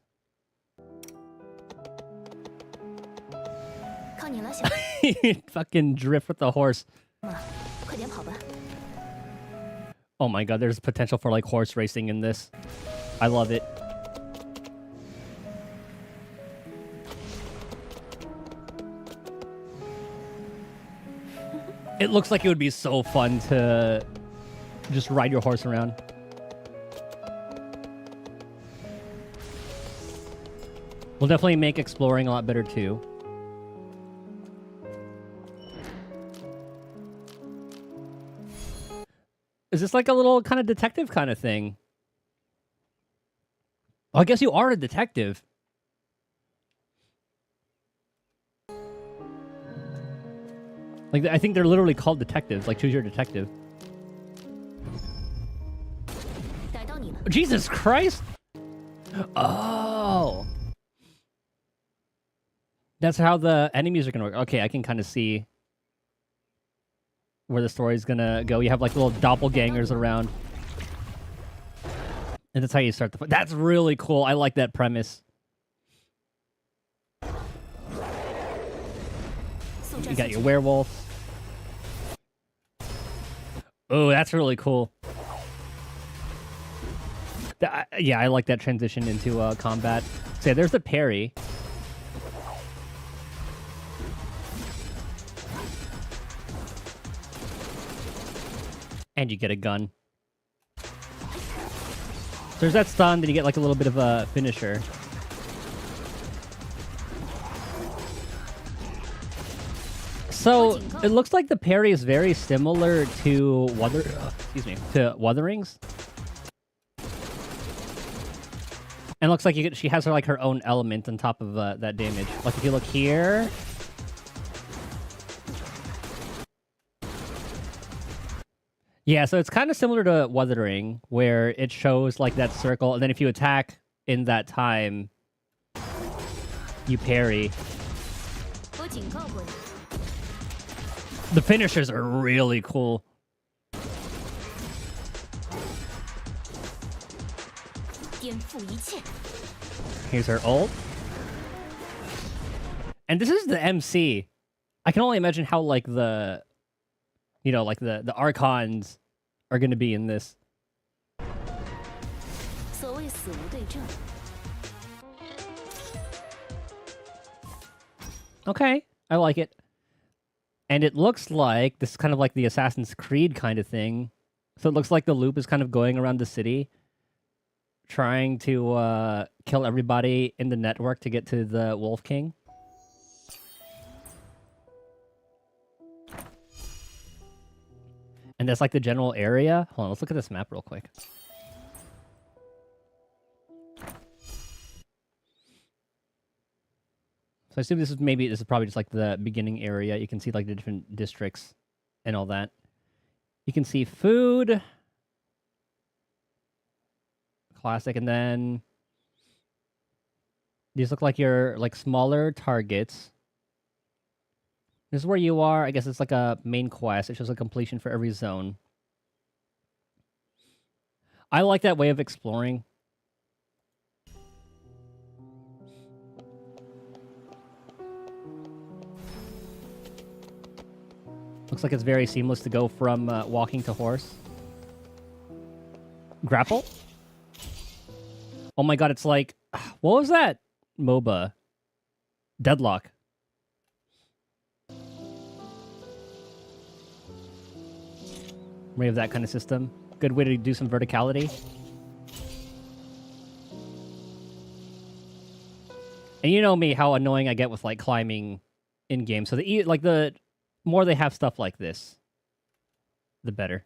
Fucking drift with the horse. Oh my god, there's potential for like horse racing in this. I love it. It looks like it would be so fun to just ride your horse around. We'll definitely make exploring a lot better too. Is this like a little kind of detective kind of thing? Oh, I guess you are a detective. Like, I think they're literally called detectives. Like, choose your detective. Jesus Christ! Oh! That's how the enemies are gonna work. Okay, I can kind of see where the story's gonna go. You have, like, little doppelgangers around. And that's how you start the fight. That's really cool. I like that premise. You got your werewolf. Oh, that's really cool. Yeah, I like that transition into combat. So yeah, there's the parry. And you get a gun. So there's that stun, then you get like a little bit of a finisher. So it looks like the parry is very similar to Wutherings. And it looks like she has her own element on top of that damage. Like if you look here. Yeah, so it's kind of similar to Wuthering, where it shows like that circle, and then if you attack in that time, you parry. The finishers are really cool. Here's her ult. And this is the MC. I can only imagine how like the the Archons are going to be in this. Okay, I like it. And it looks like this is kind of like the Assassin's Creed kind of thing. So it looks like the loop is kind of going around the city, trying to kill everybody in the network to get to the Wolf King. And that's like the general area. Hold on, let's look at this map real quick. So I assume this is probably just like the beginning area. You can see like the different districts and all that. You can see food. Classic, and then these look like your like smaller targets. This is where you are. I guess it's like a main quest. It shows a completion for every zone. I like that way of exploring. Looks like it's very seamless to go from walking to horse. Grapple? Oh my god, it's like... What was that? MOBA. Deadlock. We have that kind of system. Good way to do some verticality. And you know me, how annoying I get with like climbing in games. So the more they have stuff like this, the better.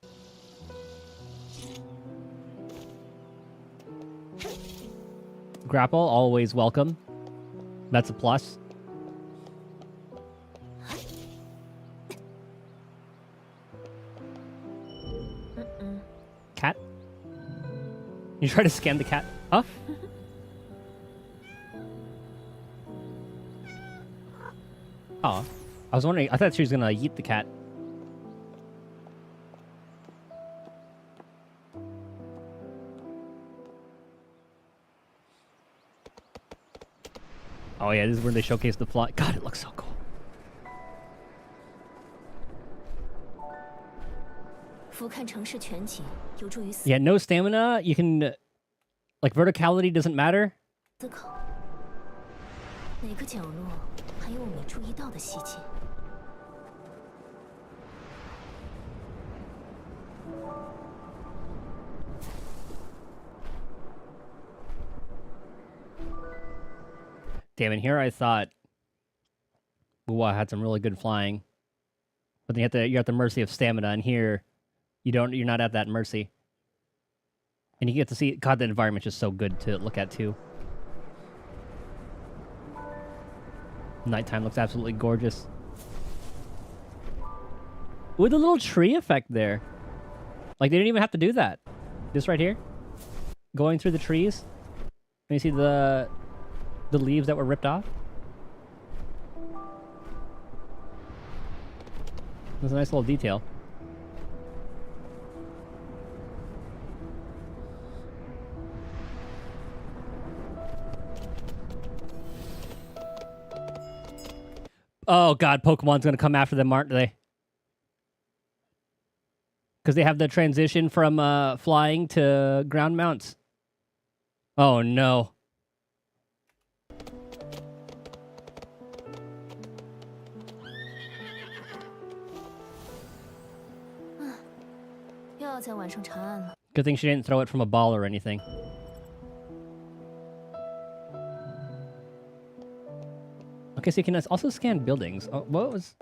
Grapple, always welcome. That's a plus. Cat? You try to scam the cat? Huh? Oh. I was wondering, I thought she was gonna yeet the cat. Oh yeah, this is where they showcase the fly. God, it looks so cool. Yeah, no stamina. You can... Like, verticality doesn't matter. Damn, and here I thought Buwa had some really good flying. But then you're at the mercy of stamina, and here you're not at that mercy. And you get to see, God, the environment's just so good to look at too. Nighttime looks absolutely gorgeous. With a little tree effect there. Like, they didn't even have to do that. This right here. Going through the trees. And you see the leaves that were ripped off. That's a nice little detail. Oh god, Pokemon's gonna come after them, aren't they? Because they have the transition from flying to ground mounts. Oh no. Good thing she didn't throw it from a ball or anything. Okay, so you can also scan buildings. Oh, what was...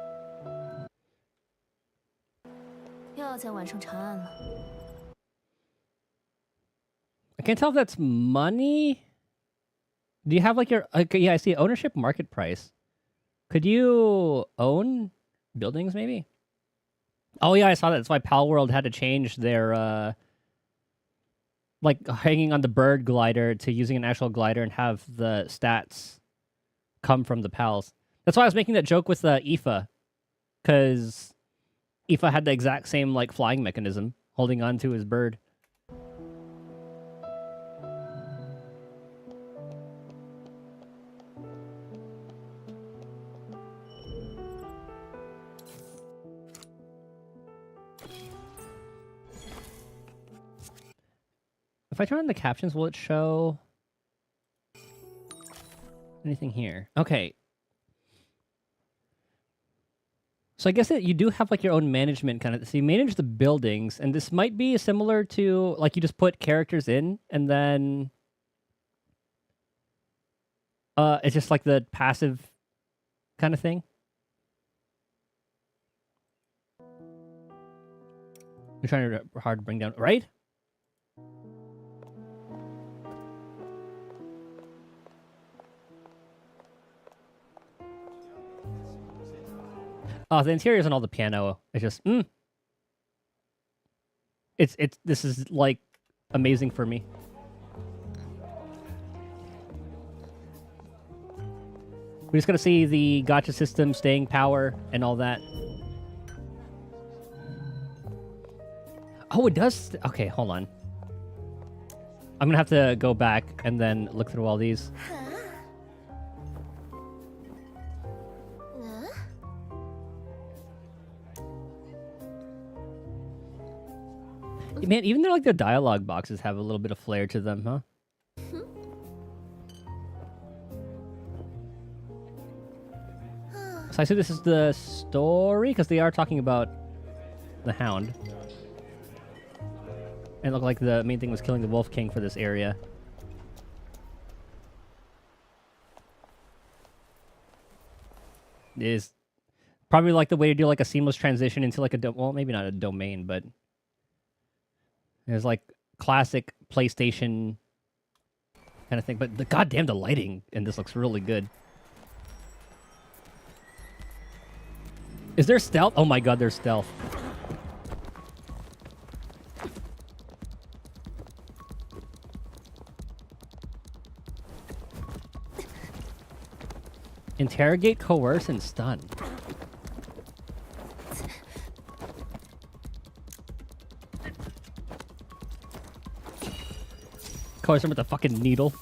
I can't tell if that's money. Do you have like your... Okay, yeah, I see ownership market price. Could you own buildings maybe? Oh yeah, I saw that. That's why Pal World had to change their like hanging on the bird glider to using an actual glider and have the stats come from the pals. That's why I was making that joke with Aoife, because Aoife had the exact same like flying mechanism, holding on to his bird. If I turn on the captions, will it show anything here? Okay. So I guess you do have like your own management kind of... So you manage the buildings, and this might be similar to like you just put characters in, and then it's just like the passive kind of thing. I'm trying hard to bring down, right? Oh, the interiors and all the piano. It's just, this is like amazing for me. We're just gonna see the gacha system, staying power, and all that. Oh, it does. Okay, hold on. I'm gonna have to go back and then look through all these. Man, even though like the dialogue boxes have a little bit of flair to them, huh? So I see this is the story, because they are talking about the Hound. And it looked like the main thing was killing the Wolf King for this area. It is probably like the way to do like a seamless transition into like a... Well, maybe not a domain, but... There's like classic PlayStation kind of thing, but the goddamn the lighting in this looks really good. Is there stealth? Oh my god, there's stealth. Interrogate, coerce, and stun. Coerce him with a fucking needle.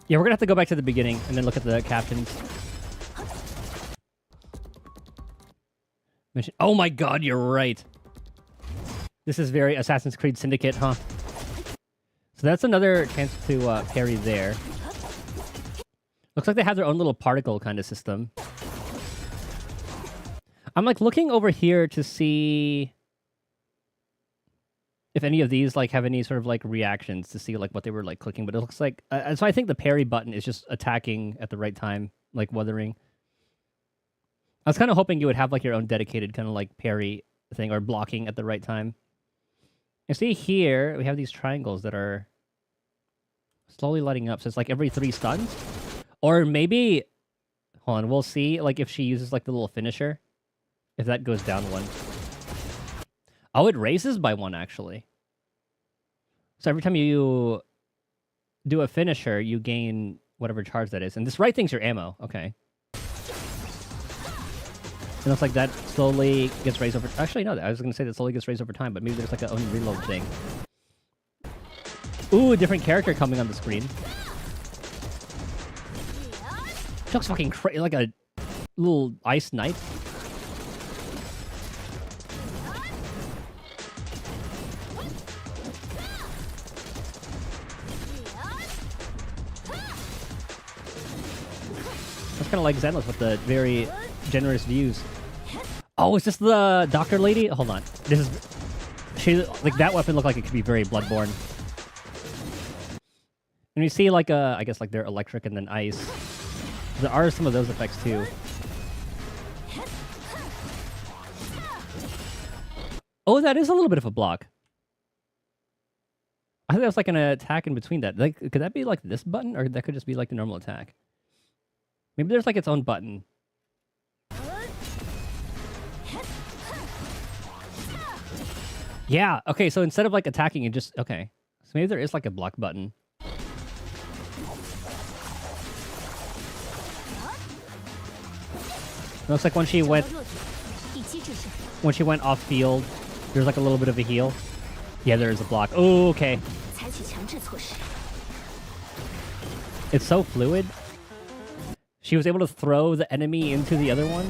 Yeah, we're gonna have to go back to the beginning and then look at the captions. Oh my god, you're right. This is very Assassin's Creed Syndicate, huh? So that's another chance to parry there. Looks like they have their own little particle kind of system. I'm like looking over here to see if any of these like have any sort of like reactions to see like what they were like clicking, but it looks like so I think the parry button is just attacking at the right time, like Wuthering. I was kind of hoping you would have like your own dedicated kind of like parry thing or blocking at the right time. You see here we have these triangles that are slowly lighting up, so it's like every 3 stuns, or maybe hold on, we'll see like if she uses like the little finisher. If that goes down 1. Oh, it raises by 1, actually. So every time you do a finisher, you gain whatever charge that is. And this right thing's your ammo. Okay. It looks like that slowly gets raised over... Actually, no, I was going to say that slowly gets raised over time, but maybe there's like a own reload thing. Ooh, a different character coming on the screen. She looks fucking crazy, like a little ice knight. Kind of like Zenless with the very generous views. Oh, is this the doctor lady? Hold on. This is... She, like, that weapon looked like it could be very Bloodborne. And you see, like, I guess, like, they're electric and then ice. There are some of those effects too. Oh, that is a little bit of a block. I think that was like an attack in between that. Like, could that be like this button, or that could just be like the normal attack? Maybe there's like its own button. Yeah. Okay. So instead of like attacking, it just okay. So maybe there is like a block button. It looks like when she went off field, there's like a little bit of a heal. Yeah, there is a block. Oh, okay. It's so fluid. She was able to throw the enemy into the other one.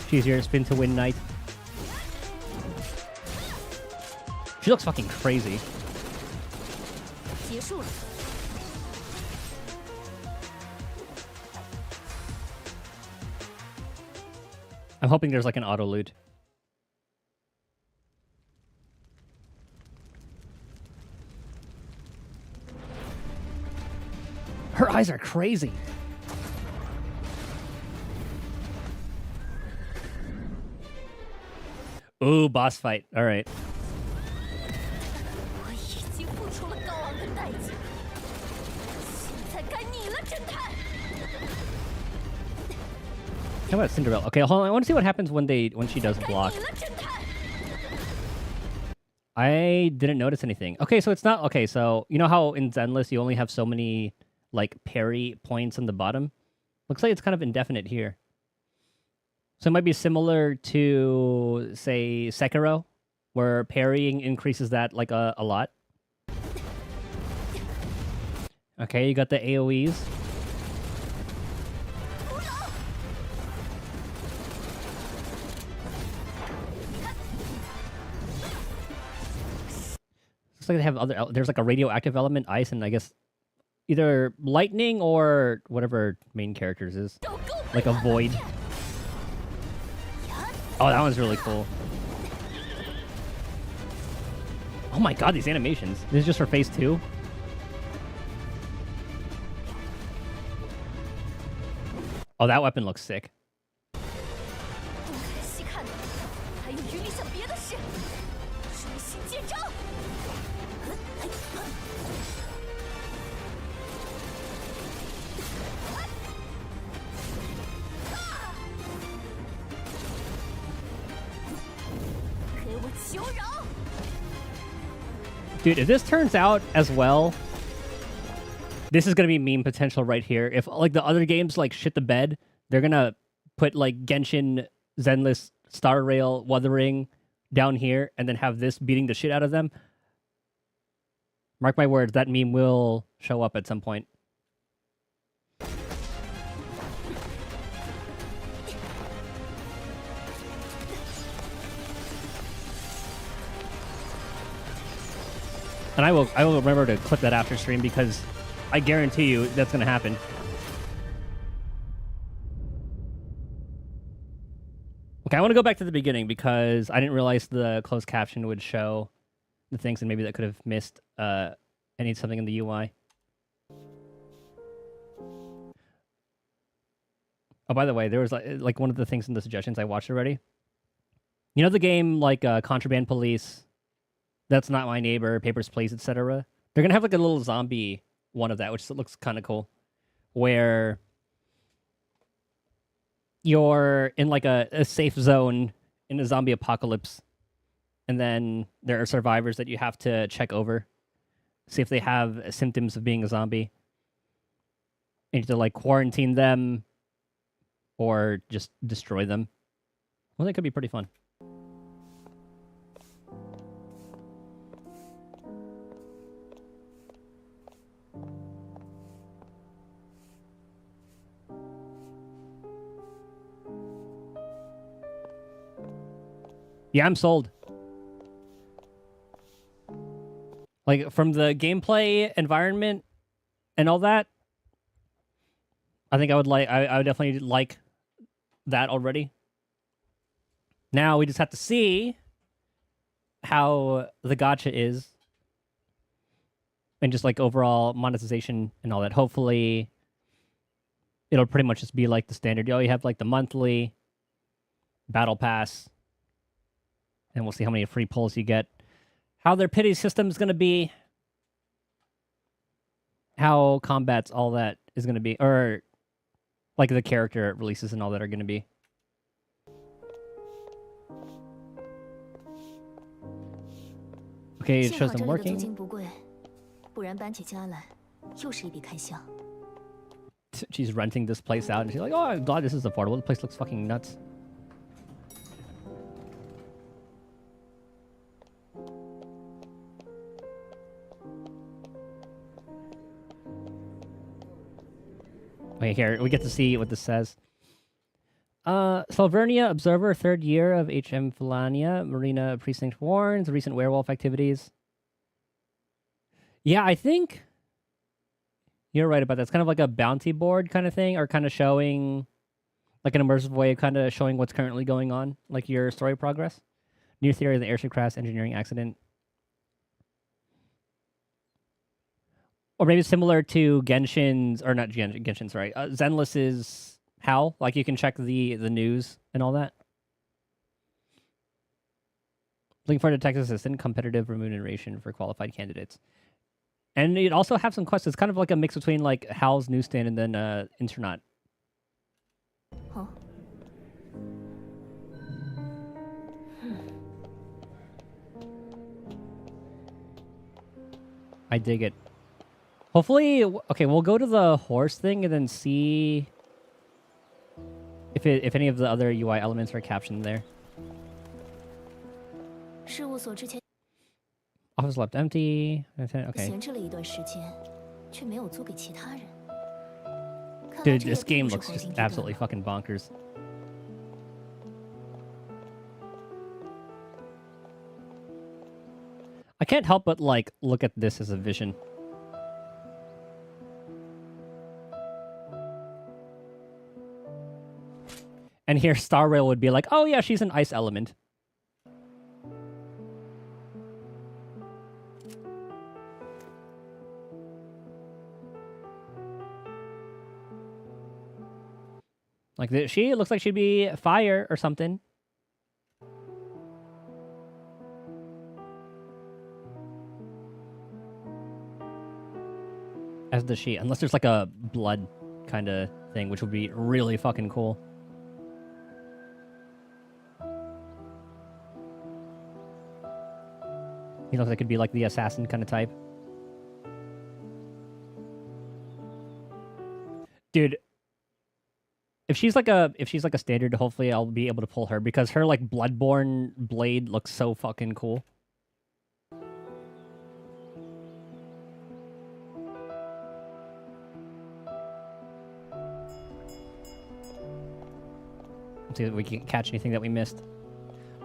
She's your spin to win knight. She looks fucking crazy. I'm hoping there's like an auto loot. Her eyes are crazy. Ooh, boss fight. All right. How about Cinderella? Okay, hold on. I want to see what happens when she does block. I didn't notice anything. Okay, so it's not okay. So you know how in Zenless you only have so many like parry points on the bottom. Looks like it's kind of indefinite here. So it might be similar to say Sekiro, where parrying increases that like a lot. Okay, you got the AoEs. Looks like they have other. There's like a radioactive element, ice, and I guess either lightning or whatever main characters is, like a void. Oh, that one's really cool. Oh my god, these animations. This is just for phase 2. Oh, that weapon looks sick. Dude, if this turns out as well, this is gonna be meme potential right here. If like the other games like shit the bed, they're gonna put like Genshin, Zenless, Star Rail, Wuthering down here, and then have this beating the shit out of them. Mark my words, that meme will show up at some point. And I will remember to clip that after stream because I guarantee you that's going to happen. Okay, I want to go back to the beginning because I didn't realize the closed caption would show the things, and maybe that could have missed something in the UI. Oh, by the way, there was like one of the things in the suggestions I watched already. You know the game like Contraband Police, That's Not My Neighbor, Papers, Please, etc. They're gonna have like a little zombie one of that, which looks kind of cool, where you're in like a safe zone in a zombie apocalypse, and then there are survivors that you have to check over, see if they have symptoms of being a zombie. You need to like quarantine them or just destroy them. Well, that could be pretty fun. Yeah, I'm sold. Like, from the gameplay environment and all that, I think I would definitely like that already. Now we just have to see how the gacha is and just like overall monetization and all that. Hopefully it'll pretty much just be like the standard. You have like the monthly battle pass, and we'll see how many free pulls you get. How their pity system is going to be, how combats, all that is going to be, or like the character releases and all that are going to be. Okay, it shows them working. She's renting this place out, and she's like, "Oh, I'm glad this is affordable. The place looks fucking nuts." Okay, here we get to see what this says. Salvernia Observer, 3rd year of HM Felania, Marina Precinct warns recent werewolf activities. Yeah, I think you're right about that. It's kind of like a bounty board kind of thing, or kind of showing, like an immersive way of kind of showing what's currently going on, like your story progress. New theory of the airship crash engineering accident. Or maybe similar to Genshin's, or not Genshin, sorry, Zenless's HAL. Like, you can check the news and all that. Looking for a detective assistant, competitive remuneration for qualified candidates. And it also have some quests. It's kind of like a mix between like HAL's newsstand and then Internet. Huh. I dig it. Hopefully, okay, we'll go to the horse thing and then see if any of the other UI elements are captioned there. Office left empty. Okay. Dude, this game looks just absolutely fucking bonkers. I can't help but like look at this as a vision. And here Star Rail would be like, "Oh yeah, she's an ice element." Like, she looks like she'd be fire or something. As does she. Unless there's like a blood kind of thing, which would be really fucking cool. You know, that could be like the assassin kind of type. Dude. If she's like a standard, hopefully I'll be able to pull her because her like Bloodborne blade looks so fucking cool. Let's see if we can catch anything that we missed.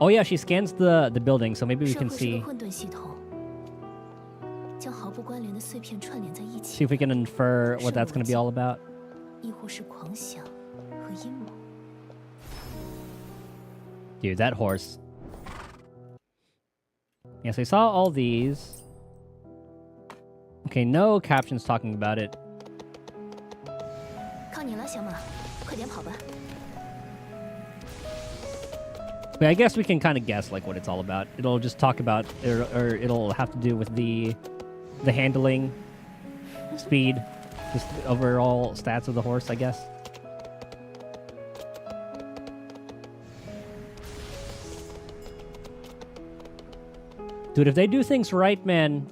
Oh yeah, she scans the building, so maybe we can see. See if we can infer what that's going to be all about. Dude, that horse. Yes, I saw all these. Okay, no captions talking about it. But I guess we can kind of guess like what it's all about. It'll just talk about, or it'll have to do with the handling, speed, just overall stats of the horse, I guess. Dude, if they do things right, man,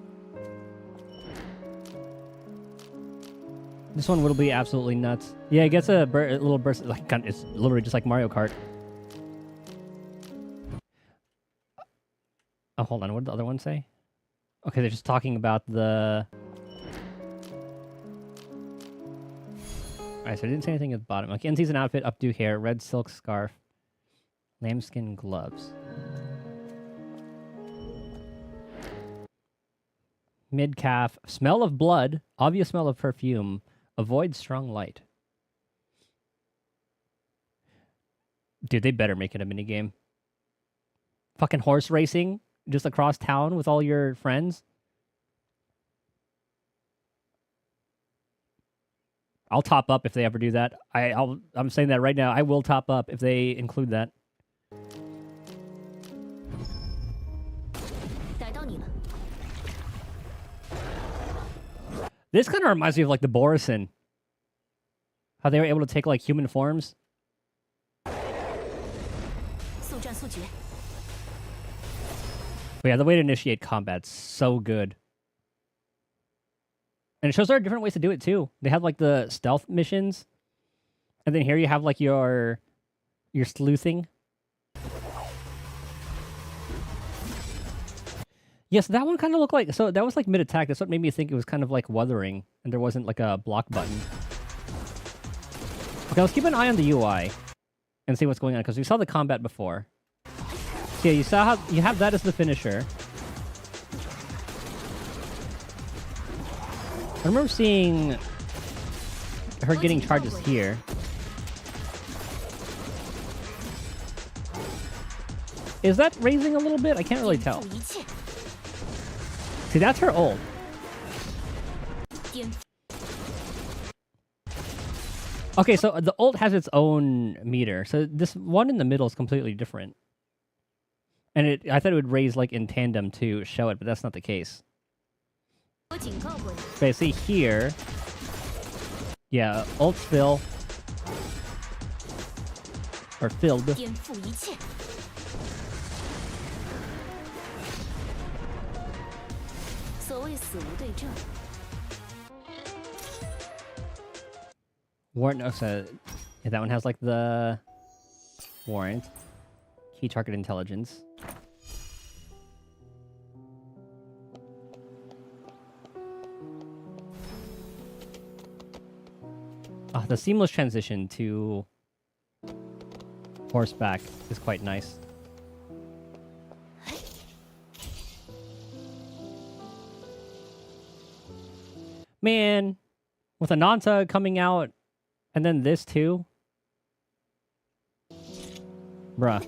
this one will be absolutely nuts. Yeah, it gets a little burst. Like, it's literally just like Mario Kart. Oh, hold on. What did the other one say? Okay, they're just talking about the... Alright, so I didn't say anything at the bottom. Like, N-Season outfit, updo hair, red silk scarf, lambskin gloves. Mid-calf, smell of blood, obvious smell of perfume, avoid strong light. Dude, they better make it a minigame. Fucking horse racing just across town with all your friends. I'll top up if they ever do that. I'm saying that right now. I will top up if they include that. This kind of reminds me of like the Borison. How they were able to take like human forms. But yeah, the way to initiate combat's so good. And it shows there are different ways to do it too. They have like the stealth missions. And then here you have like your sleuthing. Yes, that one kind of looked like... So that was like mid-attack. That's what made me think it was kind of like Wuthering. And there wasn't like a block button. Okay, let's keep an eye on the UI. And see what's going on. Because we saw the combat before. So yeah, you saw how... You have that as the finisher. I remember seeing... her getting charges here. Is that raising a little bit? I can't really tell. See, that's her ult. Okay, so the ult has its own meter. So this one in the middle is completely different. And I thought it would raise like in tandem to show it, but that's not the case. Okay, see here. Yeah, ults fill. Or filled. Warrant, oh, so yeah, that one has like the warrant. Key target intelligence. The seamless transition to horseback is quite nice. Man, with Ananta coming out, and then this too? Bruh.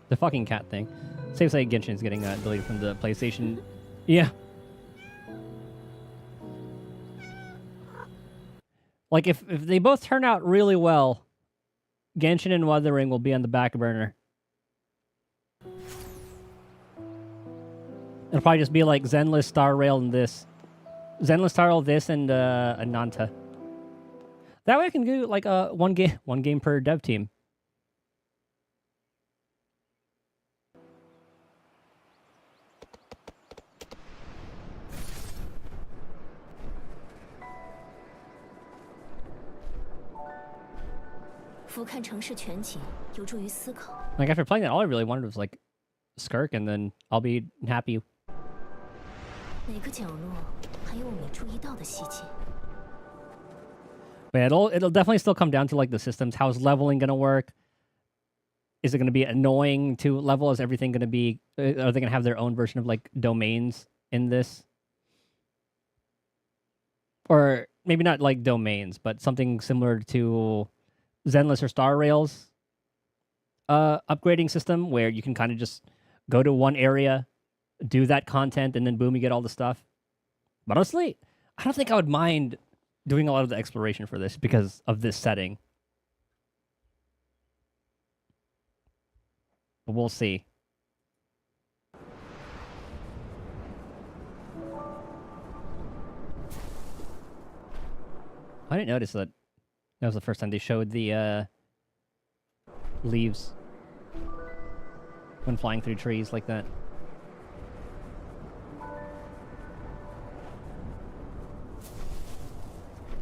The fucking cat thing. Safe to say Genshin's getting deleted from the PlayStation. Yeah. Like, if they both turn out really well, Genshin and Wuthering will be on the back burner. It'll probably just be like Zenless, Star Rail, and this. Zenless, Star Rail, this, and Ananta. That way I can do like one game per dev team. Like, after playing that, all I really wanted was, like, Skirk, and then I'll be happy. But yeah, it'll definitely still come down to, like, the systems. How's leveling gonna work? Is it gonna be annoying to level? Is everything gonna be... Are they gonna have their own version of, like, domains in this? Or maybe not, like, domains, but something similar to... Zenless or Star Rail's upgrading system where you can kind of just go to one area, do that content, and then boom, you get all the stuff. But honestly, I don't think I would mind doing a lot of the exploration for this because of this setting. But we'll see. I didn't notice that. That was the first time they showed the leaves when flying through trees like that.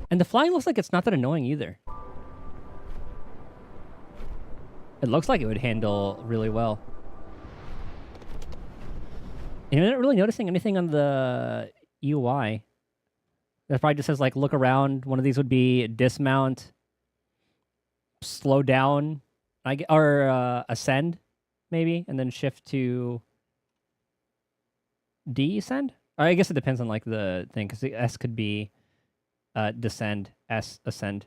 And the flying looks like it's not that annoying either. It looks like it would handle really well. And you're not really noticing anything on the UI. That probably just says, like, look around. One of these would be dismount, slow down, or ascend, maybe, and then shift to descend? Or I guess it depends on like the thing, because the S could be descend, S ascend.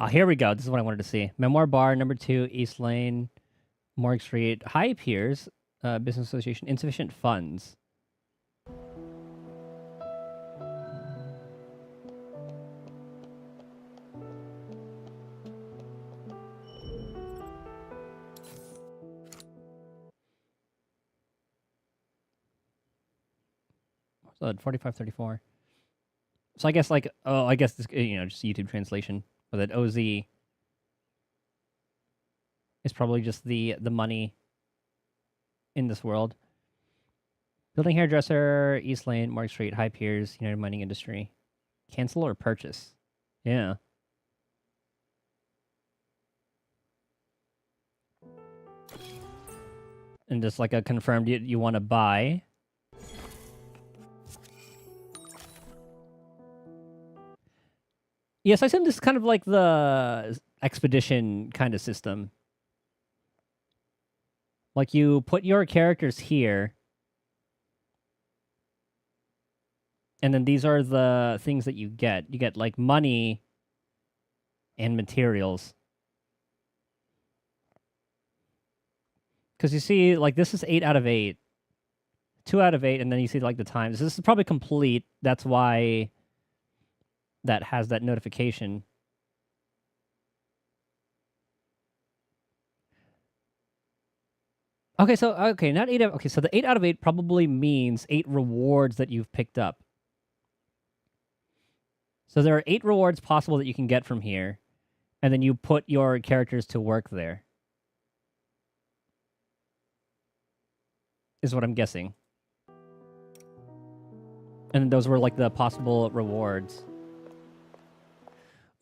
Oh, here we go. This is what I wanted to see. Memoir Bar, number 2, East Lane, Morgue Street, High Piers, Business Association, insufficient funds. So 4534. So I guess like, oh, I guess this, you know, just YouTube translation. But that OZ is probably just the money in this world. Building hairdresser, East Lane, Morgue Street, High Piers, United Mining Industry. Cancel or purchase? Yeah. And just like a confirmed you want to buy. Yes, I assume this is kind of like the expedition kind of system. Like you put your characters here. And then these are the things that you get. You get like money and materials. Because you see, like this is 8 out of 8. 2 out of 8, and then you see like the times. This is probably complete. That's why that has that notification. Okay, so not 8 of, okay, so the 8 out of 8 probably means 8 rewards that you've picked up. So there are 8 rewards possible that you can get from here, and then you put your characters to work there. Is what I'm guessing. And those were like the possible rewards.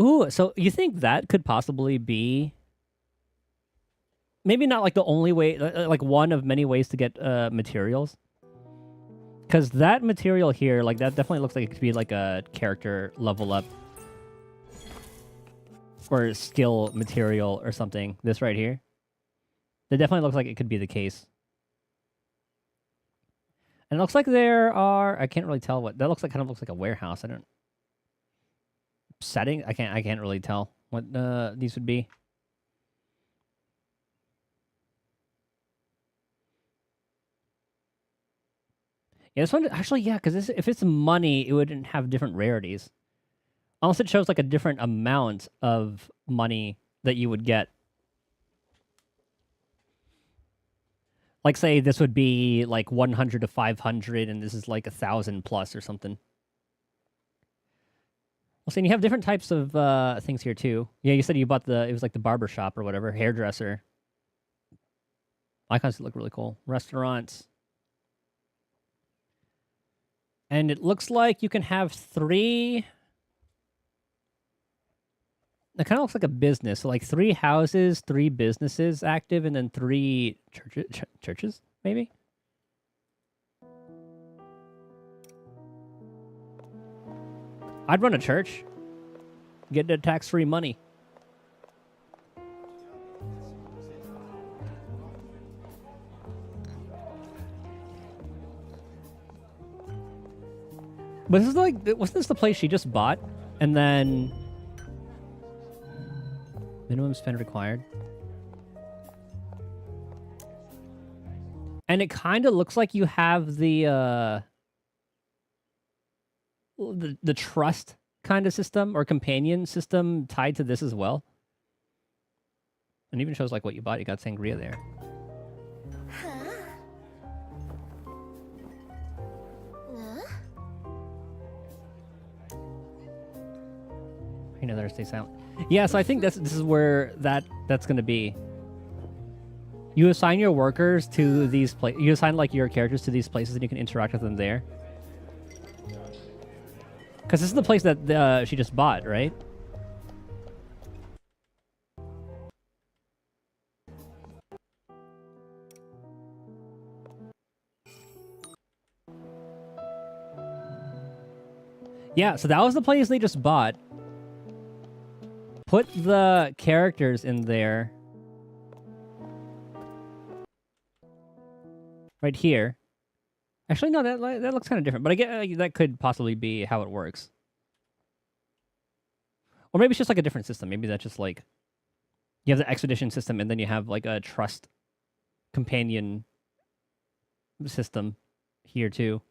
Ooh, so you think that could possibly be... Maybe not like the only way, like one of many ways to get materials? Because that material here, like that definitely looks like it could be like a character level up. Or skill material or something. This right here. It definitely looks like it could be the case. And it looks like there are... I can't really tell what... That looks like kind of looks like a warehouse. I don't... Setting? I can't really tell what these would be. Yeah, this one actually, yeah, because if it's money, it wouldn't have different rarities. Unless it shows like a different amount of money that you would get. Like, say this would be like 100 to 500, and this is like 1,000 plus or something. Well, see, and you have different types of things here too. Yeah, you said you bought it was like the barber shop or whatever, hairdresser. Icons look really cool. Restaurants. And it looks like you can have 3... It kind of looks like a business. So like 3 houses, 3 businesses active, and then 3 churches, maybe? I'd run a church. Get the tax-free money. But this is like, wasn't this the place she just bought? And then... Minimum spend required. And it kind of looks like you have the trust kind of system or companion system tied to this as well. And even shows like what you bought. You got sangria there. You know, there stay silent. Yeah, so I think this is where that's going to be. You assign your workers to these places. You assign like your characters to these places, and you can interact with them there. Because this is the place that she just bought, right? Yeah, so that was the place they just bought. Put the characters in there. Right here. Actually, no, that looks kind of different. But I get that could possibly be how it works. Or maybe it's just like a different system. Maybe that's just like... You have the expedition system, and then you have like a trust companion system here too.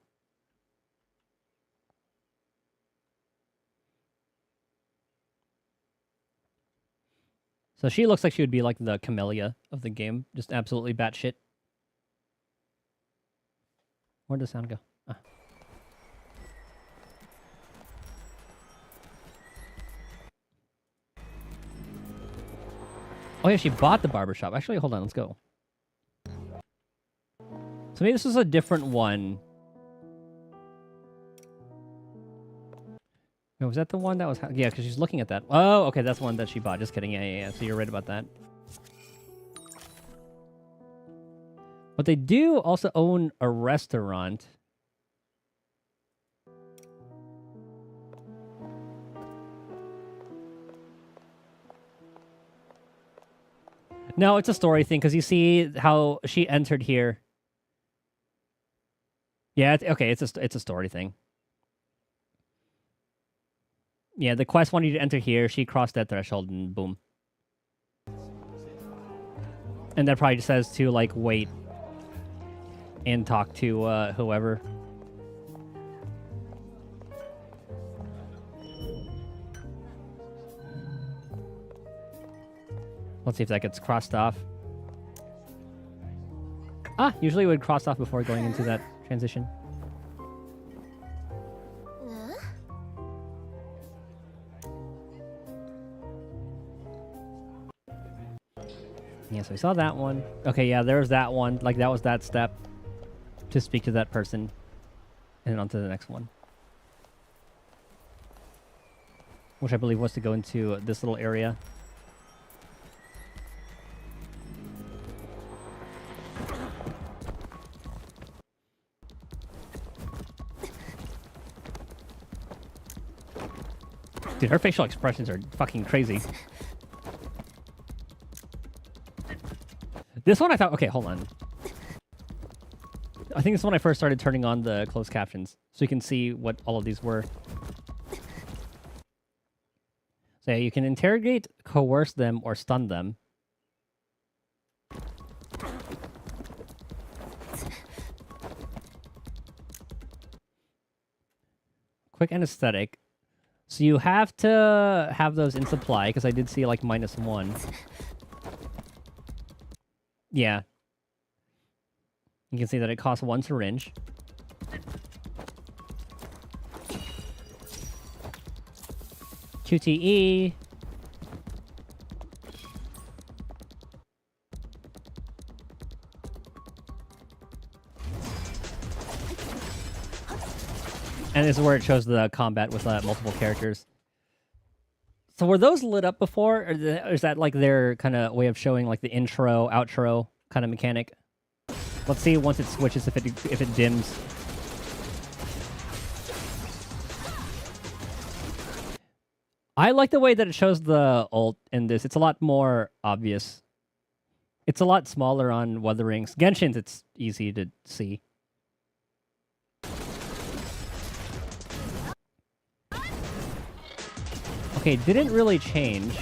So she looks like she would be like the Camellia of the game. Just absolutely batshit. Where'd the sound go? Ah. Oh yeah, she bought the barbershop. Actually, hold on, let's go. So maybe this is a different one. No, was that the one that was... Yeah, because she's looking at that. Oh, okay, that's the one that she bought. Just kidding. Yeah. So you're right about that. But they do also own a restaurant. No, it's a story thing, because you see how she entered here. Yeah, okay, it's a story thing. Yeah, the quest wanted you to enter here. She crossed that threshold and boom. And that probably just says to, like, wait and talk to whoever. Let's see if that gets crossed off. Ah, usually it would cross off before going into that transition. Yeah, so we saw that one. Okay, yeah, there's that one. Like, that was that step to speak to that person. And then on to the next one. Which I believe was to go into this little area. Dude, her facial expressions are fucking crazy. This one I thought... Okay, hold on. I think this is when I first started turning on the closed captions. So you can see what all of these were. So yeah, you can interrogate, coerce them, or stun them. Quick anesthetic. So you have to have those in supply, because I did see like -1. Yeah. You can see that it costs 1 syringe. QTE. And this is where it shows the combat with multiple characters. So were those lit up before, or is that like their kind of way of showing like the intro, outro kind of mechanic? Let's see once it switches if it dims. I like the way that it shows the ult in this. It's a lot more obvious. It's a lot smaller on Wutherings. Genshin's it's easy to see. Okay, didn't really change.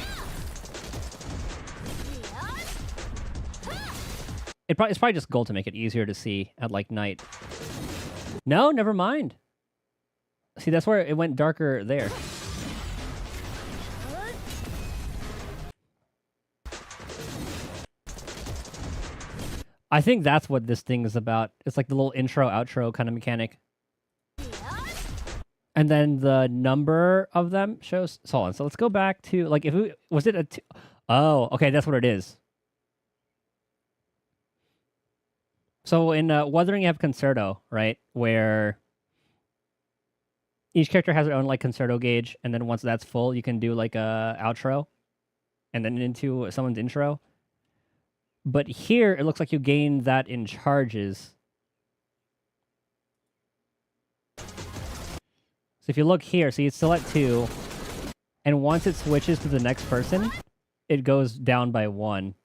It's probably just gold to make it easier to see at, like, night. No, never mind. See, that's where it went darker there. I think that's what this thing is about. It's like the little intro, outro kind of mechanic. And then the number of them shows... So hold on, so let's go back to, like, if we... Was it a... Oh, okay, that's what it is. So in Wuthering, you have Concerto, right? Where... Each character has their own like concerto gauge, and then once that's full, you can do like a outro, and then into someone's intro. But here, it looks like you gain that in charges. So if you look here, see, it's still at 2. And once it switches to the next person, it goes down by 1.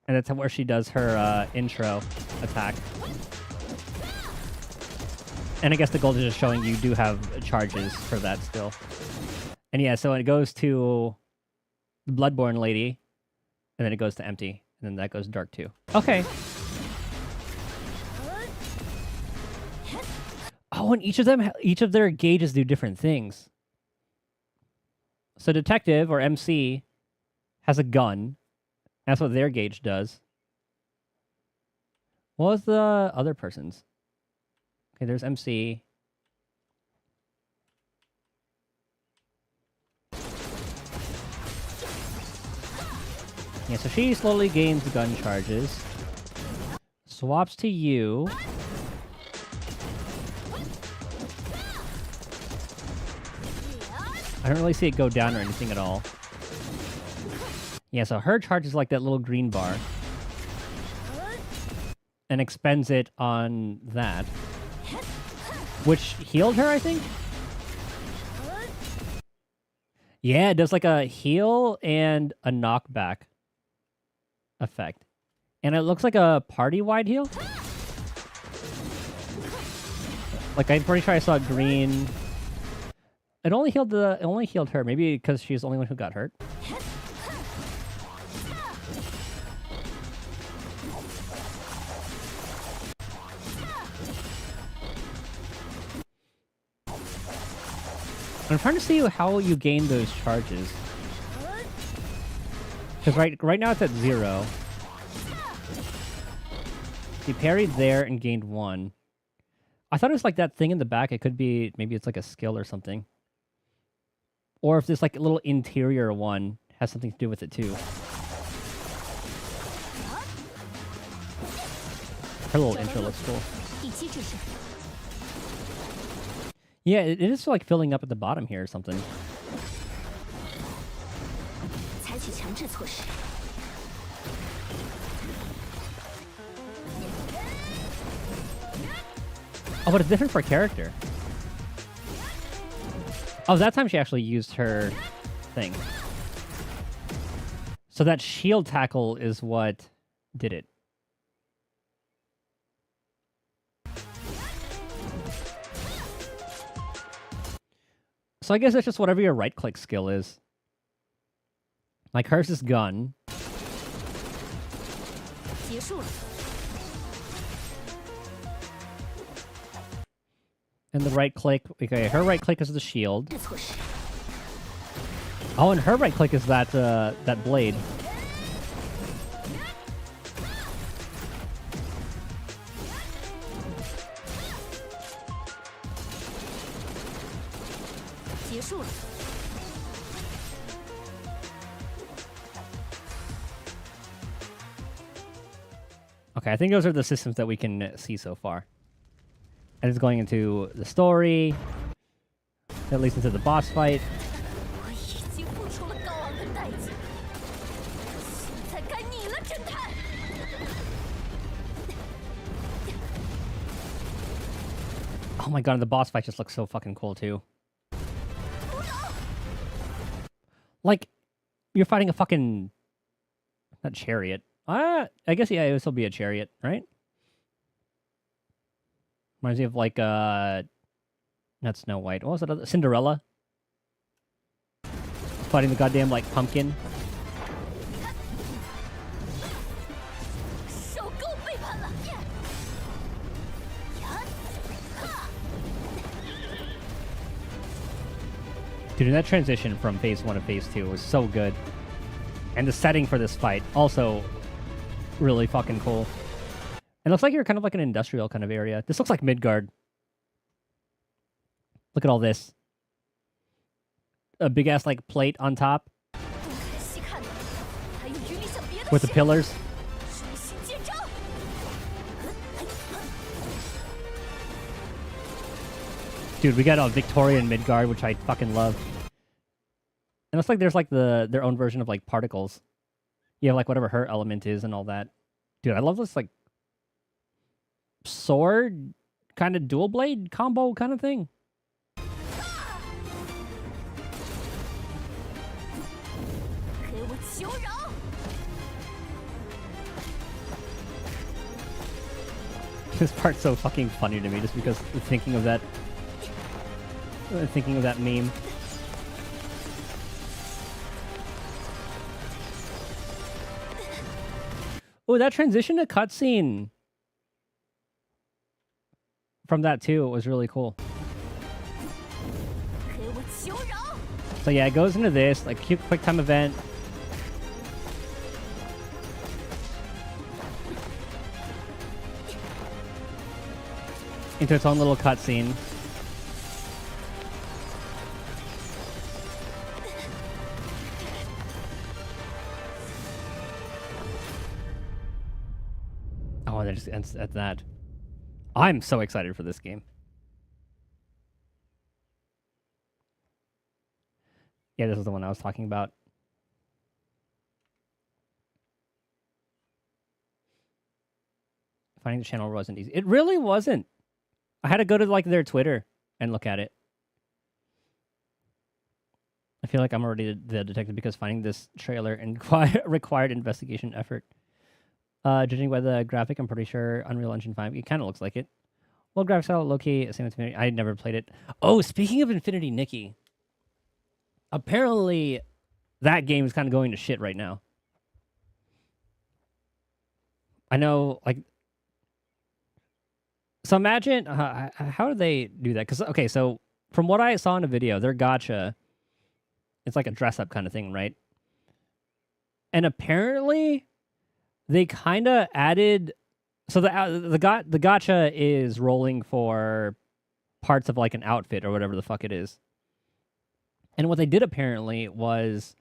And that's where she does her intro attack. And I guess the gold is just showing you do have charges for that still. And yeah, so it goes to the Bloodborne lady, and then it goes to empty. And then that goes dark too. Okay. Oh, and each of their gauges do different things. So detective or MC has a gun. That's what their gauge does. What was the other person's? Okay, there's MC. Yeah, so she slowly gains gun charges. Swaps to you. I don't really see it go down or anything at all. Yeah, so her charge is like that little green bar. And expends it on that. Which healed her, I think? Yeah, it does like a heal and a knockback effect. And it looks like a party-wide heal. Like, I'm pretty sure I saw green. It only healed her, maybe because she's the only one who got hurt. I'm trying to see how you gain those charges. Because right now it's at 0. He parried there and gained 1. I thought it was like that thing in the back. It could be, maybe it's like a skill or something. Or if this like little interior one has something to do with it too. Her little intro looks cool. Yeah, it is like filling up at the bottom here or something. Oh, but it's different for character. Oh, that time she actually used her thing. So that shield tackle is what did it. So I guess it's just whatever your right-click skill is. Like hers is gun. And the right-click... Okay, her right-click is the shield. Oh, and her right-click is that, that blade. Okay, I think those are the systems that we can see so far. And it's going into the story. That leads into the boss fight. Oh my god, the boss fight just looks so fucking cool too. Like, you're fighting a fucking... Not chariot. I guess, yeah, it would still be a chariot, right? Reminds me of, like, not Snow White. What was it? Cinderella? Fighting the goddamn, like, pumpkin. Dude, and that transition from Phase 1 to Phase 2 was so good. And the setting for this fight, also really fucking cool. And it looks like you're kind of like an industrial kind of area. This looks like Midgard. Look at all this. A big-ass, like, plate on top. With the pillars. Dude, we got a Victorian Midgard, which I fucking love. And it's like there's like their own version of like particles. You have like whatever her element is and all that. Dude, I love this like sword kind of dual blade combo kind of thing. This part's so fucking funny to me just because thinking of that meme. Oh, that transition to cutscene from that too was really cool. So yeah, it goes into this like cute quick time event. Into its own little cutscene. Oh, and it just ends at that. I'm so excited for this game. Yeah, this is the one I was talking about. Finding the channel wasn't easy. It really wasn't. I had to go to like their Twitter and look at it. I feel like I'm already the detective because finding this trailer required investigation effort. Judging by the graphic, I'm pretty sure Unreal Engine 5. It kind of looks like it. Well, graphics style, low-key, same Infinity. I never played it. Oh, speaking of Infinity Nikki, apparently that game is kind of going to shit right now. I know, like... So imagine, how do they do that? Because, okay, so from what I saw in a video, their gacha, it's like a dress-up kind of thing, right? And apparently, they kind of added... So the gacha is rolling for parts of like an outfit or whatever the fuck it is. And what they did apparently was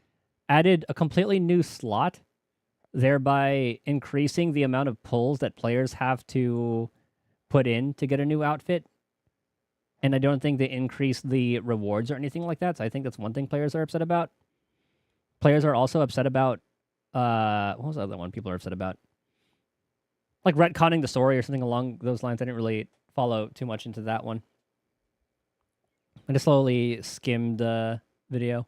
added a completely new slot, thereby increasing the amount of pulls that players have to put in to get a new outfit. And I don't think they increased the rewards or anything like that. So I think that's one thing players are upset about. Players are also upset about what was the other one people are upset about? Like retconning the story or something along those lines. I didn't really follow too much into that one. I just slowly skimmed the video.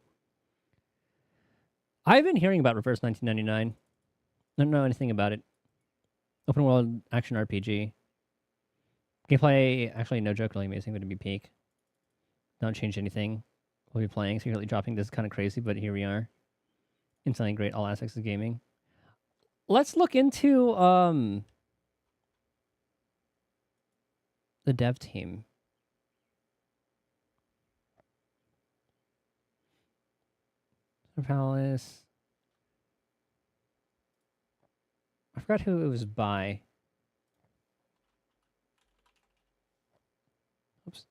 I've been hearing about Reverse 1999. I don't know anything about it. Open world action RPG. Gameplay, actually, no joke, really amazing. Would it be peak? Don't change anything. We'll be playing, secretly dropping. This is kind of crazy, but here we are. Instantly great, all aspects of gaming. Let's look into the dev team. Palace. I forgot who it was by. Oops.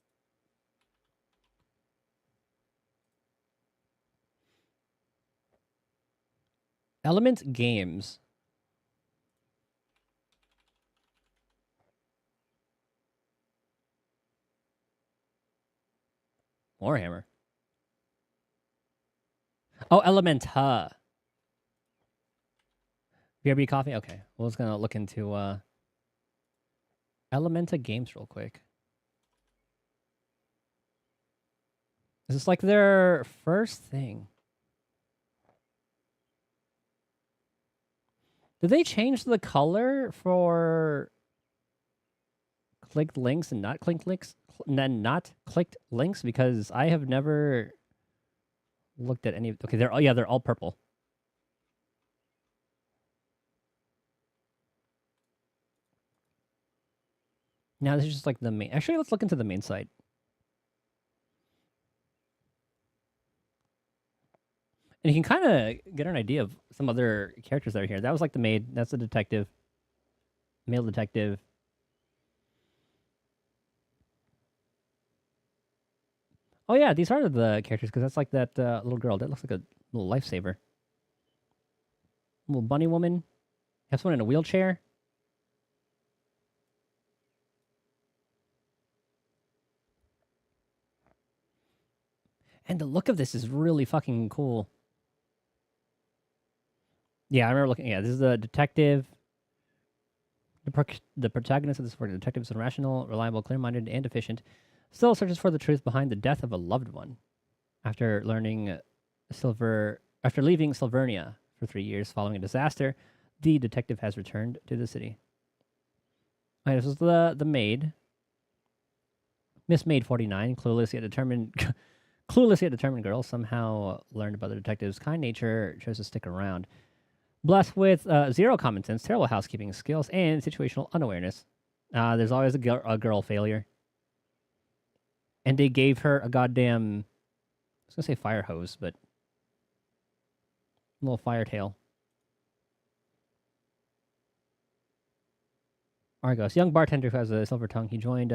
Element Games. Warhammer. Oh, Elementa. BRB Coffee? Okay. Well, it's going to look into Elementa Games real quick. Is this like their first thing? Did they change the color for clicked links and not clicked links? Not clicked links? Because I have never looked at any. Okay, they're all purple. Now this is just like the main. Actually, let's look into the main site. And you can kind of get an idea of some other characters that are here. That was like the maid. That's the detective. Male detective. Oh yeah, these are the characters because that's like that little girl. That looks like a little lifesaver. Little bunny woman. Has one in a wheelchair. And the look of this is really fucking cool. Yeah, I remember looking. Yeah, this is the detective. The protagonist of this story, the detective, is rational, reliable, clear-minded, and efficient. Still searches for the truth behind the death of a loved one. After leaving Silvernia for 3 years following a disaster, the detective has returned to the city. Okay, this is the maid, Miss Maid 49, clueless yet determined girl, somehow learned about the detective's kind nature, chose to stick around. Blessed with zero common sense, terrible housekeeping skills, and situational unawareness. There's always a girl failure. And they gave her a goddamn, I was going to say fire hose, but a little fire tail. Argos, young bartender who has a silver tongue. He joined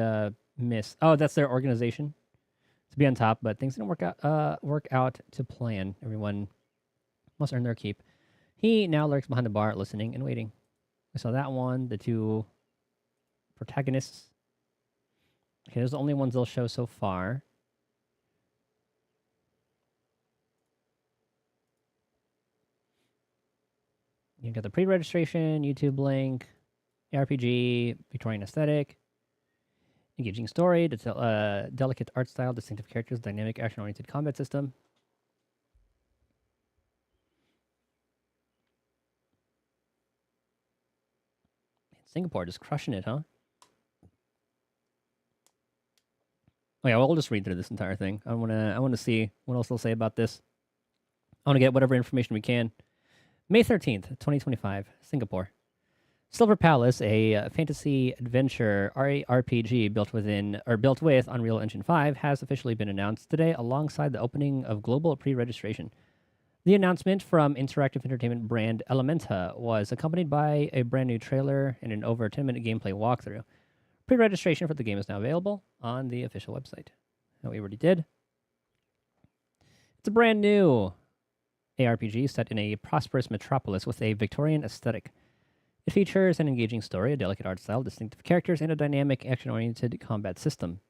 Miss. Oh, that's their organization to be on top, but things didn't work out to plan. Everyone must earn their keep. He now lurks behind the bar, listening and waiting. I saw that one. The two protagonists. Okay, those are the only ones they'll show so far. You got the pre-registration, YouTube link, RPG, Victorian aesthetic, engaging story, delicate art style, distinctive characters, dynamic action-oriented combat system. Singapore just crushing it, huh? Oh yeah, we'll just read through this entire thing. I want to see what else they'll say about this. I want to get whatever information we can. May 13th, 2025, Singapore. Silver Palace, a fantasy adventure RPG built with Unreal Engine 5, has officially been announced today alongside the opening of global pre-registration. The announcement from interactive entertainment brand Elementa was accompanied by a brand new trailer and an over 10-minute gameplay walkthrough. Pre-registration for the game is now available on the official website. That we already did. It's a brand new ARPG set in a prosperous metropolis with a Victorian aesthetic. It features an engaging story, a delicate art style, distinctive characters, and a dynamic action-oriented combat system.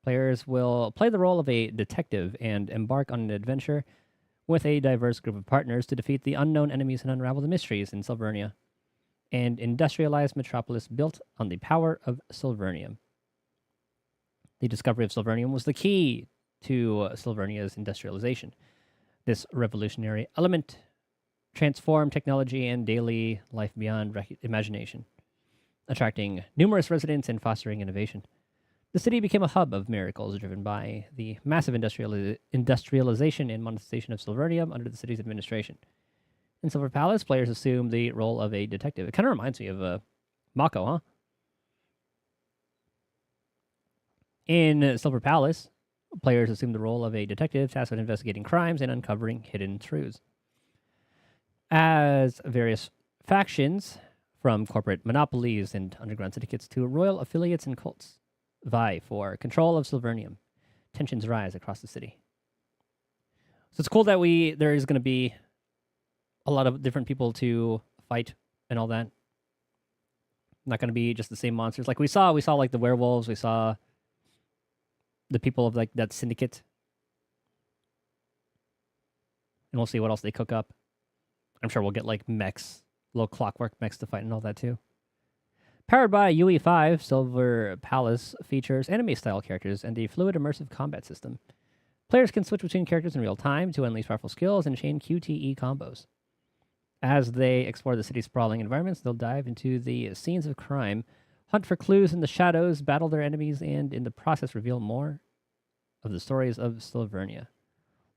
Players will play the role of a detective and embark on an adventure with a diverse group of partners to defeat the unknown enemies and unravel the mysteries in Silvernia, an industrialized metropolis built on the power of Silvernium. The discovery of Silvernium was the key to Silvernia's industrialization. This revolutionary element transformed technology and daily life beyond imagination, attracting numerous residents and fostering innovation. The city became a hub of miracles driven by the massive industrialization and monetization of Silvernium under the city's administration. In Silver Palace, players assume the role of a detective. It kind of reminds me of Mako, huh? In Silver Palace, players assume the role of a detective tasked with investigating crimes and uncovering hidden truths. As various factions, from corporate monopolies and underground syndicates to royal affiliates and cults, vie for control of Silvernium, tensions rise across the city. So it's cool that there is going to be a lot of different people to fight and all that. Not going to be just the same monsters. Like we saw like the werewolves, we saw the people of like that syndicate. And we'll see what else they cook up. I'm sure we'll get like mechs, little clockwork mechs to fight and all that too. Powered by UE5, Silver Palace features anime-style characters and a fluid immersive combat system. Players can switch between characters in real time to unleash powerful skills and chain QTE combos. As they explore the city's sprawling environments, they'll dive into the scenes of crime, hunt for clues in the shadows, battle their enemies, and in the process reveal more of the stories of Silvernia.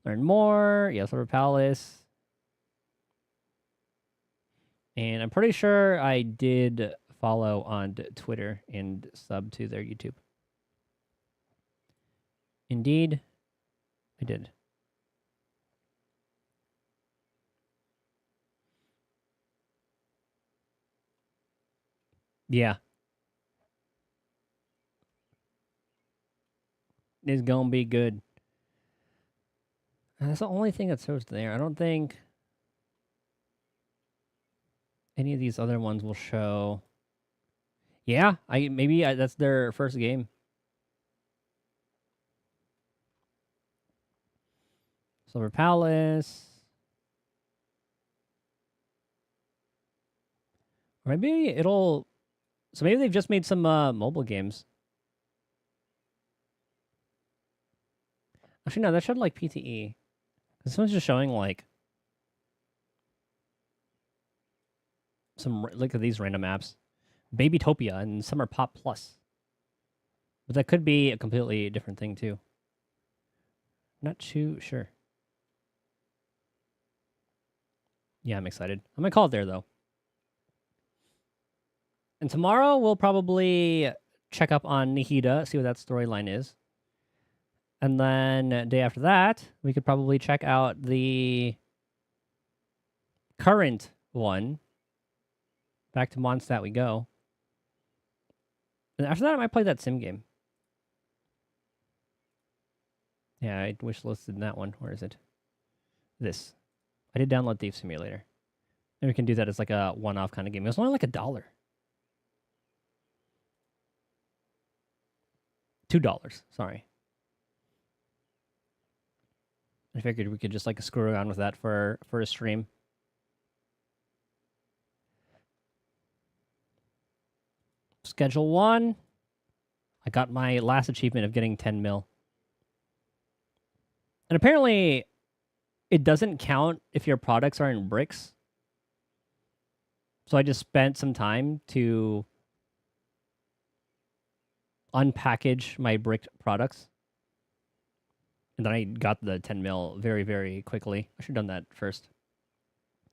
Learn more, Silver Palace. And I'm pretty sure I did follow on Twitter and sub to their YouTube. Indeed, I did. Yeah. It's gonna be good. And that's the only thing that shows there. I don't think any of these other ones will show. Yeah, that's their first game. Silver Palace. Or maybe it'll... So maybe they've just made some mobile games. Actually, no, that showed like PTE. This one's just showing like some... Look at these random apps. Babytopia and Summer Pop Plus. But that could be a completely different thing too. Not too sure. Yeah, I'm excited. I'm gonna call it there though. And tomorrow we'll probably check up on Nihida, see what that storyline is. And then day after that, we could probably check out the current one. Back to Mondstadt we go. And after that, I might play that sim game. Yeah, I wishlisted that one. Where is it? This. I did download Thief Simulator. And we can do that as like a one-off kind of game. It was only like $1. $2, sorry. I figured we could just like screw around with that for a stream. Schedule 1. I got my last achievement of getting 10 mil. And apparently, it doesn't count if your products are in bricks. So I just spent some time to unpackage my bricked products. And then I got the 10 mil very, very quickly. I should have done that first.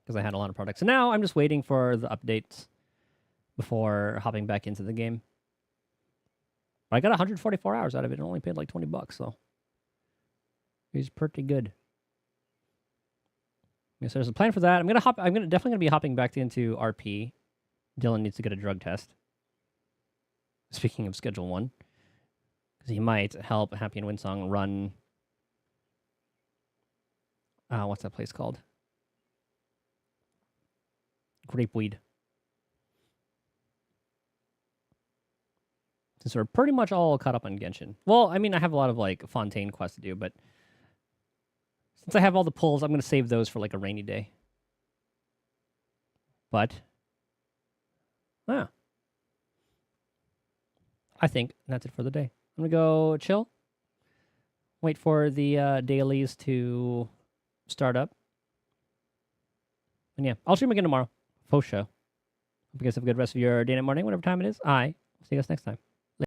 Because I had a lot of products. And now I'm just waiting for the updates before hopping back into the game. But I got 144 hours out of it and only paid like $20, so it's pretty good. Yeah, so there's a plan for that. I'm definitely gonna be hopping back into RP. Dylan needs to get a drug test. Speaking of Schedule 1. Because he might help Happy and Winsong run what's that place called? Grapeweed. Since we're pretty much all caught up on Genshin. Well, I mean, I have a lot of, like, Fontaine quests to do, but since I have all the pulls, I'm going to save those for, like, a rainy day. But, I think that's it for the day. I'm going to go chill. Wait for the dailies to start up. And yeah, I'll stream again tomorrow. Faux show. Hope you guys have a good rest of your day and morning, whatever time it is. See you guys next time.